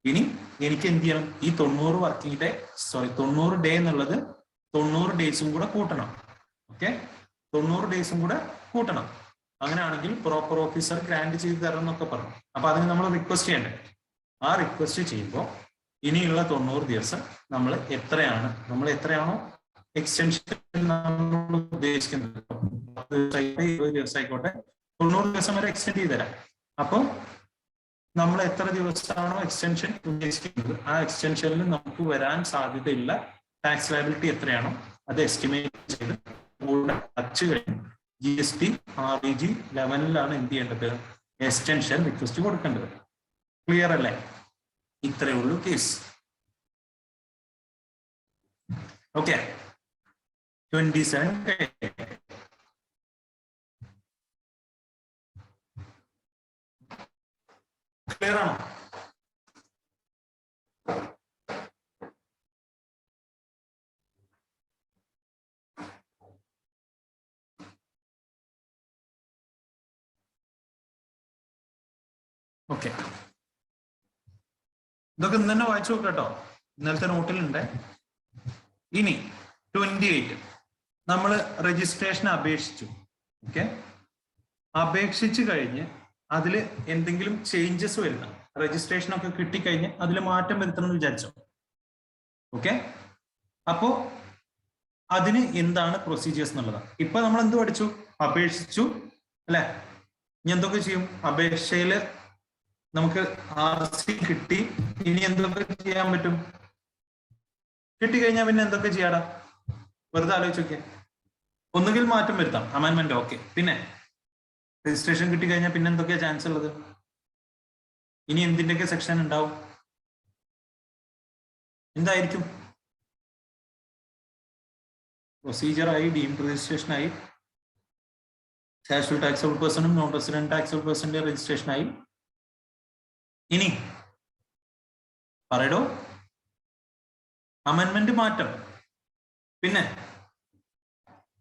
ഇനി എനിക്ക് എന്ത് ചെയ്യണം? ഈ 90 ഡേ എന്നുള്ളത് 90 ഡേയ്സും കൂടെ കൂട്ടണം. ഓക്കെ, 90 ഡേയ്സും കൂടെ കൂട്ടണം. അങ്ങനെയാണെങ്കിൽ പ്രോപ്പർ ഓഫീസർ ഗ്രാന്റ് ചെയ്ത് തരണം എന്നൊക്കെ പറഞ്ഞു. അപ്പൊ അതിന് നമ്മൾ റിക്വസ്റ്റ് ചെയ്യണ്ടേ? ആ റിക്വസ്റ്റ് ചെയ്യുമ്പോൾ ഇനിയുള്ള 90 ദിവസം നമ്മൾ എത്രയാണോ എക്സ്റ്റൻഷൻ നമ്മൾ ഉദ്ദേശിക്കുന്നത്, 20 ദിവസം ആയിക്കോട്ടെ, 90 ദിവസം വരെ എക്സ്റ്റെൻഡ് ചെയ്ത് തരാം. അപ്പോൾ നമ്മൾ എത്ര ദിവസമാണോ എക്സ്റ്റൻഷൻ ഉദ്ദേശിക്കുന്നത് ആ എക്സ്റ്റൻഷനിൽ നമുക്ക് വരാൻ സാധ്യതയുള്ള ടാക്സ് ലയബിലിറ്റി എത്രയാണോ അത് എസ്റ്റിമേറ്റ് ചെയ്ത് അടച്ചു കഴിഞ്ഞു GST REG ലെവലിലാണ് എന്ത് ചെയ്യേണ്ടത്, എക്സ്റ്റൻഷൻ റിക്വസ്റ്റ് കൊടുക്കേണ്ടത്. ക്ലിയർ അല്ലേ? ഇത്രയേ ഉള്ളൂ കേസ്. ഓക്കെ, 27 ക്ലിയർ ആണോ? ഓക്കെ, ഇതൊക്കെ ഇന്ന് തന്നെ വായിച്ചു നോക്കാം കേട്ടോ, ഇന്നലത്തെ നോട്ടിലുണ്ട്. ഇനി 28 നമ്മൾ രജിസ്ട്രേഷൻ അപേക്ഷിച്ചു. ഓക്കെ, അപേക്ഷിച്ച് കഴിഞ്ഞ് അതിൽ എന്തെങ്കിലും ചേഞ്ചസ് വരുന്ന രജിസ്ട്രേഷൻ ഒക്കെ കിട്ടിക്കഴിഞ്ഞ് അതിൽ മാറ്റം വരുത്തണം എന്ന് വിചാരിച്ചോ. ഓക്കെ, അപ്പോ അതിന് എന്താണ് പ്രൊസീജിയേഴ്സ് എന്നുള്ളതാണ്. ഇപ്പൊ നമ്മൾ എന്ത് പഠിച്ചു? അപേക്ഷിച്ചു അല്ലെ? ഇനി എന്തൊക്കെ ചെയ്യും? അപേക്ഷയില് നമുക്ക് RC കിട്ടി, ഇനി എന്തൊക്കെ ചെയ്യാൻ പറ്റും? കിട്ടിക്കഴിഞ്ഞാൽ പിന്നെ എന്തൊക്കെ ചെയ്യാടാ? വെറുതെ ആലോചിച്ച് നോക്കിയേ. ഒന്നുകിൽ മാറ്റം വരുത്താം, അമെൻമെന്റ്. ഓക്കെ, പിന്നെ രജിസ്ട്രേഷൻ കിട്ടിക്കഴിഞ്ഞാൽ പിന്നെ എന്തൊക്കെയാ ചാൻസ് ഉള്ളത്? ഇനി എന്തിന്റെയൊക്കെ സെക്ഷൻ ഉണ്ടാവും? എന്തായിരിക്കും? പ്രൊസീജിയറായി, ഡീംഡ് രജിസ്ട്രേഷനായി, കാഷ്വൽ ടാക്സബിൾ പേഴ്സണും നോൺ റെസിഡന്റ് ടാക്സബിൾ പേഴ്സണിന്റെ രജിസ്ട്രേഷനായി. ഇനി പറയടോ, അമെൻമെന്റ് മാറ്റം. പിന്നെ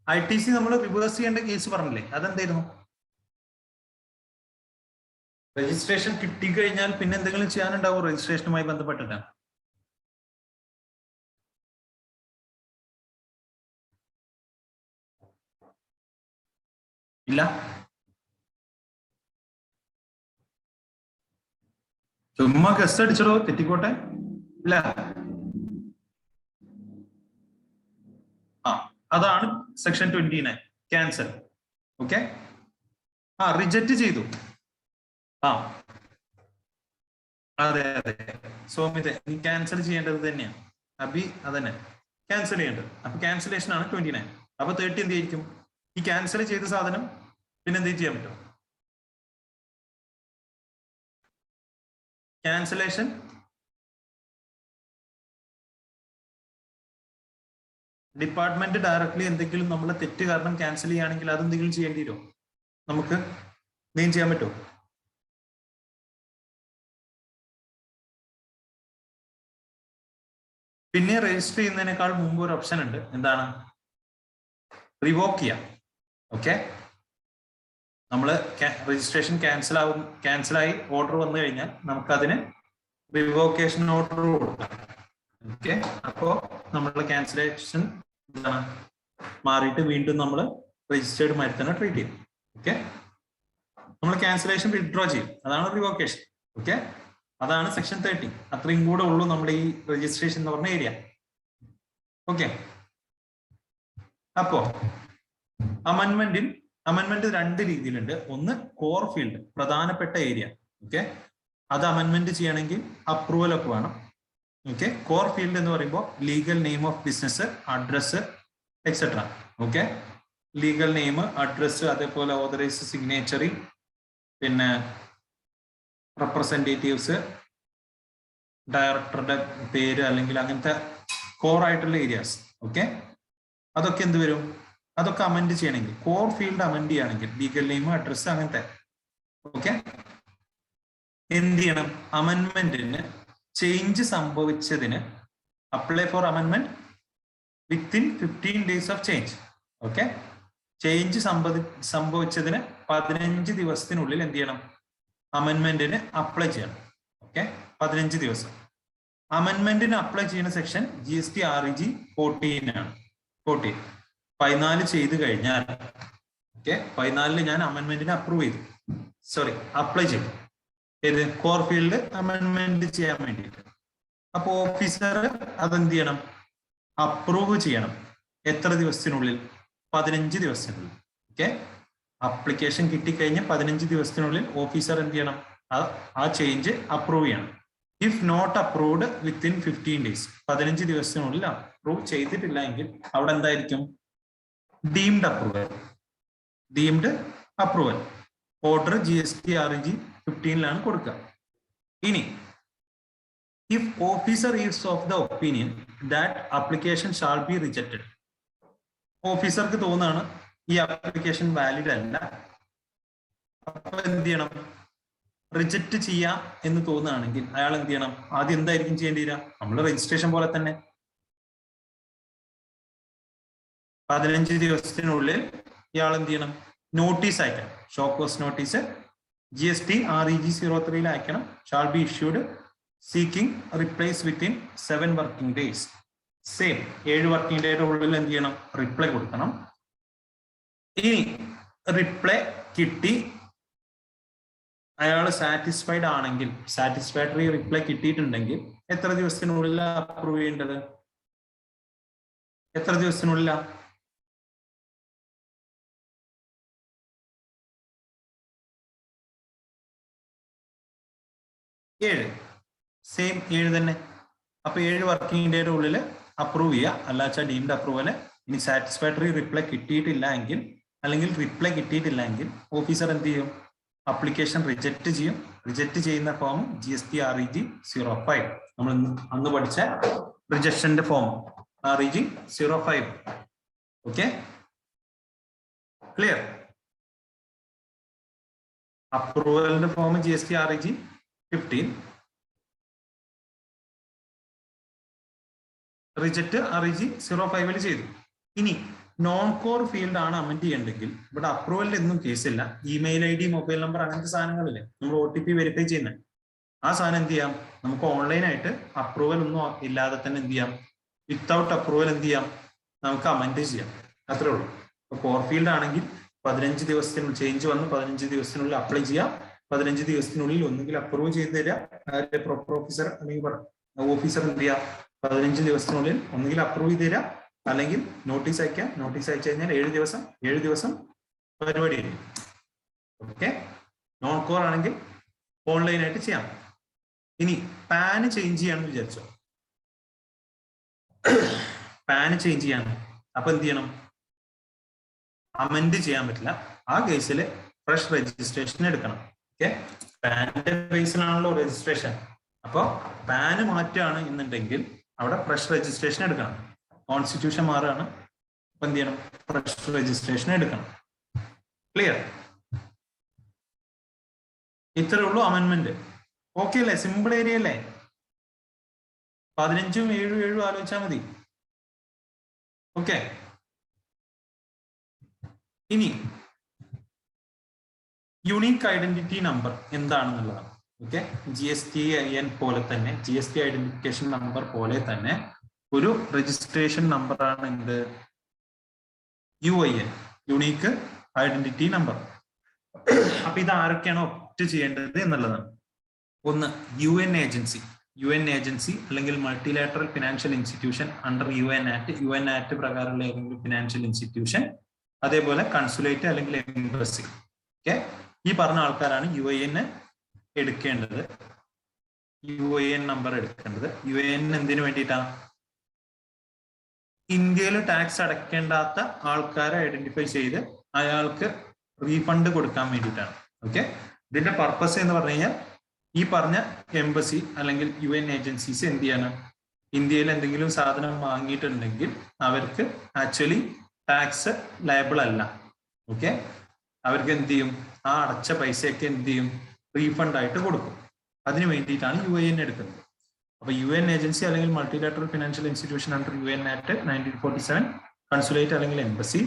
ITC നമ്മൾ റിവേഴ്സ് ചെയ്യേണ്ട കേസ് പറഞ്ഞില്ലേ, അതെന്തായിരുന്നു? രജിസ്ട്രേഷൻ കിട്ടിക്കഴിഞ്ഞാൽ പിന്നെ എന്തെങ്കിലും ചെയ്യാനുണ്ടാവും രജിസ്ട്രേഷനുമായി ബന്ധപ്പെട്ടിട്ട്? ഇല്ല. ചുമ്മാ ഗസ്റ്റ് അടിച്ചടോ, തെറ്റിക്കോട്ടെ. ഇല്ല, അതാണ് സെക്ഷൻ 29 ക്യാൻസൽ. ഓക്കെ, റിജക്റ്റ് ചെയ്തു. അതെ അതെ സോമിത, നീ ക്യാൻസൽ ചെയ്യേണ്ടത് തന്നെയാണ്. അബി അതന്നെ ക്യാൻസൽ ചെയ്യേണ്ടത്. അപ്പൊ ക്യാൻസലേഷൻ ആണ് 29. അപ്പൊ 30 എന്ത് ആയിരിക്കും? ഈ ക്യാൻസൽ ചെയ്ത സാധനം പിന്നെ എന്ത് ചെയ്യാൻ പറ്റും? ക്യാൻസലേഷൻ ഡിപ്പാർട്ട്മെന്റ് ഡയറക്ട്ലി എന്തെങ്കിലും നമ്മളെ തെറ്റ് കാരണം ക്യാൻസൽ ചെയ്യുകയാണെങ്കിൽ അതെന്തെങ്കിലും ചെയ്യേണ്ടി വരുമോ? നമുക്ക് എന്തെങ്കിലും ചെയ്യാൻ പറ്റുമോ? പിന്നെ രജിസ്റ്റർ ചെയ്യുന്നതിനേക്കാൾ മുമ്പ് ഒരു ഓപ്ഷൻ ഉണ്ട്. എന്താണ്? റിവോക്ക് ചെയ്യാം. ഓക്കെ, നമ്മൾ രജിസ്ട്രേഷൻ ക്യാൻസലായി ഓർഡർ വന്നു കഴിഞ്ഞാൽ നമുക്കതിന് റിവോക്കേഷൻ ഓർഡർ കൊടുക്കാം. ഓക്കെ, അപ്പോ നമ്മളുടെ ക്യാൻസലേഷൻ എന്താണ് മാറിയിട്ട് വീണ്ടും നമ്മൾ രജിസ്റ്റേർഡ് മാറ്റി തന്നെ ട്രീറ്റ് ചെയ്യും. ഓക്കെ, നമ്മൾ ക്യാൻസലേഷൻ വിഡ്രോ ചെയ്യും, അതാണ് റിവോക്കേഷൻ. ഓക്കെ, അതാണ് സെക്ഷൻ 30. അത്രയും കൂടെ ഉള്ളൂ നമ്മുടെ ഈ രജിസ്ട്രേഷൻ എന്ന് പറഞ്ഞ ഏരിയ. ഓക്കെ, അപ്പോ അമെൻമെന്റ് രണ്ട് രീതിയിലുണ്ട്. ഒന്ന് കോർ ഫീൽഡ്, പ്രധാനപ്പെട്ട ഏരിയ. ഓക്കെ, അത് അമെൻമെന്റ് ചെയ്യണമെങ്കിൽ അപ്രൂവൽ ഒക്കെ വേണം. ഓക്കെ, കോർ ഫീൽഡ് എന്ന് പറയുമ്പോൾ legal name of business, address etcetera. Okay, legal name, address, അതേപോലെ ഓതറൈസ് സിഗ്നേച്ചറി, പിന്നെ റെപ്രസെന്റേറ്റീവ്സ്, ഡയറക്ടറുടെ പേര്, അല്ലെങ്കിൽ അങ്ങനത്തെ കോർ ആയിട്ടുള്ള ഏരിയാസ്. ഓക്കെ, അതൊക്കെ എന്ത് വരും? അതൊക്കെ അമെൻഡ് ചെയ്യണമെങ്കിൽ, കോർ ഫീൽഡ് അമെൻഡ് ചെയ്യണമെങ്കിൽ ലീഗൽ നെയിം, അഡ്രസ്, അങ്ങനത്തെ. ഓക്കെ, എന്ത് ചെയ്യണം? അമെൻമെന്റിന് ചേഞ്ച് സംഭവിച്ചതിന് അപ്ലൈ ഫോർ അമെൻമെന്റ് within 15 days of change. Okay, change സംഭവിച്ചതിന് 15 ദിവസത്തിനുള്ളിൽ എന്ത് ചെയ്യണം? അമെൻമെന്റിന് അപ്ലൈ ചെയ്യണം. ഓക്കെ, 15 ദിവസം. അമെൻമെന്റിന് അപ്ലൈ ചെയ്യുന്ന സെക്ഷൻ GST REG 14 ആണ്. 14 ചെയ്ത് കഴിഞ്ഞാൽ, ഓക്കെ, 14 ഞാൻ അമെൻമെന്റിന് അപ്രൂവ് ചെയ്തു, അപ്ലൈ ചെയ്തു. ഏത്? കോർ ഫീൽഡ് അമെൻമെന്റ് ചെയ്യാൻ വേണ്ടിയിട്ട്. അപ്പൊ ഓഫീസർ അതെന്ത് ചെയ്യണം? അപ്രൂവ് ചെയ്യണം. എത്ര ദിവസത്തിനുള്ളിൽ? 15 ദിവസത്തിനുള്ളിൽ. ഓക്കെ, അപ്ലിക്കേഷൻ കിട്ടിക്കഴിഞ്ഞ് 15 ദിവസത്തിനുള്ളിൽ ഓഫീസർ എന്ത് ചെയ്യണം? ആ ചേഞ്ച് അപ്രൂവ് ചെയ്യണം. If not approved within 15 days, 15 ദിവസത്തിനുള്ളിൽ അപ്രൂവ് ചെയ്തിട്ടില്ല എങ്കിൽ അവിടെ എന്തായിരിക്കും? Deemed approval. Deemed approval order GSTREG 15 കൊടുക്കുക. ഇനി if officer is of the opinion that application shall be rejected, ഓഫീസർക്ക് തോന്നാണ് ഈ ആപ്ലിക്കേഷൻ വാലിഡ് അല്ല, അപ്പൊ എന്ത് ചെയ്യണം? റിജക്റ്റ് ചെയ്യാം എന്ന് തോന്നുകയാണെങ്കിൽ അയാൾ എന്ത് ചെയ്യണം? ആദ്യം എന്തായിരിക്കും ചെയ്യേണ്ടി വരിക? നമ്മൾ രജിസ്ട്രേഷൻ പോലെ തന്നെ 15 ദിവസത്തിനുള്ളിൽ ഇയാൾ എന്ത് ചെയ്യണം? നോട്ടീസ് അയക്കണം. ഷോ കോസ് നോട്ടീസ് GSTREG 03 അയക്കണം. Shall be issued seeking replies within 7 working days. Same 7 working ഡേയുടെ ഉള്ളിൽ എന്ത് ചെയ്യണം? റിപ്ലൈ കൊടുക്കണം. ഇനി റിപ്ലൈ കിട്ടി, അയാൾ സാറ്റിസ്ഫൈഡ് ആണെങ്കിൽ, സാറ്റിസ്ഫാക്ടറി റിപ്ലൈ കിട്ടിയിട്ടുണ്ടെങ്കിൽ എത്ര ദിവസത്തിനുള്ളിൽ അപ്രൂവ് ചെയ്യേണ്ടത്? എത്ര ദിവസത്തിനുള്ളിലാ? 7. സെയിം 7 തന്നെ. അപ്പൊ 7 വർക്കിംഗ് ഡേയുടെ ഉള്ളിൽ അപ്രൂവ് ചെയ്യുക, അല്ലാച്ച ഡീംഡ് അപ്രൂവല്. ഇനി സാറ്റിസ്ഫാക്ടറി റിപ്ലൈ കിട്ടിയിട്ടില്ല എങ്കിൽ, അല്ലെങ്കിൽ റിപ്ലൈ കിട്ടിയിട്ടില്ല എങ്കിൽ ഓഫീസർ എന്ത് ചെയ്യും? അപ്ലിക്കേഷൻ റിജക്ട് ചെയ്യും. റിജക്ട് ചെയ്യുന്ന ഫോം GSTREG 05, നമ്മൾ അന്ന് പഠിച്ച റിജക്ഷന്റെ ഫോം REG 05. Okay, clear? അപ്രൂവലിന്റെ ഫോം GSTREG 15, റിജക്ട് REG 05 ചെയ്തു. ഇനി നോൺ കോർ ഫീൽഡ് ആണ് അമെന്റ് ചെയ്യേണ്ടെങ്കിൽ ഇവിടെ അപ്രൂവലിൽ ഒന്നും കേസില്ല. ഇമെയിൽ ID, മൊബൈൽ നമ്പർ, അങ്ങനത്തെ സാധനങ്ങളില്ലേ നമ്മൾ OTP വെരിഫൈ ചെയ്യുന്നത്, ആ സാധനം എന്ത് ചെയ്യാം? നമുക്ക് ഓൺലൈനായിട്ട് അപ്രൂവൽ ഒന്നും ഇല്ലാതെ തന്നെ എന്ത് ചെയ്യാം? വിത്തൗട്ട് അപ്രൂവൽ എന്ത് ചെയ്യാം? നമുക്ക് അമെന്റ് ചെയ്യാം. അത്രേ ഉള്ളൂ. ഇപ്പൊ കോർ ഫീൽഡ് ആണെങ്കിൽ 15 ദിവസത്തിനുള്ളിൽ ചേഞ്ച് വന്ന് 15 ദിവസത്തിനുള്ളിൽ അപ്ലൈ ചെയ്യാം. 15 ദിവസത്തിനുള്ളിൽ ഒന്നുകിൽ അപ്രൂവ് ചെയ്ത് തരിക, പ്രോപ്പർ ഓഫീസർ അല്ലെങ്കിൽ ഓഫീസർ എന്ത് ചെയ്യാം? 15 ദിവസത്തിനുള്ളിൽ ഒന്നുകിൽ അപ്രൂവ് ചെയ്ത് തരിക, അല്ലെങ്കിൽ നോട്ടീസ് അയക്കാം. നോട്ടീസ് അയച്ചു കഴിഞ്ഞാൽ 7 ദിവസം പരിപാടി ആയിരിക്കും. ഓക്കെ, നോൺ കോർ ആണെങ്കിൽ ഓൺലൈനായിട്ട് ചെയ്യാം. ഇനി പാന് ചേഞ്ച് ചെയ്യാന്ന് വിചാരിച്ചോ, പാന് ചേഞ്ച് ചെയ്യാണ്. അപ്പൊ എന്ത് ചെയ്യണം? അമെന്റ് ചെയ്യാൻ പറ്റില്ല. ആ കേസിൽ ഫ്രഷ് രജിസ്ട്രേഷൻ എടുക്കണം. ഓക്കെ, പാനിന്റെ ബേസിലാണല്ലോ രജിസ്ട്രേഷൻ. അപ്പൊ പാന് മാറ്റുകയാണ് എന്നുണ്ടെങ്കിൽ അവിടെ ഫ്രഷ് രജിസ്ട്രേഷൻ എടുക്കണം. കോൺസ്റ്റിറ്റ്യൂഷൻ മാറുകയാണ്, അപ്പൊ എന്ത് ചെയ്യണം? ഫ്രഷ് രജിസ്ട്രേഷൻ എടുക്കണം. ക്ലിയർ? ഇത്രേ ഉള്ളൂ അമെന്റ്മെന്റ്. ഓക്കെ അല്ലേ? സിമ്പിൾ ഏരിയ അല്ലേ? 15ഉം 7 ആലോചിച്ചാൽ മതി. ഓക്കെ, ഇനി യുണീക്ക് ഐഡന്റിറ്റി നമ്പർ എന്താണെന്നുള്ളതാണ്. ഓക്കെ, GSTIN പോലെ തന്നെ, GST ഐഡന്റിഫിക്കേഷൻ നമ്പർ പോലെ തന്നെ ഒരു രജിസ്ട്രേഷൻ നമ്പർ ആണ് എന്ത്? UIN, unique identity number. അപ്പൊ ഇത് ആരൊക്കെയാണ് ഒപ്റ്റ് ചെയ്യേണ്ടത് എന്നുള്ളതാണ്. ഒന്ന്, UN ഏജൻസി അല്ലെങ്കിൽ multilateral financial institution under UN act പ്രകാരമുള്ള ഏതെങ്കിലും ഫിനാൻഷ്യൽ ഇൻസ്റ്റിറ്റ്യൂഷൻ, അതേപോലെ കൺസുലേറ്റ് അല്ലെങ്കിൽ എംബസി. ഓക്കെ, ഈ പറഞ്ഞ ആൾക്കാരാണ് UIN എടുക്കേണ്ടത്, UIN നമ്പർ എടുക്കേണ്ടത്. UIN എന്തിനു വേണ്ടിയിട്ടാണ്? ഇന്ത്യയിൽ ടാക്സ് അടയ്ക്കേണ്ടാത്ത ആൾക്കാരെ ഐഡന്റിഫൈ ചെയ്ത് അയാൾക്ക് റീഫണ്ട് കൊടുക്കാൻ വേണ്ടിയിട്ടാണ്. ഓക്കെ, ഇതിന്റെ പർപ്പസ് എന്ന് പറഞ്ഞു കഴിഞ്ഞാൽ ഈ പറഞ്ഞ എംബസി അല്ലെങ്കിൽ UN ഏജൻസീസ് എന്ത് ചെയ്യാണ്? ഇന്ത്യയിൽ എന്തെങ്കിലും സാധനം വാങ്ങിയിട്ടുണ്ടെങ്കിൽ അവർക്ക് ആക്ച്വലി ടാക്സ് ലയബിൾ അല്ല. ഓക്കെ, അവർക്ക് എന്ത് ചെയ്യും? ആ അടച്ച പൈസയൊക്കെ എന്ത് ചെയ്യും? റീഫണ്ട് ആയിട്ട് കൊടുക്കും. അതിനു വേണ്ടിയിട്ടാണ് UIN എടുക്കുന്നത്. അപ്പൊ UN ഏജൻസി അല്ലെങ്കിൽ multilateral financial institution under UN act 1947, consulate അല്ലെങ്കിൽ എംബസി,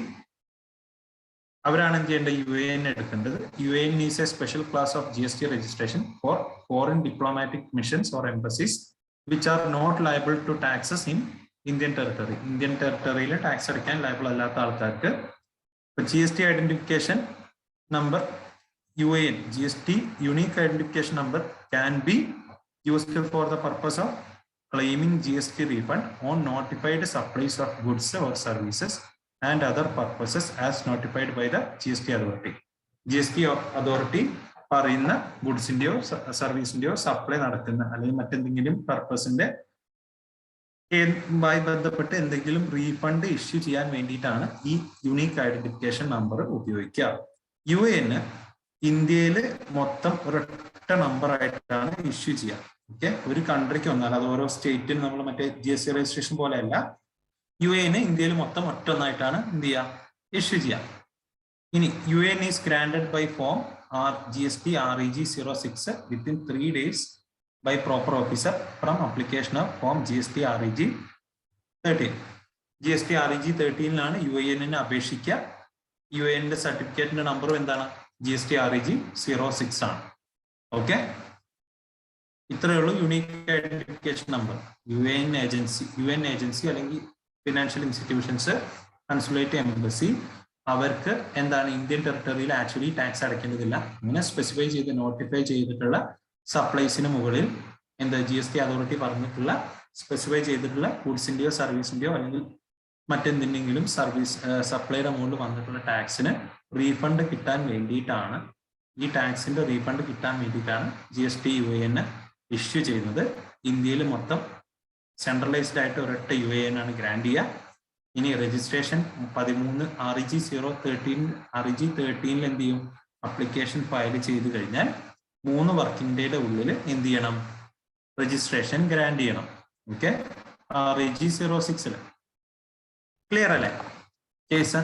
അവരാണ് എന്ത് ചെയ്യേണ്ടത്? UIN എടുക്കേണ്ടത്. UIN is a special class of GST രജിസ്ട്രേഷൻ for foreign diplomatic missions or embassies which are not liable to taxes in Indian territory. Indian ടെറിട്ടറിയിൽ tax അടയ്ക്കാൻ liable അല്ലാത്ത ആൾക്കാർക്ക് GST identification number UIN, GST unique identification number, can be used for the purpose of claiming GST refund on notified supplies of goods or services and other purposes as notified by the GST authority. GST authority പറയുന്ന ഗുഡ്സിന്റെയോ സർവീസിന്റെയോ supply നടക്കുന്ന അല്ലെങ്കിൽ മറ്റെന്തെങ്കിലും പർപ്പസിന്റെ ബന്ധപ്പെട്ട് എന്തെങ്കിലും refund issue ചെയ്യാൻ വേണ്ടിയിട്ടാണ് ഈ unique identification number ഉപയോഗിക്കുക. UAN ഇന്ത്യയിൽ മൊത്തം ഒരൊറ്റ നമ്പർ ആയിട്ടാണ് ഇഷ്യൂ ചെയ്യുക. ഓക്കെ, ഒരു കൺട്രിക്ക് ഒന്നല്ല, അത് ഓരോ സ്റ്റേറ്റിന് നമ്മൾ മറ്റേ GST രജിസ്ട്രേഷൻ പോലെയല്ല. UAN ഇന്ത്യയിൽ മൊത്തം ഒറ്റൊന്നായിട്ടാണ് എന്ത് ചെയ്യുക, ഇഷ്യൂ ചെയ്യുക. ഇനി UAN is granted by form GST REG 06 within 3 days by proper officer from application of form GST REG 13. GST REG 13 UAN അപേക്ഷിക്കുക. UAN സർട്ടിഫിക്കറ്റിന്റെ നമ്പർ എന്താണ്? GST REG 06 ആണ്. ഓക്കെ, ഇത്രയേ ഉള്ളൂ unique identification number. UN agency അല്ലെങ്കിൽ financial institutions, consulate embassy, അവർക്ക് എന്താണ് Indian ടെറിട്ടറിയിൽ ആക്ച്വലി ടാക്സ് അടയ്ക്കേണ്ടതില്ല. അങ്ങനെ സ്പെസിഫൈ ചെയ്ത് നോട്ടിഫൈ ചെയ്തിട്ടുള്ള സപ്ലൈസിന് മുകളിൽ എന്താ GST അതോറിറ്റി പറഞ്ഞിട്ടുള്ള സ്പെസിഫൈ ചെയ്തിട്ടുള്ള ഗുഡ്സിന്റെയോ സർവീസിന്റെയോ അല്ലെങ്കിൽ മറ്റെന്തെങ്കിലും സർവീസ് സപ്ലൈയുടെ മുകളിൽ വന്നിട്ടുള്ള ടാക്സിന് റീഫണ്ട് കിട്ടാൻ വേണ്ടിയിട്ടാണ്, ഈ ടാക്സിന്റെ റീഫണ്ട് കിട്ടാൻ വേണ്ടിയിട്ടാണ് GST UAN ഇഷ്യൂ ചെയ്യുന്നത്. ഇന്ത്യയിൽ മൊത്തം സെൻട്രലൈസ്ഡ് ആയിട്ട് ഒരൊറ്റ UAN ആണ് ഗ്രാൻഡ് ചെയ്യുക. ഇനി രജിസ്ട്രേഷൻ 13 REG 13 എന്ത് ചെയ്യും, അപ്ലിക്കേഷൻ ഫയൽ ചെയ്ത് കഴിഞ്ഞാൽ 3 വർക്കിംഗ് ഡേയുടെ ഉള്ളിൽ എന്ത് ചെയ്യണം, രജിസ്ട്രേഷൻ ഗ്രാൻഡ് ചെയ്യണം. ഓക്കെ, REG 06 ക്ലിയർ അല്ലേ കേസ്?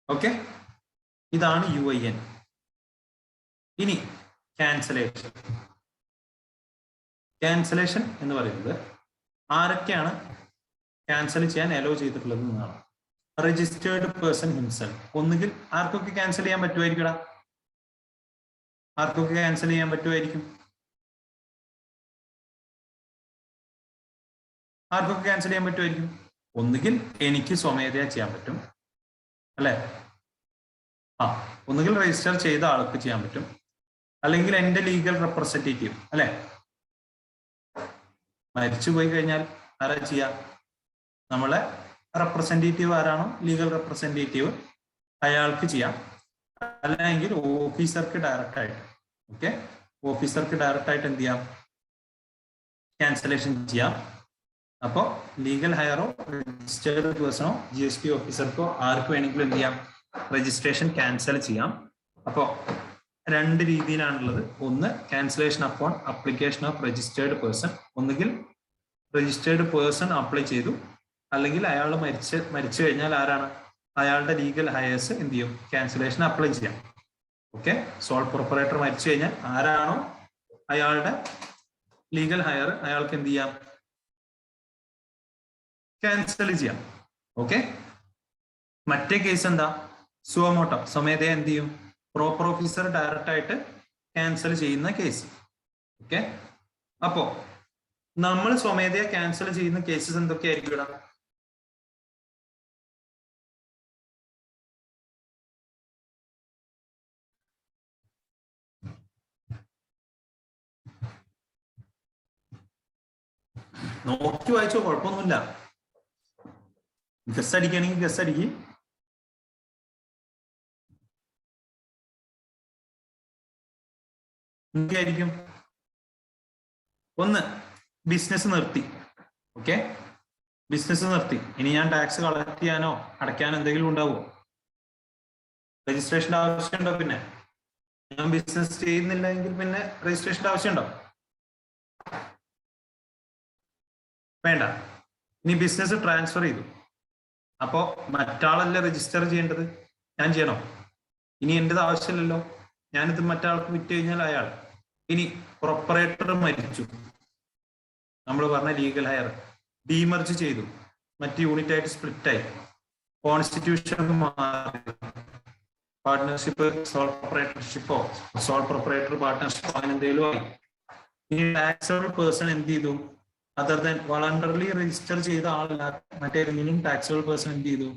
ഓക്കെ, ഇതാണ് UIN. ഇനി ക്യാൻസലേഷൻ എന്ന് പറയുന്നത് ആരൊക്കെയാണ് ക്യാൻസൽ ചെയ്യാൻ അലോ ചെയ്തിട്ടുള്ളത് എന്നാണ്. Registered person himself. ഒന്നുകിൽ ആർക്കൊക്കെ ക്യാൻസൽ ചെയ്യാൻ പറ്റുമായിരിക്കും? ആർക്കൊക്കെ ക്യാൻസൽ ചെയ്യാൻ പറ്റുമായിരിക്കും? ആർക്കൊക്കെ ക്യാൻസൽ ചെയ്യാൻ പറ്റുമായിരിക്കും? ഒന്നുകിൽ എനിക്ക് സ്വമേധയാ ചെയ്യാൻ പറ്റും അല്ലെ, ഒന്നുകിൽ രജിസ്റ്റർ ചെയ്ത ആൾക്ക് ചെയ്യാൻ പറ്റും, അല്ലെങ്കിൽ എന്റെ ലീഗൽ റെപ്രസെന്റേറ്റീവ് അല്ലെ. മരിച്ചു പോയി കഴിഞ്ഞാൽ ആരാ ചെയ്യാ? നമ്മളെ റെപ്രസെന്റേറ്റീവ് ആരാണോ ലീഗൽ റെപ്രസെന്റേറ്റീവ് അയാൾക്ക് ചെയ്യാം, അല്ലെങ്കിൽ ഓഫീസർക്ക് ഡയറക്റ്റ് ആയിട്ട്. ഓക്കെ, ഓഫീസർക്ക് ഡയറക്റ്റ് ആയിട്ട് എന്ത് ചെയ്യാം, ക്യാൻസലേഷൻ ചെയ്യാം. അപ്പോൾ ലീഗൽ ഹയറോ രജിസ്റ്റേർഡ് പേഴ്സണോ GST ഓഫീസർക്കോ ആർക്ക് വേണമെങ്കിലും എന്ത് ചെയ്യാം, രജിസ്ട്രേഷൻ ക്യാൻസൽ ചെയ്യാം. അപ്പോൾ 2 രീതിയിലാണുള്ളത്. ഒന്ന് cancellation upon application of registered person. ഒന്നുകിൽ രജിസ്റ്റേർഡ് പേഴ്സൺ അപ്ലൈ ചെയ്തു, അല്ലെങ്കിൽ അയാൾ മരിച്ചു കഴിഞ്ഞാൽ ആരാണ്, അയാളുടെ ലീഗൽ ഹയേഴ്സ് എന്ത് ചെയ്യും, ക്യാൻസലേഷൻ അപ്ലൈ ചെയ്യാം. ഓക്കെ, സോൾ പ്രൊപ്പറേറ്റർ മരിച്ചു കഴിഞ്ഞാൽ ആരാണോ അയാളുടെ ലീഗൽ ഹയർ അയാൾക്ക് എന്ത് ചെയ്യാം, ക്യാൻസൽ ചെയ്യാം. ഓക്കെ, മറ്റേ കേസ് എന്താ, സുവമോട്ടോ, സ്വമേധയാ എന്ത് ചെയ്യും, പ്രോപ്പർ ഓഫീസർ ഡയറക്റ്റ് ആയിട്ട് ക്യാൻസൽ ചെയ്യുന്ന കേസ്. ഓക്കെ, അപ്പോ നമ്മൾ സ്വമേധയാ ക്യാൻസൽ ചെയ്യുന്ന കേസസ് എന്തൊക്കെയായിരിക്കും ഇവിടെ? നോക്കി വായിച്ചോ, കുഴപ്പമൊന്നുമില്ല. ഗസ് അടിക്കുകയാണെങ്കിൽ ഗസ് അടിക്കും. എന്തൊക്കെയായിരിക്കും? ഒന്ന്, ബിസിനസ് നിർത്തി. ഓക്കെ, ബിസിനസ് നിർത്തി, ഇനി ഞാൻ ടാക്സ് കളക്ട് ചെയ്യാനോ അടയ്ക്കാനോ എന്തെങ്കിലും ഉണ്ടാവുമോ? രജിസ്ട്രേഷന്റെ ആവശ്യമുണ്ടോ? പിന്നെ ഞാൻ ബിസിനസ് ചെയ്യുന്നില്ല എങ്കിൽ പിന്നെ രജിസ്ട്രേഷന്റെ ആവശ്യമുണ്ടോ? വേണ്ട. ഇനി ബിസിനസ് ട്രാൻസ്ഫർ ചെയ്തു, അപ്പോ മറ്റാളല്ലേ രജിസ്റ്റർ ചെയ്യേണ്ടത്, ഞാൻ ചെയ്യണോ? ഇനി എന്റേത് ആവശ്യമില്ലല്ലോ, ഞാനിത് മറ്റാൾക്ക് വിറ്റ് കഴിഞ്ഞാൽ അയാൾ. ഇനി പ്രൊപ്പറേറ്റർ മരിച്ചു, നമ്മൾ പറഞ്ഞ ലീഗൽ ഹയർ ഡീമർജ് ചെയ്തു, മറ്റ് യൂണിറ്റ് ആയിട്ട് സ്പ്ലിറ്റ് ആയി, കോൺസ്റ്റിറ്റ്യൂഷൻ മാറി, പാർട്ട്ണർഷിപ്പ് സോൾ പ്രൊപ്പറേറ്റർഷിപ്പോ സോൾ പ്രൊപ്പറേറ്റർ പാർട്ട്ണർഷിപ്പോ അങ്ങനെ എന്തെങ്കിലും ആയി. ഇനി ടാക്സബിൾ പേഴ്സൺ എന്ത് ചെയ്തു, അതർ ദാൻ വളണ്ടറിലി രജിസ്റ്റർ ചെയ്ത ആളല്ലാതെ മറ്റേതെങ്കിലും ടാക്സബിൾ പേഴ്സൺ എന്ത് ചെയ്തു,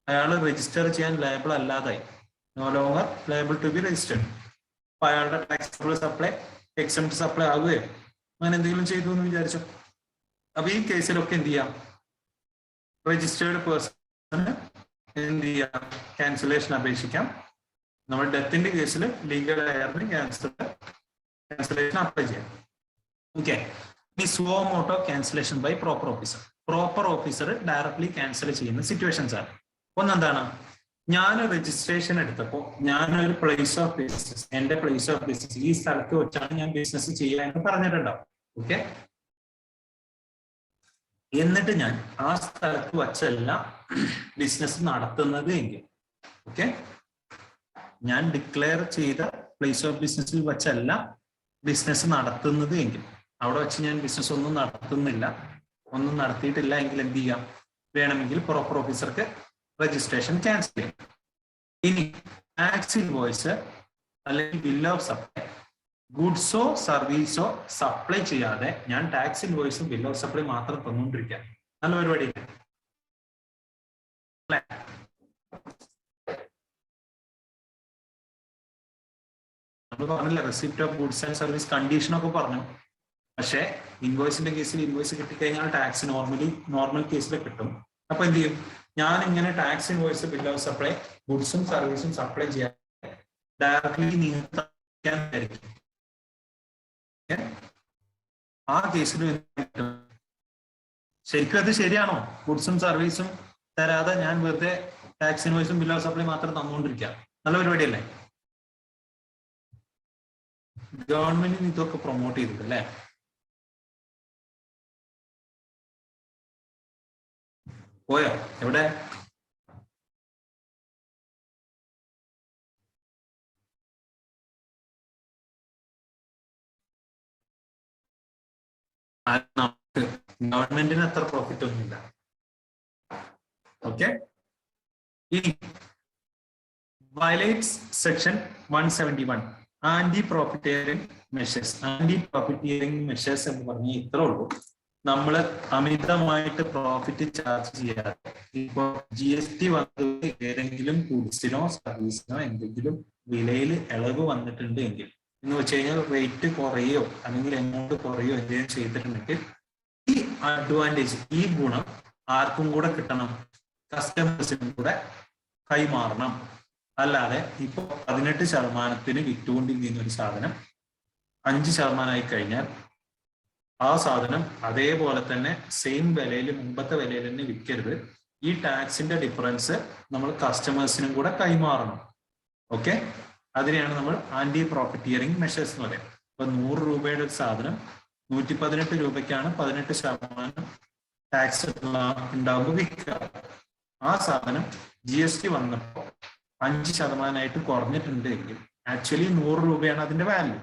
അയാൾ രജിസ്റ്റർ ചെയ്യാൻ ലയബിൾ അല്ലാതായി, no longer liable to be registered. അപ്പൊ അയാളുടെ ടാക്സബിൾ സപ്ലൈ എക്സംപ്റ്റ് സപ്ലൈ ആവുകയോ അങ്ങനെ എന്തെങ്കിലും ചെയ്തു എന്ന് വിചാരിച്ചു. അപ്പൊ ഈ കേസിലൊക്കെ എന്ത് ചെയ്യാം, രജിസ്റ്റേർഡ് പേഴ്സണ് എന്ത് ചെയ്യാം, ക്യാൻസലേഷൻ അപേക്ഷിക്കാം. നമ്മൾ ഡെത്തിന്റെ കേസിൽ ലീഗൽ എയറിന് ക്യാൻസലേഷൻ അപ്ലൈ ചെയ്യാം. ഓക്കെ. ഇനി സ്ലോ മോട്ടോ cancellation by proper officer. Proper officer directly cancel ചെയ്യുന്ന സിറ്റുവേഷൻസ് ആണ്. ഒന്നെന്താണ്, ഞാൻ രജിസ്ട്രേഷൻ എടുത്തപ്പോൾ ഞാനൊരു പ്ലേസ് ഓഫ് ബിസിനസ്, എന്റെ പ്ലേസ് ഓഫ് ബിസിനസ് ഈ സ്ഥലത്ത് വെച്ചാണ് ഞാൻ ബിസിനസ് ചെയ്യാൻ പറഞ്ഞിട്ടുണ്ടാവും. ഓക്കെ. എന്നിട്ട് ഞാൻ ആ സ്ഥലത്ത് വച്ചല്ല ബിസിനസ് നടത്തുന്നത് എങ്കിൽ, ഓക്കെ, ഞാൻ ഡിക്ലെയർ ചെയ്ത പ്ലേസ് ഓഫ് ബിസിനസ്സിൽ വച്ചല്ല ബിസിനസ് നടത്തുന്നത് എങ്കിൽ, അവിടെ വെച്ച് ഞാൻ ബിസിനസ് ഒന്നും നടത്തുന്നില്ല, ഒന്നും നടത്തിയിട്ടില്ല എങ്കിൽ എന്ത് ചെയ്യാം, വേണമെങ്കിൽ പ്രോപ്പർ ഓഫീസർക്ക് രജിസ്ട്രേഷൻ ക്യാൻസൽ ചെയ്യാം. ഇനി ടാക്സ് ഇൻവോയ്സ് അല്ലെങ്കിൽ ബിൽ ഓഫ് സപ്ലൈ, ഗുഡ്സോ സർവീസോ സപ്ലൈ ചെയ്യാതെ ഞാൻ ടാക്സ് ഇൻവോയ്സും ബിൽ ഓഫ് സപ്ലൈ മാത്രം തന്നുകൊണ്ടിരിക്കാം, നല്ല പരിപാടി അല്ലേ? നമ്മൾ പറഞ്ഞില്ല, receipt of goods and service condition ഒക്കെ പറഞ്ഞു. പക്ഷേ ഇൻവോയ്സിന്റെ കേസിൽ ഇൻവോയ്സ് കിട്ടിക്കഴിഞ്ഞാൽ ടാക്സ് നോർമൽ കേസിൽ കിട്ടും. അപ്പൊ എന്ത് ചെയ്യും, ഞാൻ ഇങ്ങനെ tax invoice bill of supply ഗുഡ്സും സർവീസും സപ്ലൈ ചെയ്യാൻ ഡയറക്ട്ലി നിങ്ങൾക്ക് ആ കേസിൽ ശരിക്കും അത് ശരിയാണോ? ഗുഡ്സും സർവീസും തരാതെ ഞാൻ വെറുതെ ടാക്സ് ഇൻവോയ്സും ബിൽ ഓഫ് സപ്ലൈ മാത്രം തന്നുകൊണ്ടിരിക്കാം, നല്ല പരിപാടിയല്ലേ? ഗവൺമെന്റിന് ഇതൊക്കെ പ്രൊമോട്ട് ചെയ്തിട്ട് അല്ലേ? പോയോ? എവിടെ? നമുക്ക് ഗവൺമെന്റിന് അത്ര പ്രോഫിറ്റ് ഒന്നുമില്ല. ഓക്കെ. ഇനി violates section 171 anti profiteering measures. Anti profiteering measures എന്ന് പറഞ്ഞാൽ ഇത്രേ ഉള്ളൂ, നമ്മൾ അമിതമായിട്ട് പ്രോഫിറ്റ് ചാർജ് ചെയ്യാതെ, ഇപ്പോ GST വന്നത് ഏതെങ്കിലും ഗുഡ്സിനോ സർവീസിനോ എന്തെങ്കിലും വിലയിൽ ഇളവ് വന്നിട്ടുണ്ട് എങ്കിൽ, എന്ന് വെച്ച് കഴിഞ്ഞാൽ റേറ്റ് കുറയോ അല്ലെങ്കിൽ എമൗണ്ട് കുറയോ എന്തെങ്കിലും ചെയ്തിട്ടുണ്ടെങ്കിൽ ഈ അഡ്വാൻറ്റേജ്, ഈ ഗുണം ആർക്കും കൂടെ കിട്ടണം, കസ്റ്റമേഴ്സിനും കൂടെ കൈമാറണം. അല്ലാതെ ഇപ്പൊ 18% വിറ്റുകൊണ്ടിരിക്കുന്ന ഒരു സാധനം 5% കഴിഞ്ഞാൽ ആ സാധനം അതേപോലെ തന്നെ സെയിം വിലയിൽ, മുമ്പത്തെ വിലയിൽ തന്നെ വിൽക്കരുത്. ഈ ടാക്സിന്റെ ഡിഫറൻസ് നമ്മൾ കസ്റ്റമേഴ്സിനും കൂടെ കൈമാറണം. ഓക്കെ. അതിനെയാണ് നമ്മൾ ആന്റി പ്രോഫിറ്റിയറിംഗ് മെഷേഴ്സ് എന്ന് പറയുന്നത്. ഇപ്പൊ 100 രൂപയുടെ ഒരു സാധനം 118 രൂപയ്ക്കാണ് 18% ടാക്സ് ഉണ്ടാകുമ്പോൾ വിൽക്കുക. ആ സാധനം GST വന്നപ്പോൾ 5% കുറഞ്ഞിട്ടുണ്ട് എങ്കിൽ ആക്ച്വലി 100 രൂപയാണ് അതിന്റെ വാല്യൂ.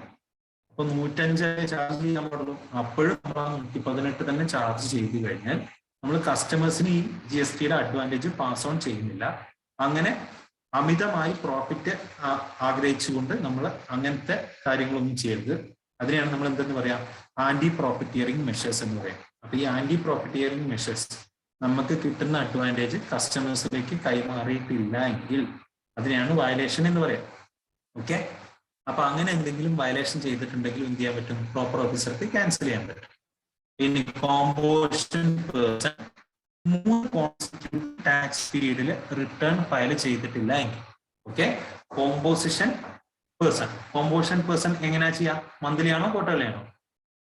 അപ്പൊ 105 ചാർജ് ചെയ്യാൻ പാടുള്ളൂ. അപ്പോഴും നമ്മൾ 118 തന്നെ ചാർജ് ചെയ്ത് കഴിഞ്ഞാൽ നമ്മൾ കസ്റ്റമേഴ്സിന് ഈ GSTയുടെ അഡ്വാൻറ്റേജ് പാസ് ഓൺ ചെയ്യുന്നില്ല. അങ്ങനെ അമിതമായി പ്രോഫിറ്റ് ആഗ്രഹിച്ചുകൊണ്ട് നമ്മൾ അങ്ങനത്തെ കാര്യങ്ങളൊന്നും ചെയ്യരുത്. അതിനെയാണ് നമ്മൾ എന്തെന്ന് പറയാം, ആന്റി പ്രോഫിറ്റിയറിംഗ് മെഷേഴ്സ് എന്ന് പറയാം. അപ്പൊ ഈ ആന്റി പ്രോഫിറ്റിയറിംഗ് മെഷേഴ്സ് നമുക്ക് കിട്ടുന്ന അഡ്വാൻറ്റേജ് കസ്റ്റമേഴ്സിലേക്ക് കൈമാറിയിട്ടില്ല എങ്കിൽ അതിനെയാണ് വയലേഷൻ എന്ന് പറയാം. ഓക്കെ. അപ്പൊ അങ്ങനെ എന്തെങ്കിലും വയലേഷൻ ചെയ്തിട്ടുണ്ടെങ്കിൽ എന്ത് ചെയ്യാൻ പറ്റും, പ്രോപ്പർ ഓഫീസർക്ക് ക്യാൻസൽ ചെയ്യാൻ പറ്റും. ഇനി കോമ്പോസിഷൻ പേഴ്സൺ 3 കോൺസ്റ്റിറ്റ്യൂട്ടീവ് ടാക്സ് പീരീഡിൽ റിട്ടേൺ ഫയൽ ചെയ്തിട്ടില്ല എങ്കിൽ, ഓക്കെ, കോമ്പോസിഷൻ പേഴ്സൺ എങ്ങനെയാ ചെയ്യാം, മന്ത്ലി ആണോ ക്വാർട്ടർലി ആണോ?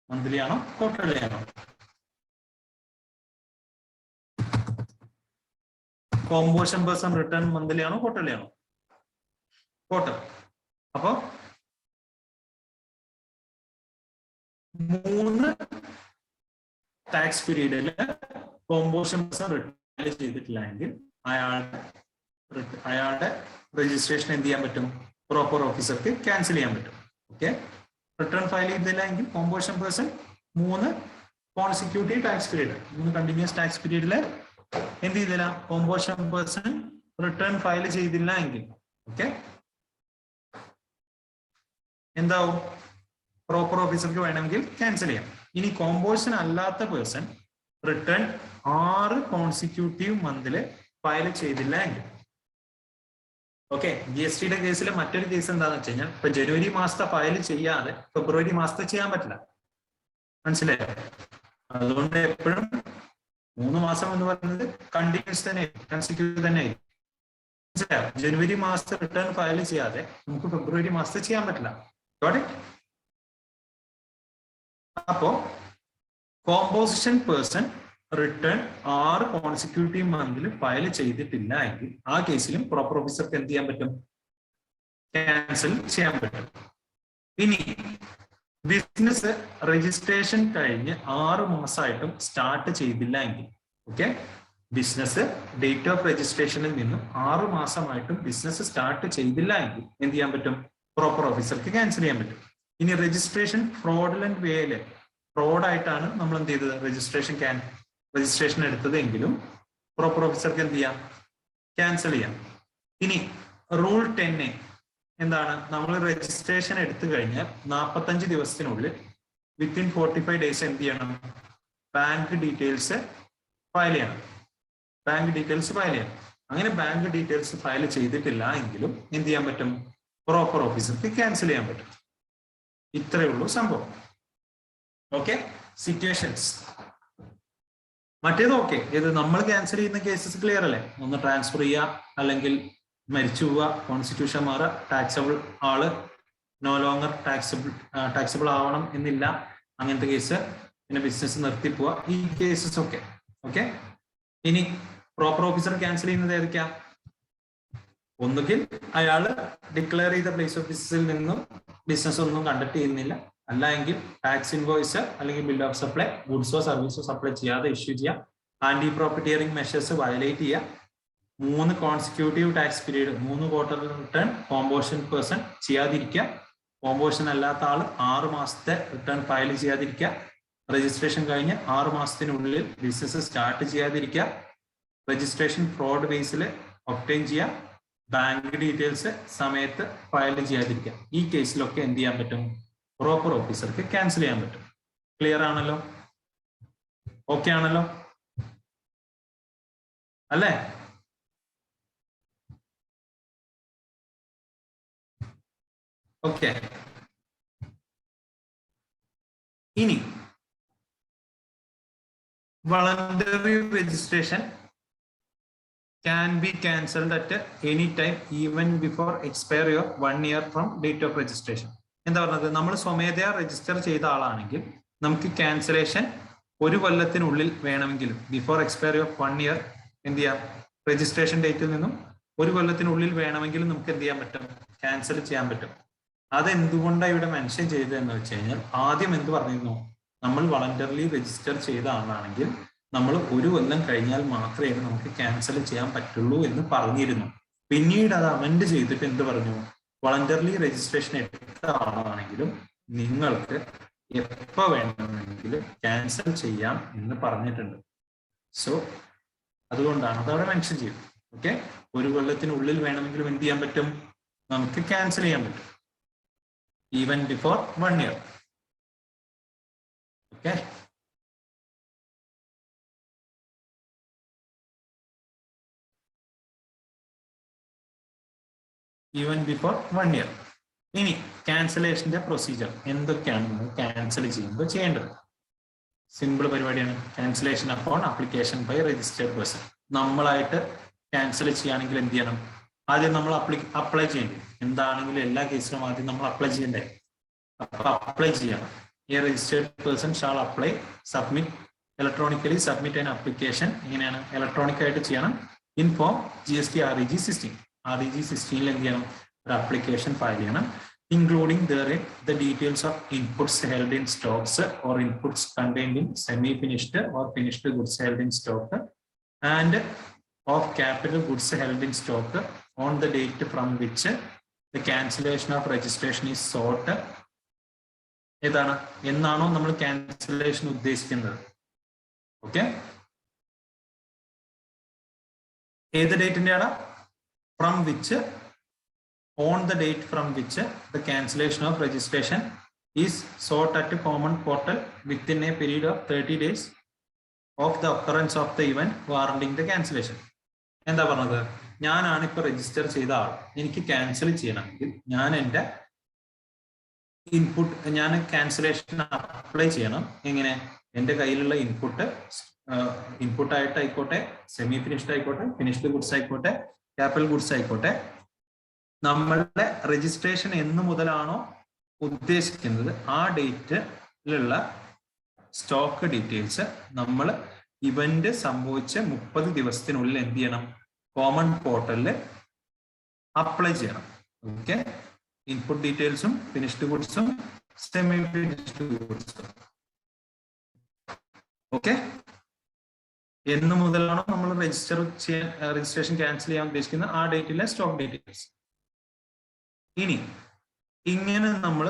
മന്ത്ലി ആണോ ക്വാർട്ടർലി ആണോ? കോമ്പോസിഷൻ പേഴ്സൺ റിട്ടേൺ മന്ത്ലി ആണോ ക്വാർട്ടർലി ആണോ? ക്വാർട്ടർ. അപ്പൊ 3 ടാക്സ് പീരീഡില് കോമ്പോസിഷൻ പേഴ്സൺ റിട്ടേൺ ചെയ്തിട്ടില്ല എങ്കിൽ അയാളുടെ രജിസ്ട്രേഷൻ എന്ത് ചെയ്യാൻ പറ്റും, പ്രോപ്പർ ഓഫീസർക്ക് ക്യാൻസൽ ചെയ്യാൻ പറ്റും. ഓക്കെ. റിട്ടേൺ ഫയൽ ചെയ്തില്ല എങ്കിൽ composition person 3 consecutive tax period, 3 continuous tax പീരീഡില് എന്ത് ചെയ്തില്ല, കോമ്പോസിഷൻ പേഴ്സൺ റിട്ടേൺ ഫയൽ ചെയ്തില്ല എങ്കിൽ, ഓക്കെ, എന്താവും, പ്രോപ്പർ ഓഫീസർക്ക് വേണമെങ്കിൽ ക്യാൻസൽ ചെയ്യാം. ഇനി കോമ്പോസിഷൻ അല്ലാത്ത പേഴ്സൺ റിട്ടേൺ 6 കോൺസിക്യൂട്ടീവ് മന്തില് ഫയൽ ചെയ്തില്ല എങ്കിൽ, ഓക്കെ. GSTയുടെ കേസിൽ മറ്റൊരു കേസ് എന്താണെന്ന് വെച്ച് കഴിഞ്ഞാൽ, ഇപ്പൊ ജനുവരി മാസത്തെ ഫയൽ ചെയ്യാതെ ഫെബ്രുവരി മാസത്തെ ചെയ്യാൻ പറ്റില്ല. മനസ്സിലായോ? അതുകൊണ്ട് എപ്പോഴും 3 മാസം എന്ന് പറയുന്നത് കണ്ടിന്യൂസ് തന്നെ കൺസിക്യൂട്ടീവ് തന്നെ ആയിരിക്കും. മനസ്സിലായോ? ജനുവരി മാസത്തെ റിട്ടേൺ ഫയൽ ചെയ്യാതെ നമുക്ക് ഫെബ്രുവരി മാസത്തെ ചെയ്യാൻ പറ്റില്ല. അപ്പോ കോമ്പോസിഷൻ പേഴ്സൺ റിട്ടേൺ 6 കോൺസിക്യൂട്ടീവ് മന്തിൽ ഫയൽ ചെയ്തിട്ടില്ല എങ്കിൽ ആ കേസിലും പ്രോപ്പർ ഓഫീസർക്ക് എന്ത് ചെയ്യാൻ പറ്റും? ക്യാൻസൽ ചെയ്യാൻ പറ്റും. ഇനി ബിസിനസ് രജിസ്ട്രേഷൻ കഴിഞ്ഞ് 6 മാസമായിട്ടും സ്റ്റാർട്ട് ചെയ്തില്ല എങ്കിൽ, ഓക്കെ, ബിസിനസ് ഡേറ്റ് ഓഫ് രജിസ്ട്രേഷനിൽ നിന്നും 6 മാസമായിട്ടും ബിസിനസ് സ്റ്റാർട്ട് ചെയ്തില്ല എങ്കിൽ എന്ത് ചെയ്യാൻ പറ്റും? പ്രോപ്പർ ഓഫീസർക്ക് ക്യാൻസൽ ചെയ്യാൻ പറ്റും. ഇനി രജിസ്ട്രേഷൻ ഫ്രോഡുലന്റ് വേയില് ഫ്രോഡായിട്ടാണ് നമ്മൾ എന്ത് ചെയ്തത്? രജിസ്ട്രേഷൻ എടുത്തത് എങ്കിലും പ്രോപ്പർ ഓഫീസർക്ക് എന്ത് ചെയ്യാം? ക്യാൻസൽ ചെയ്യാം. ഇനി റൂൾ 10A എന്താണ്? നമ്മൾ രജിസ്ട്രേഷൻ എടുത്തു കഴിഞ്ഞാൽ 45 ദിവസത്തിനുള്ളിൽ വിത്തിൻ 45 ഡേയ്സ് എന്ത് ചെയ്യണം? ബാങ്ക് ഡീറ്റെയിൽസ് ഫയൽ ചെയ്യണം. അങ്ങനെ ബാങ്ക് ഡീറ്റെയിൽസ് ഫയൽ ചെയ്തിട്ടില്ല എങ്കിലും എന്ത് ചെയ്യാൻ പറ്റും? പ്രോപ്പർ ഓഫീസർക്ക് ക്യാൻസൽ ചെയ്യാൻ പറ്റും. ഇത്രയേ ഉള്ളൂ സംഭവം. Okay, situations. മറ്റേത് ഓക്കെ, ഇത് നമ്മൾ ക്യാൻസൽ ചെയ്യുന്ന കേസസ് ക്ലിയർ അല്ലേ? ഒന്ന് ട്രാൻസ്ഫർ ചെയ്യുക, അല്ലെങ്കിൽ മരിച്ചു പോവുക, കോൺസ്റ്റിറ്റ്യൂഷൻ മാറുക, ടാക്സബിൾ ആള് നോ ലോങ്ങർ ടാക്സബിൾ ആവണം എന്നില്ല, അങ്ങനത്തെ കേസ്, പിന്നെ ബിസിനസ് നിർത്തി പോവുക, ഈ കേസസ് ഒക്കെ ഓക്കെ. ഇനി പ്രോപ്പർ ഓഫീസർ ക്യാൻസൽ ചെയ്യുന്നത് ഏതൊക്കെയാ? ഒന്നുകിൽ അയാള് ഡിക്ലെയർ ചെയ്ത പ്ലേസ് ഓഫ് ബിസിനസ്സിൽ നിന്നും ബിസിനസ് ഒന്നും കണ്ടക്ട് ചെയ്യുന്നില്ല, അല്ല എങ്കിൽ ടാക്സ് ഇൻവോയ്സ് അല്ലെങ്കിൽ ബിൽ ഓഫ് സപ്ലൈ, ഗുഡ്സോ സർവീസോ സപ്ലൈ ചെയ്യാതെ ഇഷ്യൂ ചെയ്യുക, ആന്റി പ്രോഫിറ്റിയറിംഗ് മെഷേഴ്സ് വയലേറ്റ് ചെയ്യുക, 3 consecutive tax period, 3 quarter return composition person ചെയ്യാതിരിക്കുക, കോമ്പോസിഷൻ അല്ലാത്ത ആൾ 6 മാസത്തെ റിട്ടേൺ ഫയൽ ചെയ്യാതിരിക്കുക, രജിസ്ട്രേഷൻ കഴിഞ്ഞ് 6 മാസത്തിനുള്ളിൽ ബിസിനസ് സ്റ്റാർട്ട് ചെയ്യാതിരിക്കുക, രജിസ്ട്രേഷൻ ഫ്രോഡ് ബേസിൽ ഒബ്റ്റെയിൻ ചെയ്യുക, ബാങ്ക് ഡീറ്റെയിൽസ് സമയത്ത് ഫയൽ ചെയ്യാതിരിക്കുക. ഈ കേസിലൊക്കെ എന്ത് ചെയ്യാൻ പറ്റും? പ്രോപ്പർ ഓഫീസർക്ക് ക്യാൻസൽ ചെയ്യാൻ പറ്റും. ക്ലിയർ ആണല്ലോ? ഓക്കെ ആണല്ലോ അല്ലേ? ഓക്കെ. ഇനി voluntary registration can be cancelled at any time even before expiry of 1 year from date of registration. എന്താ പറഞ്ഞത്? നമ്മൾ സ്വമേധയാ രജിസ്റ്റർ ചെയ്ത ആളാണെങ്കിൽ നമുക്ക് ക്യാൻസലേഷൻ 1 കൊല്ലത്തിനുള്ളിൽ വേണമെങ്കിലും ബിഫോർ എക്സ്പയറി ഓഫ് 1 ഇയർ എന്ത് ചെയ്യാം? രജിസ്ട്രേഷൻ ഡേറ്റിൽ നിന്നും 1 കൊല്ലത്തിനുള്ളിൽ വേണമെങ്കിലും നമുക്ക് എന്ത് ചെയ്യാൻ പറ്റും? ക്യാൻസൽ ചെയ്യാൻ പറ്റും. അതെന്തുകൊണ്ടാണ് ഇവിടെ മെൻഷൻ ചെയ്തതെന്ന് വെച്ച് കഴിഞ്ഞാൽ, ആദ്യം എന്ത് പറഞ്ഞിരുന്നു? നമ്മൾ വളണ്ടറിലി രജിസ്റ്റർ ചെയ്ത ആളാണെങ്കിൽ നമ്മൾ 1 കൊല്ലം കഴിഞ്ഞാൽ മാത്രമേ നമുക്ക് ക്യാൻസൽ ചെയ്യാൻ പറ്റുള്ളൂ എന്ന് പറഞ്ഞിരുന്നു. പിന്നീട് അത് അമെൻഡ് ചെയ്തിട്ട് എന്ത് പറഞ്ഞു? വളണ്ടറിലി രജിസ്ട്രേഷൻ എടുത്ത ആളാണെങ്കിലും നിങ്ങൾക്ക് എപ്പോൾ വേണമെങ്കിലും ക്യാൻസൽ ചെയ്യാം എന്ന് പറഞ്ഞിട്ടുണ്ട്. സോ അതുകൊണ്ടാണ് അതവിടെ മെൻഷൻ ചെയ്തത്. ഓക്കെ, 1 കൊല്ലത്തിനുള്ളിൽ വേണമെങ്കിലും എന്ത് ചെയ്യാൻ പറ്റും? നമുക്ക് ക്യാൻസൽ ചെയ്യാൻ പറ്റും, even before 1 year. Okay, even before 1 year. ഇനി ക്യാൻസലേഷന്റെ പ്രൊസീജിയർ എന്തൊക്കെയാണ് നമ്മൾ ക്യാൻസൽ ചെയ്യുമ്പോൾ ചെയ്യേണ്ടത്? സിമ്പിൾ പരിപാടിയാണ്. Cancellation upon application by registered person. നമ്മളായിട്ട് ക്യാൻസൽ ചെയ്യുകയാണെങ്കിൽ എന്ത് ചെയ്യണം? ആദ്യം നമ്മൾ അപ്ലൈ ചെയ്യണം. എന്താണെങ്കിലും എല്ലാ കേസിലും ആദ്യം നമ്മൾ അപ്ലൈ ചെയ്യണ്ടേ? അപ്പൊ അപ്ലൈ ചെയ്യണം. A registered person shall apply, electronically submit an application. ഇങ്ങനെയാണ് ഇലക്ട്രോണിക് ആയിട്ട് ചെയ്യണം. In form GST REG 16. REG 16 എന്ത് ചെയ്യണം? ഒരു ആപ്ലിക്കേഷൻ ഫയൽ ചെയ്യണം, including the details of inputs held in stocks or inputs contained in semi-finished or finished goods held in stock and of capital goods held in stock on the date from which the cancellation of registration is sought. ഏതാണ്? എന്നാണോ നമ്മൾ cancellation ഉദ്ദേശിക്കുന്നത്? Okay, ഏത് ഡേറ്റിന്റെ ആണ്? From which, on the date from which the cancellation of registration is sought at common portal within a period of 30 days of the occurrence of the event warranting the cancellation. എന്താ പറഞ്ഞത്? ഞാനാണ് ഇപ്പൊ register ചെയ്ത ആൾ, എനിക്ക് cancel ചെയ്യണമെങ്കിൽ ഞാൻ എൻ്റെ input ഞാൻ ക്യാൻസലേഷൻ അപ്ലൈ ചെയ്യണം. എങ്ങനെ? എൻ്റെ കയ്യിലുള്ള ഇൻപുട്ട് ആയിട്ടായിക്കോട്ടെ, സെമി ഫിനിഷ്ഡ് ആയിക്കോട്ടെ, ഫിനിഷ്ഡ് ഗുഡ്സ് ആയിക്കോട്ടെ, ക്യാപിറ്റൽ ഗുഡ്സ് ആയിക്കോട്ടെ, നമ്മളുടെ രജിസ്ട്രേഷൻ എന്ന് മുതലാണോ ഉദ്ദേശിക്കുന്നത് ആ ഡേറ്റിലുള്ള സ്റ്റോക്ക് ഡീറ്റെയിൽസ് നമ്മൾ ഇവന്റ് സംഭവിച്ച 30 ദിവസത്തിനുള്ളിൽ എന്ത് ചെയ്യണം? കോമൺ പോർട്ടലിൽ അപ്ലൈ ചെയ്യണം. ഓക്കെ, ഇൻപുട്ട് ഡീറ്റെയിൽസും ഫിനിഷ്ഡ് ഗുഡ്സും സെമി ഫിനിഷ്ഡ് ഗുഡ്സും. ഓക്കെ, എന്ന് മുതലാണോ നമ്മൾ രജിസ്ട്രേഷൻ ക്യാൻസൽ ചെയ്യാൻ ഉദ്ദേശിക്കുന്ന ആ ഡേറ്റിലെ സ്റ്റോക്ക് ഡീറ്റെയിൽസ്. ഇനി ഇങ്ങനെ നമ്മൾ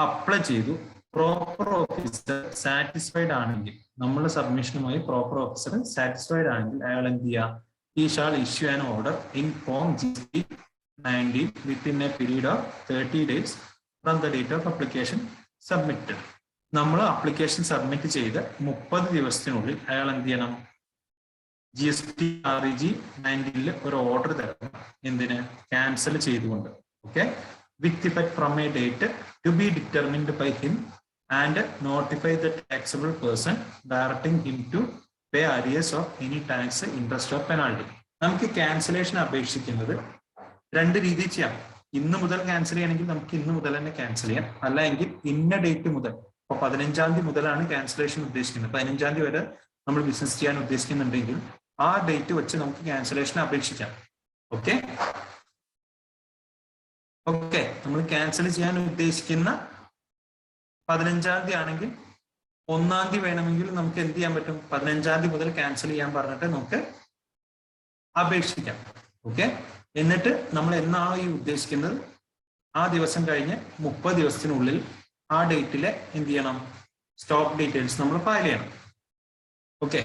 അപ്ലൈ ചെയ്തു, പ്രോപ്പർ ഓഫീസർ സാറ്റിസ്ഫൈഡ് ആണെങ്കിൽ, നമ്മുടെ സബ്മിഷനുമായി പ്രോപ്പർ ഓഫീസർ സാറ്റിസ്ഫൈഡ് ആണെങ്കിൽ അയാൾ എന്ത് ചെയ്യുക? he shall issue an order in form GST-19 within a period of 30 days from the date of application submitted. നമ്മൾ ആപ്ലിക്കേഷൻ സബ്മിറ്റ് ചെയ്ത് 30 ദിവസത്തിനുള്ളിൽ അയാൾ എന്ത് ചെയ്യണം? GST-REG-19 ഒരു ഓർഡർ തരണം. എന്തിന്? ക്യാൻസൽ ചെയ്തുകൊണ്ട്. Okay, with effect from a date to be determined by him and notify the taxable person directing him to pay arrears of any tax, interest of penalty. നമുക്ക് ക്യാൻസലേഷൻ അപേക്ഷിക്കുന്നത് 2 രീതിയിൽ ചെയ്യാം. ഇന്ന് മുതൽ ക്യാൻസൽ ചെയ്യണമെങ്കിൽ നമുക്ക് ഇന്ന് മുതൽ തന്നെ ക്യാൻസൽ ചെയ്യാം. അല്ലെങ്കിൽ ഇന്ന ഡേറ്റ് മുതൽ, ഇപ്പൊ 15-ാം തീയതി മുതലാണ് ക്യാൻസലേഷൻ ഉദ്ദേശിക്കുന്നത്, 15-ാം തീയതി വരെ നമ്മൾ ബിസിനസ് ചെയ്യാൻ ഉദ്ദേശിക്കുന്നുണ്ടെങ്കിൽ ആ ഡേറ്റ് വെച്ച് നമുക്ക് ക്യാൻസലേഷൻ അപേക്ഷിക്കാം. ഓക്കെ ഓക്കെ, നമ്മൾ ക്യാൻസൽ ചെയ്യാൻ ഉദ്ദേശിക്കുന്ന 15-ാം തീയതി ആണെങ്കിൽ 1-ാം തീയതി വേണമെങ്കിൽ നമുക്ക് എന്ത് ചെയ്യാൻ പറ്റും? 15-ാം തീയതി മുതൽ ക്യാൻസൽ ചെയ്യാൻ പറഞ്ഞിട്ട് നമുക്ക് അപേക്ഷിക്കാം. ഓക്കെ, എന്നിട്ട് നമ്മൾ എന്നാണോ ഈ ഉദ്ദേശിക്കുന്നത് ആ ദിവസം കഴിഞ്ഞ് 30 ദിവസത്തിനുള്ളിൽ ആ ഡേറ്റിലെ എന്ത് ചെയ്യണം? സ്റ്റോക്ക് ഡീറ്റെയിൽസ് നമ്മൾ ഫയൽ ചെയ്യണം. ഓക്കെ,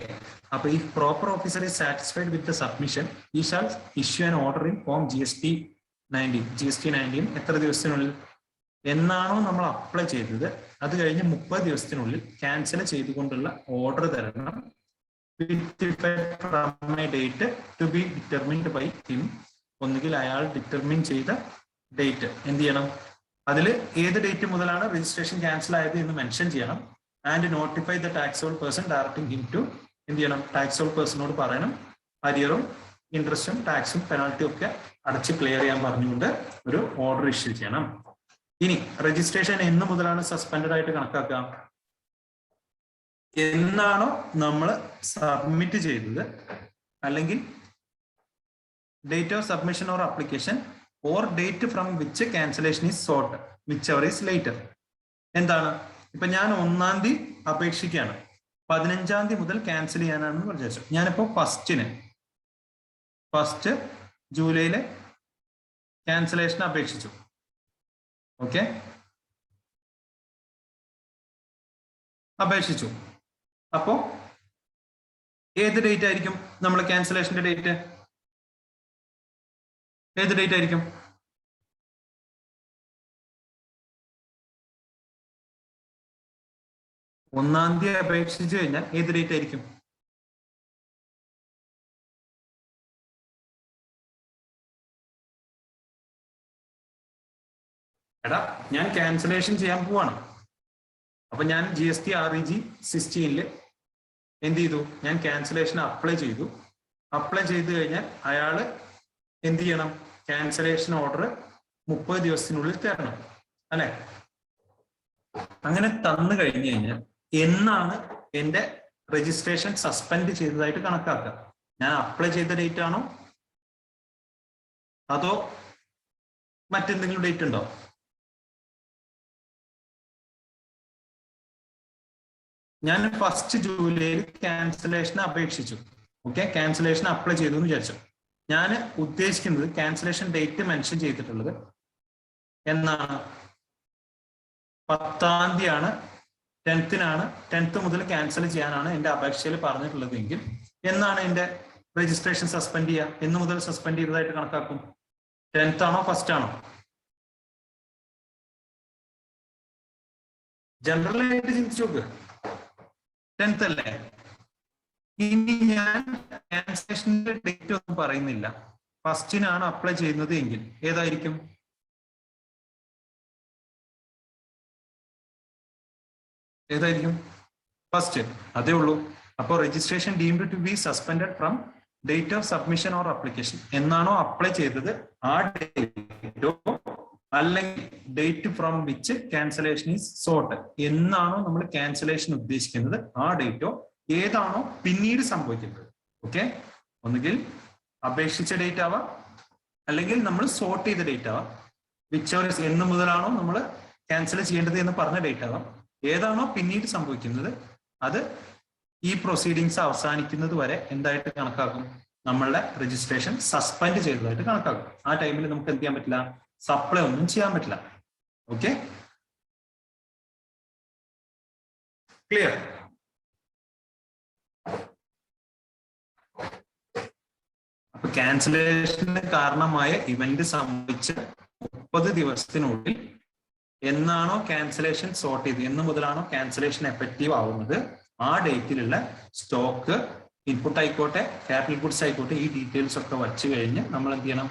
അപ്പൊ ഈ proper officer is satisfied with the submission, he shall issue an order in form GST-19 എത്ര ദിവസത്തിനുള്ളിൽ? എന്നാണോ നമ്മൾ അപ്ലൈ ചെയ്തത് അത് കഴിഞ്ഞ് 30 ദിവസത്തിനുള്ളിൽ ക്യാൻസൽ ചെയ്തുകൊണ്ടുള്ള ഓർഡർ തരണം. With effect from a date to be determined by him. ഒന്നുകിൽ അയാൾ ഡിറ്റർമിൻ ചെയ്ത ഡേറ്റ് എന്ത് ചെയ്യണം? അതിൽ ഏത് ഡേറ്റ് മുതലാണ് രജിസ്ട്രേഷൻ ക്യാൻസൽ ആയത് എന്ന് മെൻഷൻ ചെയ്യണം. And notify the taxable person directing him to എന്ത് ചെയ്യണം? ടാക്സബിൾ പേഴ്സണോട് പറയണം അരിയറും ഇൻട്രസ്റ്റും ടാക്സും പെനാൾട്ടിയും ഒക്കെ അടച്ച് ക്ലിയർ ചെയ്യാൻ പറഞ്ഞുകൊണ്ട് ഒരു ഓർഡർ ഇഷ്യൂ ചെയ്യണം. ഇനി രജിസ്ട്രേഷൻ എന്ന് മുതലാണ് സസ്പെൻഡഡ് ആയിട്ട് കണക്കാക്കുക? എന്നാണോ നമ്മൾ സബ്മിറ്റ് ചെയ്തത്, അല്ലെങ്കിൽ date of submission or application or date from which cancellation is sought whichever is later. എന്താണ്? ഇപ്പൊ ഞാൻ 1-ാം തീയതി അപേക്ഷിക്കുകയാണ്, 15-ാം തീയതി മുതൽ ക്യാൻസൽ ചെയ്യാനാണെന്ന് വിചാരിച്ചു. ഞാനിപ്പോ ഫസ്റ്റ് ജൂലൈയിലെ ക്യാൻസലേഷൻ അപേക്ഷിച്ചു. ഓക്കെ, അപേക്ഷിച്ചു. അപ്പോ ഏത് ഡേറ്റ് ആയിരിക്കും നമ്മൾ ക്യാൻസലേഷന്റെ ഡേറ്റ്? ഏത് ഡേറ്റ് ആയിരിക്കും? ഒന്നാം തീയതി അപേക്ഷിച്ചു കഴിഞ്ഞാൽ ഏത് ഡേറ്റ് ആയിരിക്കും? എടാ, ഞാൻ ക്യാൻസലേഷൻ ചെയ്യാൻ പോവാണ്. അപ്പൊ ഞാൻ GST-REG-16 എന്ത് ചെയ്തു? ഞാൻ ക്യാൻസലേഷൻ അപ്ലൈ ചെയ്തു. അപ്ലൈ ചെയ്ത് കഴിഞ്ഞാൽ അയാള് എന്ത് ചെയ്യണം? ക്യാൻസലേഷൻ ഓർഡർ 30 ദിവസത്തിനുള്ളിൽ തരണം, അല്ലെ? അങ്ങനെ തന്നു കഴിഞ്ഞു കഴിഞ്ഞാൽ എന്നാണ് എന്റെ രജിസ്ട്രേഷൻ സസ്പെൻഡ് ചെയ്തതായിട്ട് കണക്കാക്കുക? ഞാൻ അപ്ലൈ ചെയ്ത ഡേറ്റ് ആണോ അതോ മറ്റെന്തെങ്കിലും ഡേറ്റ് ഉണ്ടോ? ഞാൻ ഫസ്റ്റ് ജൂലൈയിൽ ക്യാൻസലേഷൻ അപേക്ഷിച്ചു. ഓക്കെ, ക്യാൻസലേഷൻ അപ്ലൈ ചെയ്തു എന്ന് വിചാരിച്ചു. ഞാൻ ഉദ്ദേശിക്കുന്നത് ക്യാൻസലേഷൻ ഡേറ്റ് മെൻഷൻ ചെയ്തിട്ടുള്ളത് എന്നാണ്? 10-ാം തീയതിയാണ്, 10th മുതൽ ക്യാൻസൽ ചെയ്യാനാണ് എന്റെ അപേക്ഷയിൽ പറഞ്ഞിട്ടുള്ളത് എങ്കിൽ എന്നാണ് എന്റെ രജിസ്ട്രേഷൻ സസ്പെൻഡ് ചെയ്യുക? എന്ന് മുതൽ സസ്പെൻഡ് ചെയ്തതായിട്ട് കണക്കാക്കും? 10th ആണോ ഫസ്റ്റ് ആണോ? ജനറലായിട്ട് ചിന്തിച്ചു നോക്ക്, 10th അല്ലേ? ഇനി ഞാൻ ക്യാൻസലേഷന്റെ ഡേറ്റ് ഒന്നും പറയുന്നില്ല, ഫസ്റ്റിനാണ് അപ്ലൈ ചെയ്യുന്നത് എങ്കിൽ ഏതായിരിക്കും? ഏതായിരിക്കും? ഫസ്റ്റ്, അതേ ഉള്ളൂ. അപ്പോൾ registration deemed to be suspended from date of submission or application. എന്നാണോ അപ്ലൈ ചെയ്തത് ആ ഡേറ്റോ അല്ലെങ്കിൽ date from which cancellation is sought, എന്നാണോ നമ്മൾ ക്യാൻസലേഷൻ ഉദ്ദേശിക്കുന്നത് ആ ഡേറ്റോ ഏതാണോ പിന്നീട് സംഭവിക്കുന്നത്. ഓക്കെ, ഒന്നുകിൽ അപേക്ഷിച്ച ഡേറ്റ് ആവാം, അല്ലെങ്കിൽ നമ്മൾ സോർട്ട് ചെയ്ത ഡേറ്റ് ആവാം. വിച്ച് എന്ന് മുതലാണോ നമ്മൾ ക്യാൻസൽ ചെയ്യേണ്ടത് എന്ന് പറഞ്ഞ ഡേറ്റ് ആവാം. ഏതാണോ പിന്നീട് സംഭവിക്കുന്നത് അത് ഈ പ്രൊസീഡിങ്സ് അവസാനിക്കുന്നത് വരെ എന്തായിട്ട് കണക്കാക്കും? നമ്മളുടെ രജിസ്ട്രേഷൻ സസ്പെൻഡ് ചെയ്തതായിട്ട് കണക്കാക്കും. ആ ടൈമിൽ നമുക്ക് എന്ത് ചെയ്യാൻ പറ്റില്ല? സപ്ലൈ ഒന്നും ചെയ്യാൻ പറ്റില്ല. Okay, clear? അപ്പൊ ക്യാൻസലേഷന് കാരണമായ ഇവന്റ് സംഭവിച്ച 30 ദിവസത്തിനുള്ളിൽ എന്നാണോ ക്യാൻസലേഷൻ സോർട്ട് ചെയ്ത്, എന്ന് മുതലാണോ ക്യാൻസലേഷൻ എഫക്റ്റീവ് ആവുന്നത് ആ ഡേറ്റിലുള്ള സ്റ്റോക്ക്, ഇൻപുട്ട് ആയിക്കോട്ടെ ക്യാപിറ്റൽ ഗുഡ്സ് ആയിക്കോട്ടെ, ഈ ഡീറ്റെയിൽസ് ഒക്കെ വച്ചു കഴിഞ്ഞ് നമ്മൾ എന്ത് ചെയ്യണം?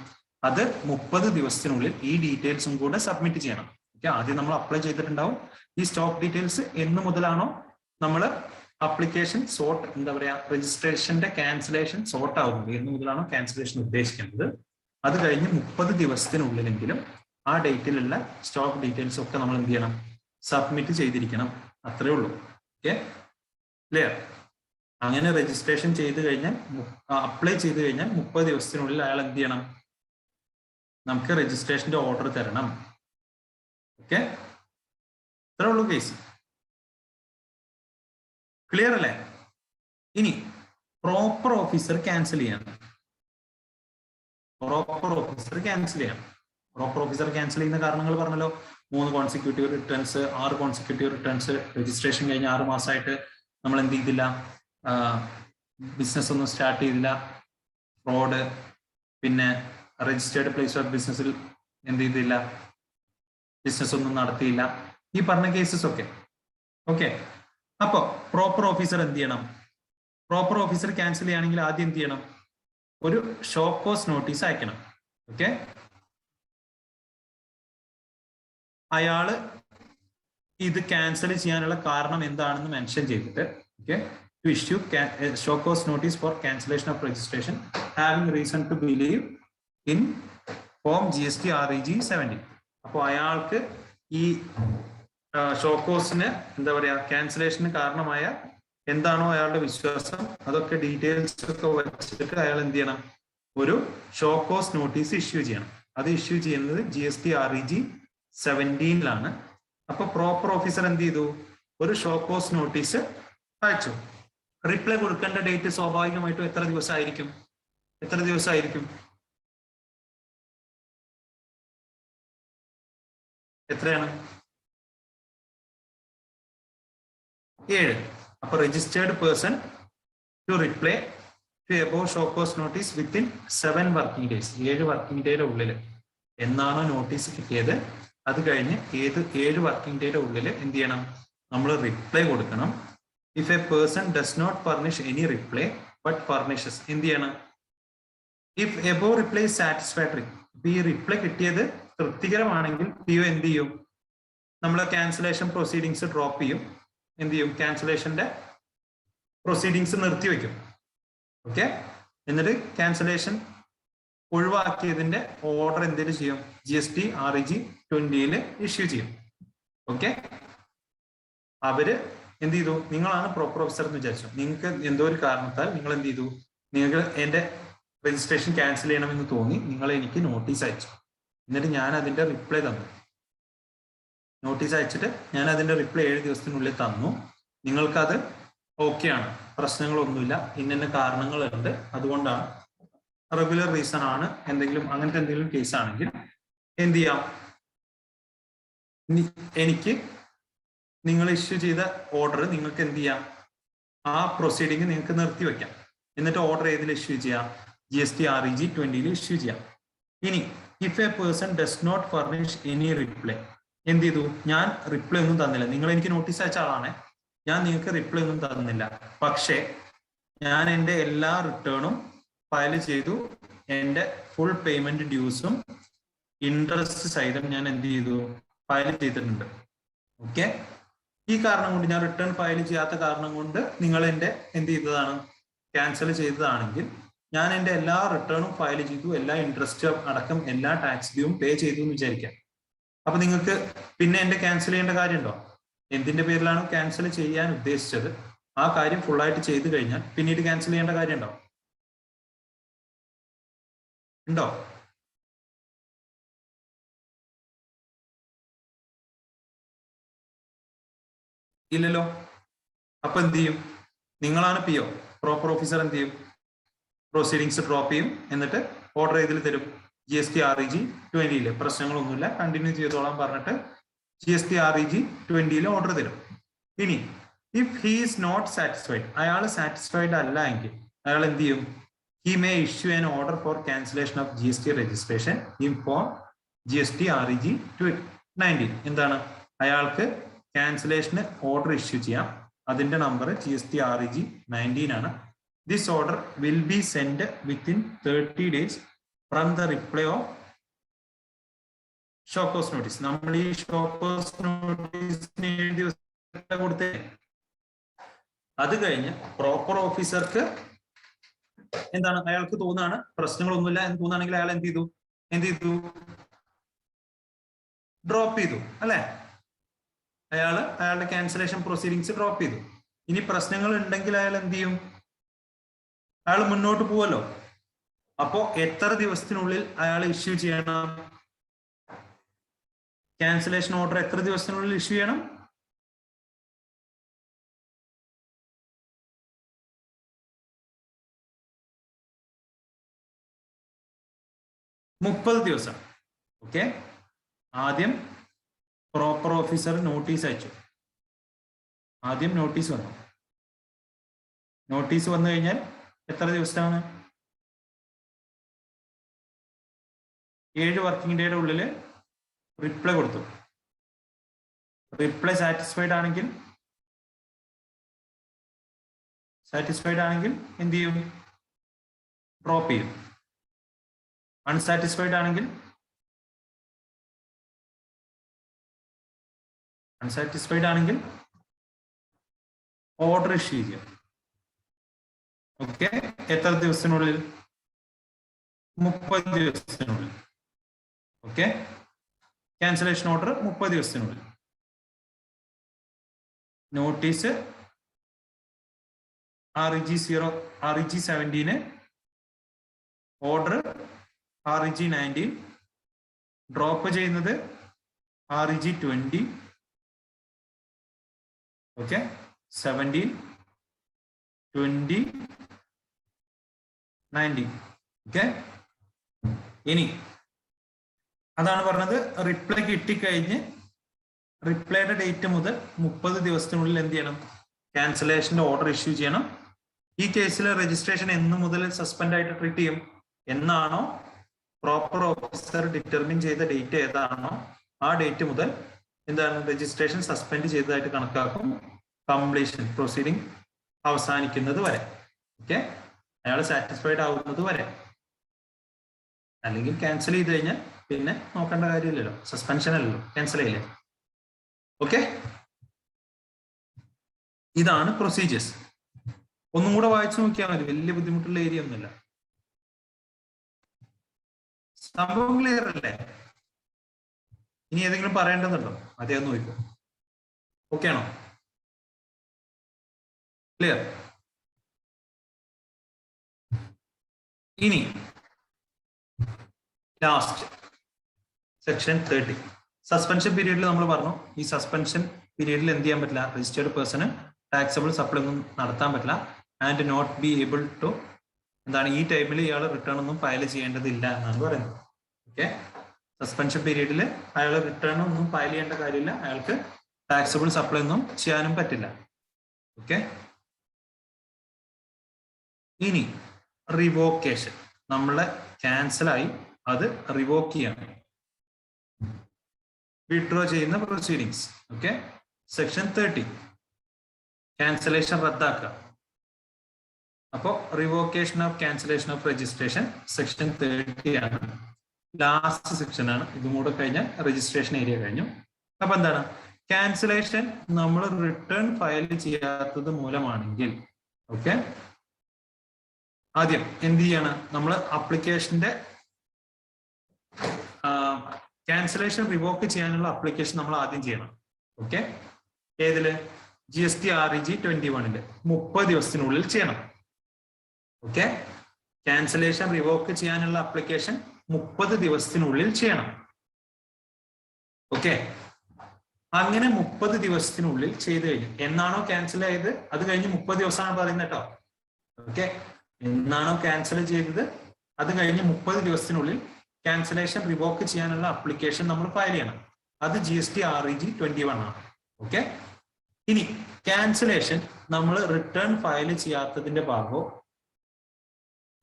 അത് 30 ദിവസത്തിനുള്ളിൽ ഈ ഡീറ്റെയിൽസും കൂടെ സബ്മിറ്റ് ചെയ്യണം. ഓക്കെ, ആദ്യം നമ്മൾ അപ്ലൈ ചെയ്തിട്ടുണ്ടാവും ഈ സ്റ്റോക്ക് ഡീറ്റെയിൽസ്. എന്ന് മുതലാണോ നമ്മൾ അപ്ലിക്കേഷൻ സോർട്ട്, എന്താ പറയാ, രജിസ്ട്രേഷന്റെ ക്യാൻസലേഷൻ സോർട്ട് ആവുന്നത്, എന്ന് മുതലാണോ ക്യാൻസലേഷൻ ഉദ്ദേശിക്കുന്നത്, അത് കഴിഞ്ഞ് 30 ദിവസത്തിനുള്ളിലെങ്കിലും ആ ഡേറ്റിലുള്ള സ്റ്റോക്ക് ഡീറ്റെയിൽസ് ഒക്കെ നമ്മൾ എന്ത് ചെയ്യണം? സബ്മിറ്റ് ചെയ്തിരിക്കണം. അത്രേ ഉള്ളൂ. Okay, clear? അങ്ങനെ രജിസ്ട്രേഷൻ ചെയ്ത് കഴിഞ്ഞാൽ, അപ്ലൈ ചെയ്ത് കഴിഞ്ഞാൽ 30 ദിവസത്തിനുള്ളിൽ അയാൾ എന്ത് ചെയ്യണം? നമുക്ക് രജിസ്ട്രേഷന്റെ ഓർഡർ തരണം. ഓക്കെ, ഇത്രേ ഉള്ളൂ കേസ്. ക്ലിയർ അല്ലേ? ഇനി പ്രോപ്പർ ഓഫീസർ ക്യാൻസൽ ചെയ്യണം. പ്രോപ്പർ ഓഫീസർ ക്യാൻസൽ ചെയ്യണം. പ്രോപ്പർ ഓഫീസർ ക്യാൻസൽ ചെയ്യുന്ന കാരണങ്ങൾ പറഞ്ഞല്ലോ. 3 consecutive returns, 6 consecutive returns, registration കഴിഞ്ഞ 6 മാസമായിട്ട് നമ്മൾ എന്ത് ചെയ്തില്ല? ബിസിനസ് ഒന്നും സ്റ്റാർട്ട് ചെയ്തില്ല, ഫ്രോഡ്, പിന്നെ രജിസ്റ്റേർഡ് പ്ലേസ് ഓഫ് ബിസിനസ്സിൽ എന്ത് ചെയ്തില്ല? ബിസിനസ് ഒന്നും നടത്തിയില്ല. ഈ പറഞ്ഞ കേസസ് ഒക്കെ. ഓക്കെ, അപ്പൊ പ്രോപ്പർ ഓഫീസർ എന്ത് ചെയ്യണം? പ്രോപ്പർ ഓഫീസർ ക്യാൻസൽ ചെയ്യുകയാണെങ്കിൽ ആദ്യം എന്ത് ചെയ്യണം? ഒരു ഷോ കോസ് നോട്ടീസ് അയക്കണം. ഓക്കെ, അയാള് ഇത് ക്യാൻസൽ ചെയ്യാനുള്ള കാരണം എന്താണെന്ന് മെൻഷൻ ചെയ്തിട്ട്, okay, to issue show cause notice for cancellation of registration having reason to believe in form GST REG 70. അപ്പോൾ അയാൾക്ക് ഈ ഷോക്കോസിന് എന്താ പറയാ, ക്യാൻസലേഷന് കാരണമായ എന്താണോ അയാളുടെ വിശ്വാസം, അതൊക്കെ ഡീറ്റെയിൽസ് ഒക്കെ വെച്ചിട്ട് അയാൾ എന്ത് ചെയ്യണം? ഒരു ഷോക്കോസ് നോട്ടീസ് ഇഷ്യൂ ചെയ്യണം. അത് ഇഷ്യൂ ചെയ്യുന്നത് GST REG 17 അപ്പൊ പ്രോപ്പർ ഓഫീസർ എന്ത് ചെയ്തു? ഒരു ഷോക്കോസ് നോട്ടീസ് അയച്ചു. റിപ്ലൈ കൊടുക്കേണ്ട ഡേറ്റ് സ്വാഭാവികമായിട്ടും എത്ര ദിവസമായിരിക്കും? എത്രയാണ്? 7. അപ്പൊ registered person to reply to above show cause notice within 7 working days. 7 working ഡേയുടെ ഉള്ളിൽ എന്നാണോ നോട്ടീസ് കിട്ടിയത് അത് കഴിഞ്ഞ് 7 വർക്കിംഗ് ഡേയുടെ ഉള്ളിൽ എന്ത് ചെയ്യണം? നമ്മൾ റിപ്ലൈ കൊടുക്കണം. If a person does not furnish any reply but furnishes, എന്ത് ചെയ്യണം? ഇഫ് എബോവ് റിപ്ലൈ സാറ്റിസ്ഫാക്ടറി, ഈ റിപ്ലൈ കിട്ടിയത് തൃപ്തികരമാണെങ്കിൽ PO എന്ത് ചെയ്യും? നമ്മൾ ക്യാൻസലേഷൻ പ്രൊസീഡിങ്സ് ഡ്രോപ്പ് ചെയ്യും. എന്ത് ചെയ്യും? ക്യാൻസലേഷന്റെ പ്രൊസീഡിങ്സ് നിർത്തിവെക്കും. ഓക്കെ, എന്നിട്ട് ക്യാൻസലേഷൻ ഒഴിവാക്കിയതിന്റെ ഓർഡർ എന്തെങ്കിലും ചെയ്യും? GST REG 20 ഇഷ്യൂ ചെയ്യും. ഓക്കെ, അവര് എന്ത് ചെയ്തു? നിങ്ങളാണ് പ്രോപ്പർ ഓഫീസർ എന്ന് വിചാരിച്ചു. നിങ്ങൾക്ക് എന്തോ ഒരു കാരണത്താൽ നിങ്ങൾ എന്ത് ചെയ്തു? നിങ്ങൾക്ക് എന്റെ രജിസ്ട്രേഷൻ ക്യാൻസൽ ചെയ്യണമെന്ന് തോന്നി, നിങ്ങൾ എനിക്ക് നോട്ടീസ് അയച്ചു. എന്നിട്ട് ഞാൻ അതിന്റെ റിപ്ലൈ തന്നു. നോട്ടീസ് അയച്ചിട്ട് ഞാൻ അതിന്റെ റിപ്ലൈ 7 ദിവസത്തിനുള്ളിൽ തന്നു. നിങ്ങൾക്കത് ഓക്കെയാണ്, പ്രശ്നങ്ങളൊന്നുമില്ല, ഇന്ന കാരണങ്ങളുണ്ട്, അതുകൊണ്ടാണ്, റെഗുലർ റീസൺ ആണ്, അങ്ങനത്തെ എന്തെങ്കിലും കേസ് ആണെങ്കിൽ എന്ത് ചെയ്യാം? എനിക്ക് നിങ്ങൾ ഇഷ്യൂ ചെയ്ത ഓർഡർ നിങ്ങൾക്ക് എന്ത് ചെയ്യാം? ആ പ്രൊസീഡിങ് നിങ്ങൾക്ക് നിർത്തിവെക്കാം. എന്നിട്ട് ഓർഡർ ഏതിൽ ഇഷ്യൂ ചെയ്യാം? GST REG 20 ഇഷ്യൂ ചെയ്യാം. ഇനി if a person does not furnish any reply, എന്ത് ചെയ്തു? ഞാൻ റിപ്ലൈ ഒന്നും തന്നില്ല. നിങ്ങൾ എനിക്ക് നോട്ടീസ് അയച്ച ആളാണ്, ഞാൻ നിങ്ങൾക്ക് റിപ്ലൈ ഒന്നും തന്നില്ല. പക്ഷേ ഞാൻ എൻ്റെ എല്ലാ റിട്ടേണും ഫയൽ ചെയ്തു, എൻ്റെ ഫുൾ പേയ്മെന്റ് ഡ്യൂസും ഇൻട്രസ്റ്റ് സഹിതം ഞാൻ എന്ത് ചെയ്തു? ഫയൽ ചെയ്തിട്ടുണ്ട്. ഓക്കെ, ഈ കാരണം കൊണ്ട് ഞാൻ റിട്ടേൺ ഫയൽ ചെയ്യാത്ത കാരണം കൊണ്ട് നിങ്ങൾ എൻ്റെ എന്ത് ചെയ്തതാണ്, ക്യാൻസൽ ചെയ്തതാണെങ്കിൽ ഞാൻ എൻ്റെ എല്ലാ റിട്ടേണും ഫയൽ ചെയ്തു, എല്ലാ ഇൻട്രസ്റ്റ് അടക്കം എല്ലാ ടാക്സ് ഡ്യൂവും പേ ചെയ്തു എന്ന് വിചാരിക്കാം. അപ്പൊ നിങ്ങൾക്ക് പിന്നെ എൻ്റെ ക്യാൻസൽ ചെയ്യേണ്ട കാര്യമുണ്ടോ? എന്തിന്റെ പേരിലാണ് ക്യാൻസൽ ചെയ്യാൻ ഉദ്ദേശിച്ചത് ആ കാര്യം ഫുള്ളായിട്ട് ചെയ്തു കഴിഞ്ഞാൽ പിന്നീട് ക്യാൻസൽ ചെയ്യേണ്ട കാര്യമുണ്ടോ? ഉണ്ടോ? ഇല്ലല്ലോ. അപ്പൊ എന്ത് ചെയ്യും? നിങ്ങളാണ് PO, പ്രോപ്പർ ഓഫീസർ എന്ത് ചെയ്യും? പ്രൊസീഡിങ്സ് ഡ്രോപ്പ് ചെയ്യും, എന്നിട്ട് ഓർഡർ ചെയ്തിൽ തരും. GST REG 20 പ്രശ്നങ്ങളൊന്നുമില്ല, കണ്ടിന്യൂ ചെയ്തോളാൻ പറഞ്ഞിട്ട് GST REG 20 ഓർഡർ തരും. ഇനി if he is not satisfied, അയാൾ സാറ്റിസ്ഫൈഡ് അല്ല എങ്കിൽ അയാൾ എന്ത് ചെയ്യും? He may issue an order for cancellation of GST registration in for GST REG 19. എന്താണ്? അയാൾക്ക് ക്യാൻസലേഷന് ഓർഡർ ഇഷ്യൂ ചെയ്യാം. അതിന്റെ നമ്പർ GST REG 19 ആണ്. This order will be send within 30 days from the reply of show cause notice. നമ്മൾ ഈ show cause നോട്ടീസിന് എഴുതി കൊടുത്തേ. അത് കഴിഞ്ഞ് പ്രോപ്പർ ഓഫീസർക്ക് എന്താണ്, അയാൾക്ക് തോന്നാണ് പ്രശ്നങ്ങളൊന്നുമില്ല എന്ന് തോന്നുകയാണെങ്കിൽ അയാൾ എന്ത് ചെയ്തു? ഡ്രോപ്പ് ചെയ്തു അല്ലെ? അയാളുടെ ക്യാൻസലേഷൻ പ്രൊസീഡിങ്സ് ഡ്രോപ്പ് ചെയ്തു. ഇനി പ്രശ്നങ്ങൾ ഉണ്ടെങ്കിൽ അയാൾ എന്ത് ചെയ്യും? അയാൾ മുന്നോട്ട് പോവല്ലോ. അപ്പോ എത്ര ദിവസത്തിനുള്ളിൽ അയാൾ ഇഷ്യൂ ചെയ്യണം? ക്യാൻസലേഷൻ ഓർഡർ എത്ര ദിവസത്തിനുള്ളിൽ ഇഷ്യൂ ചെയ്യണം? 30 ദിവസം. ഓക്കെ, ആദ്യം പ്രോപ്പർ ഓഫീസർ നോട്ടീസ് അയച്ചു. ആദ്യം നോട്ടീസ് വന്നു. നോട്ടീസ് വന്നു കഴിഞ്ഞാൽ എത്ര ദിവസമാണ്? 7 വർക്കിംഗ് ഡേയുടെ ഉള്ളിൽ റിപ്ലൈ കൊടുത്തു. റിപ്ലൈ സാറ്റിസ്ഫൈഡ് ആണെങ്കിൽ എന്ത് ചെയ്യും? ഡ്രോപ്പ് ചെയ്യും. അൺസാറ്റിസ്ഫൈഡ് ആണെങ്കിൽ ഓർഡർ ഇഷ്യൂ ചെയ്യും. ഓക്കെ, എത്ര ദിവസത്തിനുള്ളിൽ? 30 ദിവസത്തിനുള്ളിൽ. ഓക്കെ, ക്യാൻസലേഷൻ ഓർഡർ 30 ദിവസത്തിനുള്ളിൽ. Notice REG 17, order REG 19, drop ചെയ്യുന്നത് REG 20. ഓക്കെ, 17, 20, 19. ഓക്കെ, ഇനി അതാണ് പറഞ്ഞത്. റിപ്ലൈ കിട്ടിക്കഴിഞ്ഞ് റിപ്ലൈയുടെ ഡേറ്റ് മുതൽ 30 ദിവസത്തിനുള്ളിൽ എന്ത് ചെയ്യണം? ക്യാൻസലേഷന്റെ ഓർഡർ ഇഷ്യൂ ചെയ്യണം. ഈ കേസിൽ രജിസ്ട്രേഷൻ എന്ന് മുതൽ സസ്പെൻഡ് ആയിട്ട് ട്രീറ്റ് ചെയ്യും? എന്നാണോ പ്രോപ്പർ ഓഫീസർ ഡിറ്റർമിൻ ചെയ്ത ഡേറ്റ് ഏതാണോ ആ ഡേറ്റ് മുതൽ എന്താണ് രജിസ്ട്രേഷൻ സസ്പെൻഡ് ചെയ്തതായിട്ട് കണക്കാക്കും, കംപ്ലീഷൻ പ്രൊസീഡിങ് അവസാനിക്കുന്നത് വരെ. ഓക്കെ, അയാൾ സാറ്റിസ്ഫൈഡ് ആവുന്നത് വരെ. അല്ലെങ്കിൽ ക്യാൻസൽ ചെയ്ത് കഴിഞ്ഞാൽ പിന്നെ നോക്കേണ്ട കാര്യമില്ലല്ലോ, സസ്പെൻഷൻ അല്ലല്ലോ, ക്യാൻസൽ ചെയ്യില്ലേ. ഓക്കെ, ഇതാണ് പ്രൊസീജിയേഴ്സ്. ഒന്നും കൂടെ വായിച്ചു നോക്കിയാൽ മതി, വലിയ ബുദ്ധിമുട്ടുള്ള ഏരിയ ഒന്നുമില്ല. സംഭവം ക്ലിയർ അല്ലേ? ഇനി ഏതെങ്കിലും പറയേണ്ടതുണ്ടോ? അതേ ഒന്ന് നോക്കൂ. ഓക്കെ ആണോ? ക്ലിയർ? ഇനി ലാസ്റ്റ് സെക്ഷൻ 30, സസ്പെൻഷൻ പീരീഡിൽ നമ്മൾ പറഞ്ഞു ഈ സസ്പെൻഷൻ പീരീഡിൽ എന്ത് ചെയ്യാൻ പറ്റില്ല? രജിസ്റ്റേർഡ് പേഴ്സണ് ടാക്സബിൾ സപ്ലൈ ഒന്നും നടത്താൻ പറ്റില്ല. And not be able to എന്താണ് ഈ ടൈമിൽ ഇയാൾ റിട്ടേൺ ഒന്നും ഫയൽ ചെയ്യേണ്ടതില്ല എന്നാണ് പറയുന്നത്. ഓക്കെ, സസ്പെൻഷൻ പീരീഡിൽ അയാൾ റിട്ടേൺ ഒന്നും ഫയൽ ചെയ്യേണ്ട കാര്യമില്ല, അയാൾക്ക് ടാക്സബിൾ സപ്ലൈ ഒന്നും ചെയ്യാനും പറ്റില്ല. ഓക്കെ, ഇനി റിവോക്കേഷൻ. നമ്മളെ ക്യാൻസലായി, അത് റിവോക്ക് ചെയ്യണം, വിഡ്രോ ചെയ്യുന്ന പ്രൊസീഡിങ്സ്. ഓക്കെ, സെക്ഷൻ 30 ക്യാൻസലേഷൻ റദ്ദാക്കുക. അപ്പോൾ revocation of cancellation of registration section 30 ആണ്, ലാസ്റ്റ് സെക്ഷൻ ആണ്. ഇതും കൂടെ കഴിഞ്ഞാൽ രജിസ്ട്രേഷൻ ഏരിയ കഴിഞ്ഞു. അപ്പൊ എന്താണ്? ക്യാൻസലേഷൻ നമ്മൾ റിട്ടേൺ ഫയൽ ചെയ്യാത്തത് മൂലമാണെങ്കിൽ ഓക്കെ, ആദ്യം എന്ത് ചെയ്യണം, നമ്മൾ ആപ്ലിക്കേഷന്റെ ക്യാൻസലേഷൻ റിവോക്ക് ചെയ്യാനുള്ള ആപ്ലിക്കേഷൻ നമ്മൾ ആദ്യം ചെയ്യണം. ഓക്കെ, ഏതില് GST-REG 21 30 ദിവസത്തിനുള്ളിൽ ചെയ്യണം. ഓക്കെ, ക്യാൻസലേഷൻ റിവോക്ക് ചെയ്യാനുള്ള ആപ്ലിക്കേഷൻ 30 ദിവസത്തിനുള്ളിൽ ചെയ്യണം. ഓക്കെ, അങ്ങനെ 30 ദിവസത്തിനുള്ളിൽ ചെയ്ത് കഴിഞ്ഞു. എന്നാണോ ക്യാൻസൽ ആയത് അത് കഴിഞ്ഞ് 30 ദിവസമാണ് പറയുന്നത് കേട്ടോ. ഓക്കെ, എന്നാണോ ക്യാൻസൽ ചെയ്തത് അത് കഴിഞ്ഞ് 30 ദിവസത്തിനുള്ളിൽ ക്യാൻസലേഷൻ റിവോക്ക് ചെയ്യാനുള്ള ആപ്ലിക്കേഷൻ നമ്മൾ ഫയൽ ചെയ്യണം. അത് GST-REG 21 ആണ്. ഓക്കെ, ഇനി ക്യാൻസലേഷൻ നമ്മൾ റിട്ടേൺ ഫയൽ ചെയ്യാത്തതിന്റെ ഭാഗമോ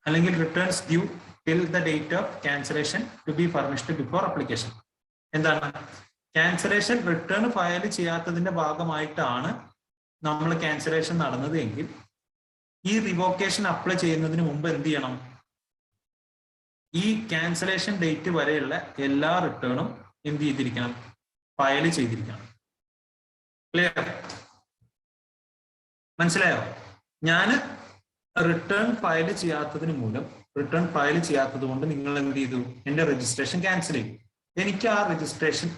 അല്ലെങ്കിൽ returns due till the date of cancellation to be furnished before application. എന്താണ് ക്യാൻസലേഷൻ റിട്ടേൺ ഫയൽ ചെയ്യാത്തതിന്റെ ഭാഗമായിട്ടാണ് നമ്മൾ ക്യാൻസലേഷൻ നടന്നത് എങ്കിൽ ഈ റിവോക്കേഷൻ അപ്ലൈ ചെയ്യുന്നതിന് മുമ്പ് എന്ത് ചെയ്യണം, ഈ ക്യാൻസലേഷൻ ഡേറ്റ് വരെയുള്ള എല്ലാ റിട്ടേണും എന്ത് ചെയ്തിരിക്കണം, ഫയൽ ചെയ്തിരിക്കണം. ക്ലിയർ? മനസ്സിലായോ? ഞാൻ റിട്ടേൺ ഫയൽ ചെയ്യാത്തതിന് മൂലം, റിട്ടേൺ ഫയൽ ചെയ്യാത്തത് കൊണ്ട് നിങ്ങൾ എന്ത് ചെയ്തു, എന്റെ രജിസ്ട്രേഷൻ ക്യാൻസൽ ചെയ്തു. എനിക്ക് ആ രജിസ്ട്രേഷൻ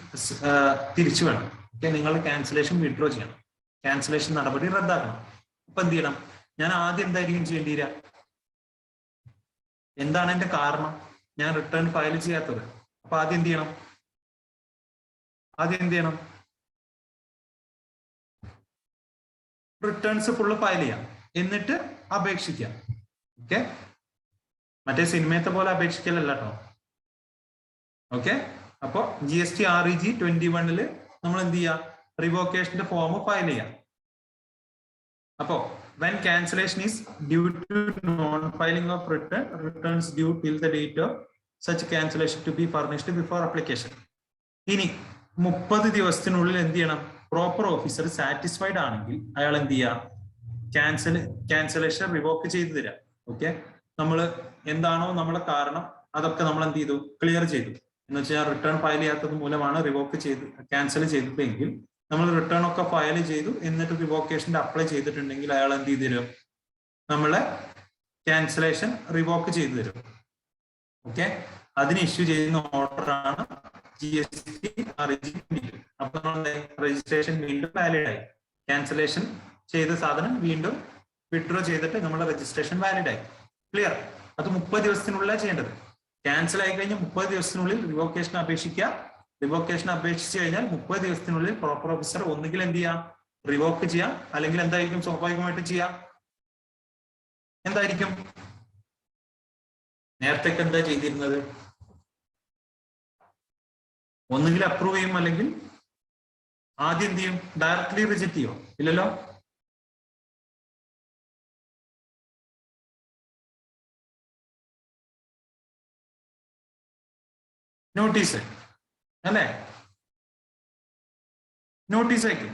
തിരിച്ചു വേണം. ഓക്കെ, നിങ്ങളുടെ ക്യാൻസലേഷൻ വിഡ്രോ ചെയ്യണം, ക്യാൻസലേഷൻ നടപടി റദ്ദാക്കണം. അപ്പൊ എന്ത് ചെയ്യണം, ഞാൻ ആദ്യം എന്തായിരിക്കും ചെയ്യേണ്ടി വരിക, എന്താണ് എന്റെ കാരണം, ഞാൻ റിട്ടേൺ ഫയൽ ചെയ്യാത്തത്. അപ്പൊ ആദ്യം എന്ത് ചെയ്യണം, റിട്ടേൺസ് ഫുള്ള് ഫയൽ ചെയ്യാം, എന്നിട്ട് അപേക്ഷിക്കാം. ഓക്കെ, മറ്റേ സിനിമയത്തെ പോലെ അപേക്ഷിക്കലല്ല കേട്ടോ. ഓക്കെ, അപ്പോ GST-REG 21 നമ്മൾ എന്ത് ചെയ്യാം, റിവോക്കേഷന്റെ ഫോം ഫയൽ ചെയ്യാം. അപ്പോ when cancellation is due to non-filing of returns due till the date of such cancellation to be furnished before application. ഇനി 30 ദിവസത്തിനുള്ളിൽ എന്ത് ചെയ്യണം, പ്രോപ്പർ ഓഫീസർ സാറ്റിസ്ഫൈഡ് ആണെങ്കിൽ അയാൾ എന്ത് ചെയ്യാം, ക്യാൻസലേഷൻ റിവോക്ക് ചെയ്തു തരാം. ഓക്കെ, നമ്മൾ എന്താണോ നമ്മളെ കാരണം അതൊക്കെ നമ്മൾ എന്ത് ചെയ്തു, ക്ലിയർ ചെയ്തു. എന്ന് വെച്ചാൽ റിട്ടേൺ ഫയൽ ചെയ്യാത്തത് മൂലമാണ് റിവോക്ക് ചെയ്ത് ക്യാൻസൽ ചെയ്തതെങ്കിൽ നമ്മൾ റിട്ടേൺ ഒക്കെ ഫയൽ ചെയ്തു, എന്നിട്ട് റിവോക്കേഷന്റെ അപ്ലൈ ചെയ്തിട്ടുണ്ടെങ്കിൽ അയാൾ എന്ത് ചെയ്തു തരും, നമ്മളെ ക്യാൻസലേഷൻ റിവോക്ക് ചെയ്തു തരും. ഓക്കെ, അതിന് ഇഷ്യൂ ചെയ്യുന്ന ഓർഡറാണ് GST-REG 22. അപ്പൊ നമ്മുടെ രജിസ്ട്രേഷൻ വീണ്ടും വാലിഡ് ആയി, ക്യാൻസലേഷൻ ചെയ്ത സാധനം വീണ്ടും വിഡ്രോ ചെയ്തിട്ട് നമ്മുടെ രജിസ്ട്രേഷൻ വാലിഡ് ആയി. ക്ലിയർ? അത് 30 ദിവസത്തിനുള്ളിലാണ് ചെയ്യേണ്ടത്. ക്യാൻസൽ ആയി കഴിഞ്ഞാൽ 30 ദിവസത്തിനുള്ളിൽ റിവോക്കേഷൻ അപേക്ഷിക്കുക. റിവോക്കേഷൻ അപേക്ഷിച്ച് കഴിഞ്ഞാൽ 30 ദിവസത്തിനുള്ളിൽ പ്രോപ്പർ ഓഫീസർ ഒന്നുകിൽ എന്ത് ചെയ്യാം, റിവോക്ക് ചെയ്യാം, അല്ലെങ്കിൽ എന്തായിരിക്കും സ്വാഭാവികമായിട്ട് ചെയ്യാം, എന്തായിരിക്കും, നേരത്തേക്ക് എന്താ ചെയ്തിരുന്നത്, ഒന്നുകിൽ അപ്രൂവ് ചെയ്യും, അല്ലെങ്കിൽ ആദ്യം എന്ത് ചെയ്യും, ഡയറക്ട്ലി റിജക്ട് ചെയ്യോ? ഇല്ലല്ലോ. നോട്ടീസ് അല്ലേ, നോട്ടീസ് അയക്കും.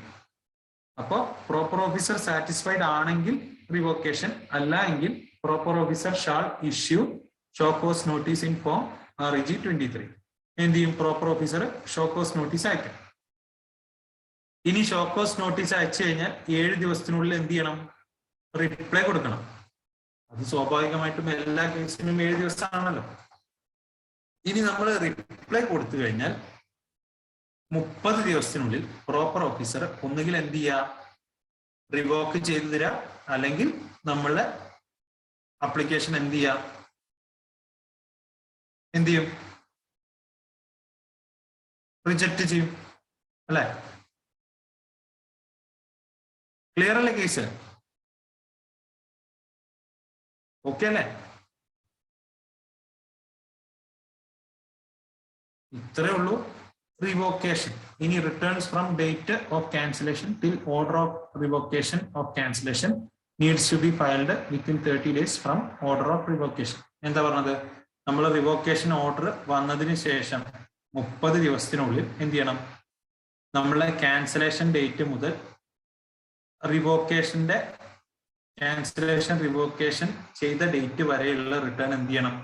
അപ്പോ പ്രോപ്പർ ഓഫീസർ സാറ്റിസ്ഫൈഡ് ആണെങ്കിൽ റിവോക്കേഷൻ, അല്ല എങ്കിൽ proper officer shall issue show cause notice in form REG 23. എന്ത് ചെയ്യും, proper officer show cause notice അയക്കും. ഇനി ഷോ കോസ് നോട്ടീസ് അയച്ചു കഴിഞ്ഞാൽ 7 ദിവസത്തിനുള്ളിൽ എന്ത് ചെയ്യണം, റിപ്ലൈ കൊടുക്കണം. അത് സ്വാഭാവികമായിട്ടും എല്ലാ കേസിനും 7 ദിവസമാണല്ലോ. ഇനി നമ്മൾ റിപ്ലൈ കൊടുത്തു കഴിഞ്ഞാൽ 30 ദിവസത്തിനുള്ളിൽ പ്രോപ്പർ ഓഫീസർ ഒന്നുകിൽ എന്ത് ചെയ്യുക, റിവോക്ക് ചെയ്തു തരാ, അല്ലെങ്കിൽ നമ്മളുടെ അപ്ലിക്കേഷൻ എന്ത് ചെയ്യും, റിജക്ട് ചെയ്യും. അല്ലെ? ക്ലിയർ അല്ലേ കേസ്? ഓക്കെ അല്ലേ? ഇത്രേ ഉള്ളൂ റിവോക്കേഷൻ. ഇനി returns from date of cancellation till order of revocation of cancellation needs to be filed within 30 days from order of revocation. എന്താ പറഞ്ഞത്, നമ്മൾ റിവോക്കേഷൻ ഓർഡർ വന്നതിന് ശേഷം 30 ദിവസത്തിനുള്ളിൽ എന്ത് ചെയ്യണം, നമ്മളെ ക്യാൻസലേഷൻ ഡേറ്റ് മുതൽ റിവോക്കേഷൻ ചെയ്ത ഡേറ്റ് വരെയുള്ള റിട്ടേൺ എന്ത് ചെയ്യണം,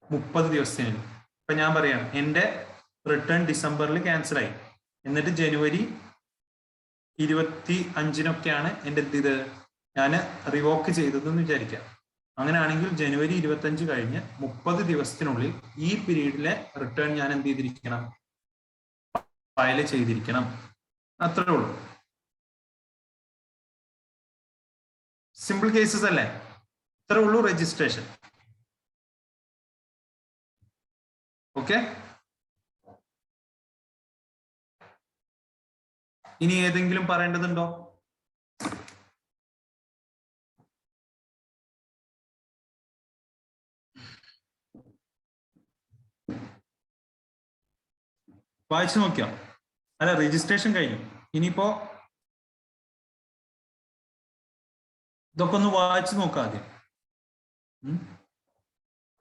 30 ദിവസത്തിന്. ഇപ്പൊ ഞാൻ പറയാം, എന്റെ റിട്ടേൺ ഡിസംബറിൽ ക്യാൻസൽ ആയി, എന്നിട്ട് ജനുവരി 25-നൊക്കെയാണ് എൻ്റെ എന്ത് ചെയ്ത് ഞാൻ റിവോക്ക് ചെയ്തതെന്ന് വിചാരിക്കാം. അങ്ങനെയാണെങ്കിൽ ജനുവരി 25 കഴിഞ്ഞ് 30 ദിവസത്തിനുള്ളിൽ ഈ പീരീഡിലെ റിട്ടേൺ ഞാൻ എന്ത് ചെയ്തിരിക്കണം, ഫയൽ ചെയ്തിരിക്കണം. അത്രേ ഉള്ളൂ. സിമ്പിൾ കേസസ് അല്ലേ? ഇത്രേ ഉള്ളൂ രജിസ്ട്രേഷൻ. ഓക്കെ, ഇനി ഏതെങ്കിലും പറയേണ്ടതുണ്ടോ? വായിച്ചു നോക്കിയോ? അല്ല, രജിസ്ട്രേഷൻ കഴിഞ്ഞു. ഇനിയിപ്പോ ഇതൊക്കെ ഒന്ന് വായിച്ചു നോക്കാം ആദ്യം.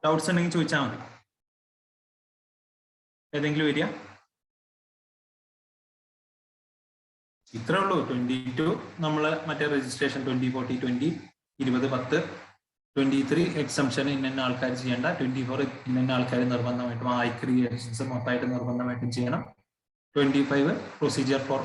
ഡൗട്ട്സ് ഉണ്ടെങ്കിൽ ചോദിച്ചാൽ മതി. ഏതെങ്കിലും വരിക? ഇത്രേ ഉള്ളൂ. 22 നമ്മള് മറ്റേ രജിസ്ട്രേഷൻ 2040 20 2010 23 എക്സംഷൻ ഇന്ന ആൾക്കാർ ചെയ്യേണ്ട, 24 ഇന്ന ആൾക്കാർ നിർബന്ധമായിട്ടും ഐക്രിയേഷൻസ് മൊത്തമായിട്ട് നിർബന്ധമായിട്ടും ചെയ്യണം, 25 procedure for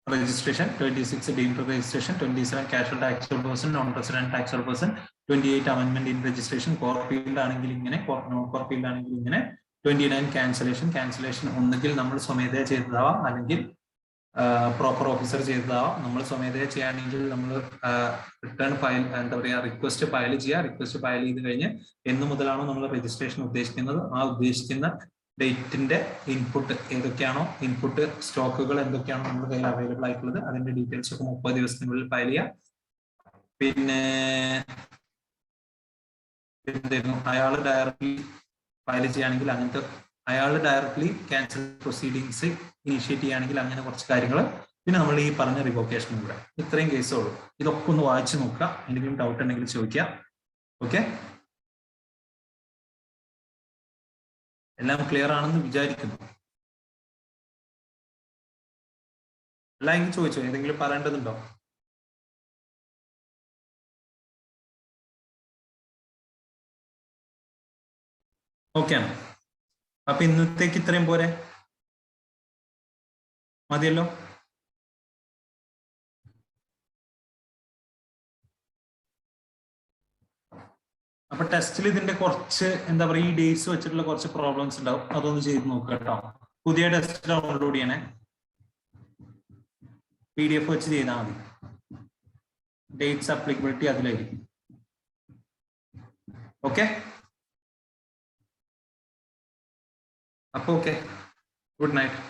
registration, 26 deemed registration, 27 casual taxable person, non-resident taxable person, 28 amendment in registration, core field ആണെങ്കിൽ ഇങ്ങനെ, non core field ആണെങ്കിൽ ഇങ്ങനെ, 29 cancellation ഒന്നുകിൽ നമ്മൾ സ്വമേധയാ ചെയ്തതാവാം, അല്ലെങ്കിൽ പ്രോപ്പർ ഓഫീസർ ചെയ്തതാവാം. നമ്മൾ സ്വമേധയാ ചെയ്യുകയാണെങ്കിൽ നമ്മൾ റിട്ടേൺ ഫയൽ എന്താ പറയുക റിക്വസ്റ്റ് ഫയൽ ചെയ്യുക. റിക്വസ്റ്റ് ഫയൽ ചെയ്ത് കഴിഞ്ഞ് എന്ന് മുതലാണോ നമ്മൾ രജിസ്ട്രേഷൻ ഉദ്ദേശിക്കുന്നത് ആ ഉദ്ദേശിക്കുന്ന ഡേറ്റിന്റെ ഇൻപുട്ട് ഏതൊക്കെയാണോ, ഇൻപുട്ട് സ്റ്റോക്കുകൾ എന്തൊക്കെയാണോ നമ്മുടെ കയ്യിൽ അവൈലബിൾ ആയിട്ടുള്ളത് അതിന്റെ ഡീറ്റെയിൽസ് ഒക്കെ 30 ദിവസത്തിനുള്ളിൽ ഫയൽ ചെയ്യുക. പിന്നെ അയാൾ ഡയറക്ട്ലി ഫയൽ ചെയ്യുകയാണെങ്കിൽ അങ്ങനത്തെ, അയാൾ ഡയറക്ട്ലി ക്യാൻസൽ പ്രൊസീഡിങ്സ് ഇനിഷ്യേറ്റ് ചെയ്യുകയാണെങ്കിൽ അങ്ങനെ കുറച്ച് കാര്യങ്ങൾ. പിന്നെ നമ്മൾ ഈ പറഞ്ഞ റിവോക്കേഷൻ കൂടെ. ഇത്രയും കേസേ ഉള്ളൂ. ഇതൊക്കെ ഒന്ന് വായിച്ചു നോക്കുക. എന്തെങ്കിലും ഡൗട്ട് ഉണ്ടെങ്കിൽ ചോദിക്കുക. ഓക്കെ, എല്ലാം ക്ലിയർ ആണെന്ന് വിചാരിക്കുന്നു. എല്ലാം ചോദിച്ചോ? ഏതെങ്കിലും പറയേണ്ടതുണ്ടോ? ഓക്കെ ആണ്. അപ്പൊ ഇന്നത്തേക്ക് ഇത്രയും പോരെ? മതിയല്ലോ? അപ്പൊ ടെസ്റ്റിൽ ഇതിന്റെ കുറച്ച് എന്താ പറയുക ഈ ഡേറ്റ്സ് വെച്ചിട്ടുള്ള കുറച്ച് പ്രോബ്ലംസ് ഉണ്ടാവും. അതൊന്ന് ചെയ്ത് നോക്കുക കേട്ടോ. പുതിയ ടെസ്റ്റ് ഡൗൺലോഡ് ചെയ്യണേ. PDF വെച്ച് ചെയ്താൽ മതി. ഡേറ്റ്സ് അപ്ലിക്കബിലിറ്റി അതിലായിരിക്കും. ഓക്കെ, അപ്പൊ ഓക്കെ, ഗുഡ് നൈറ്റ്.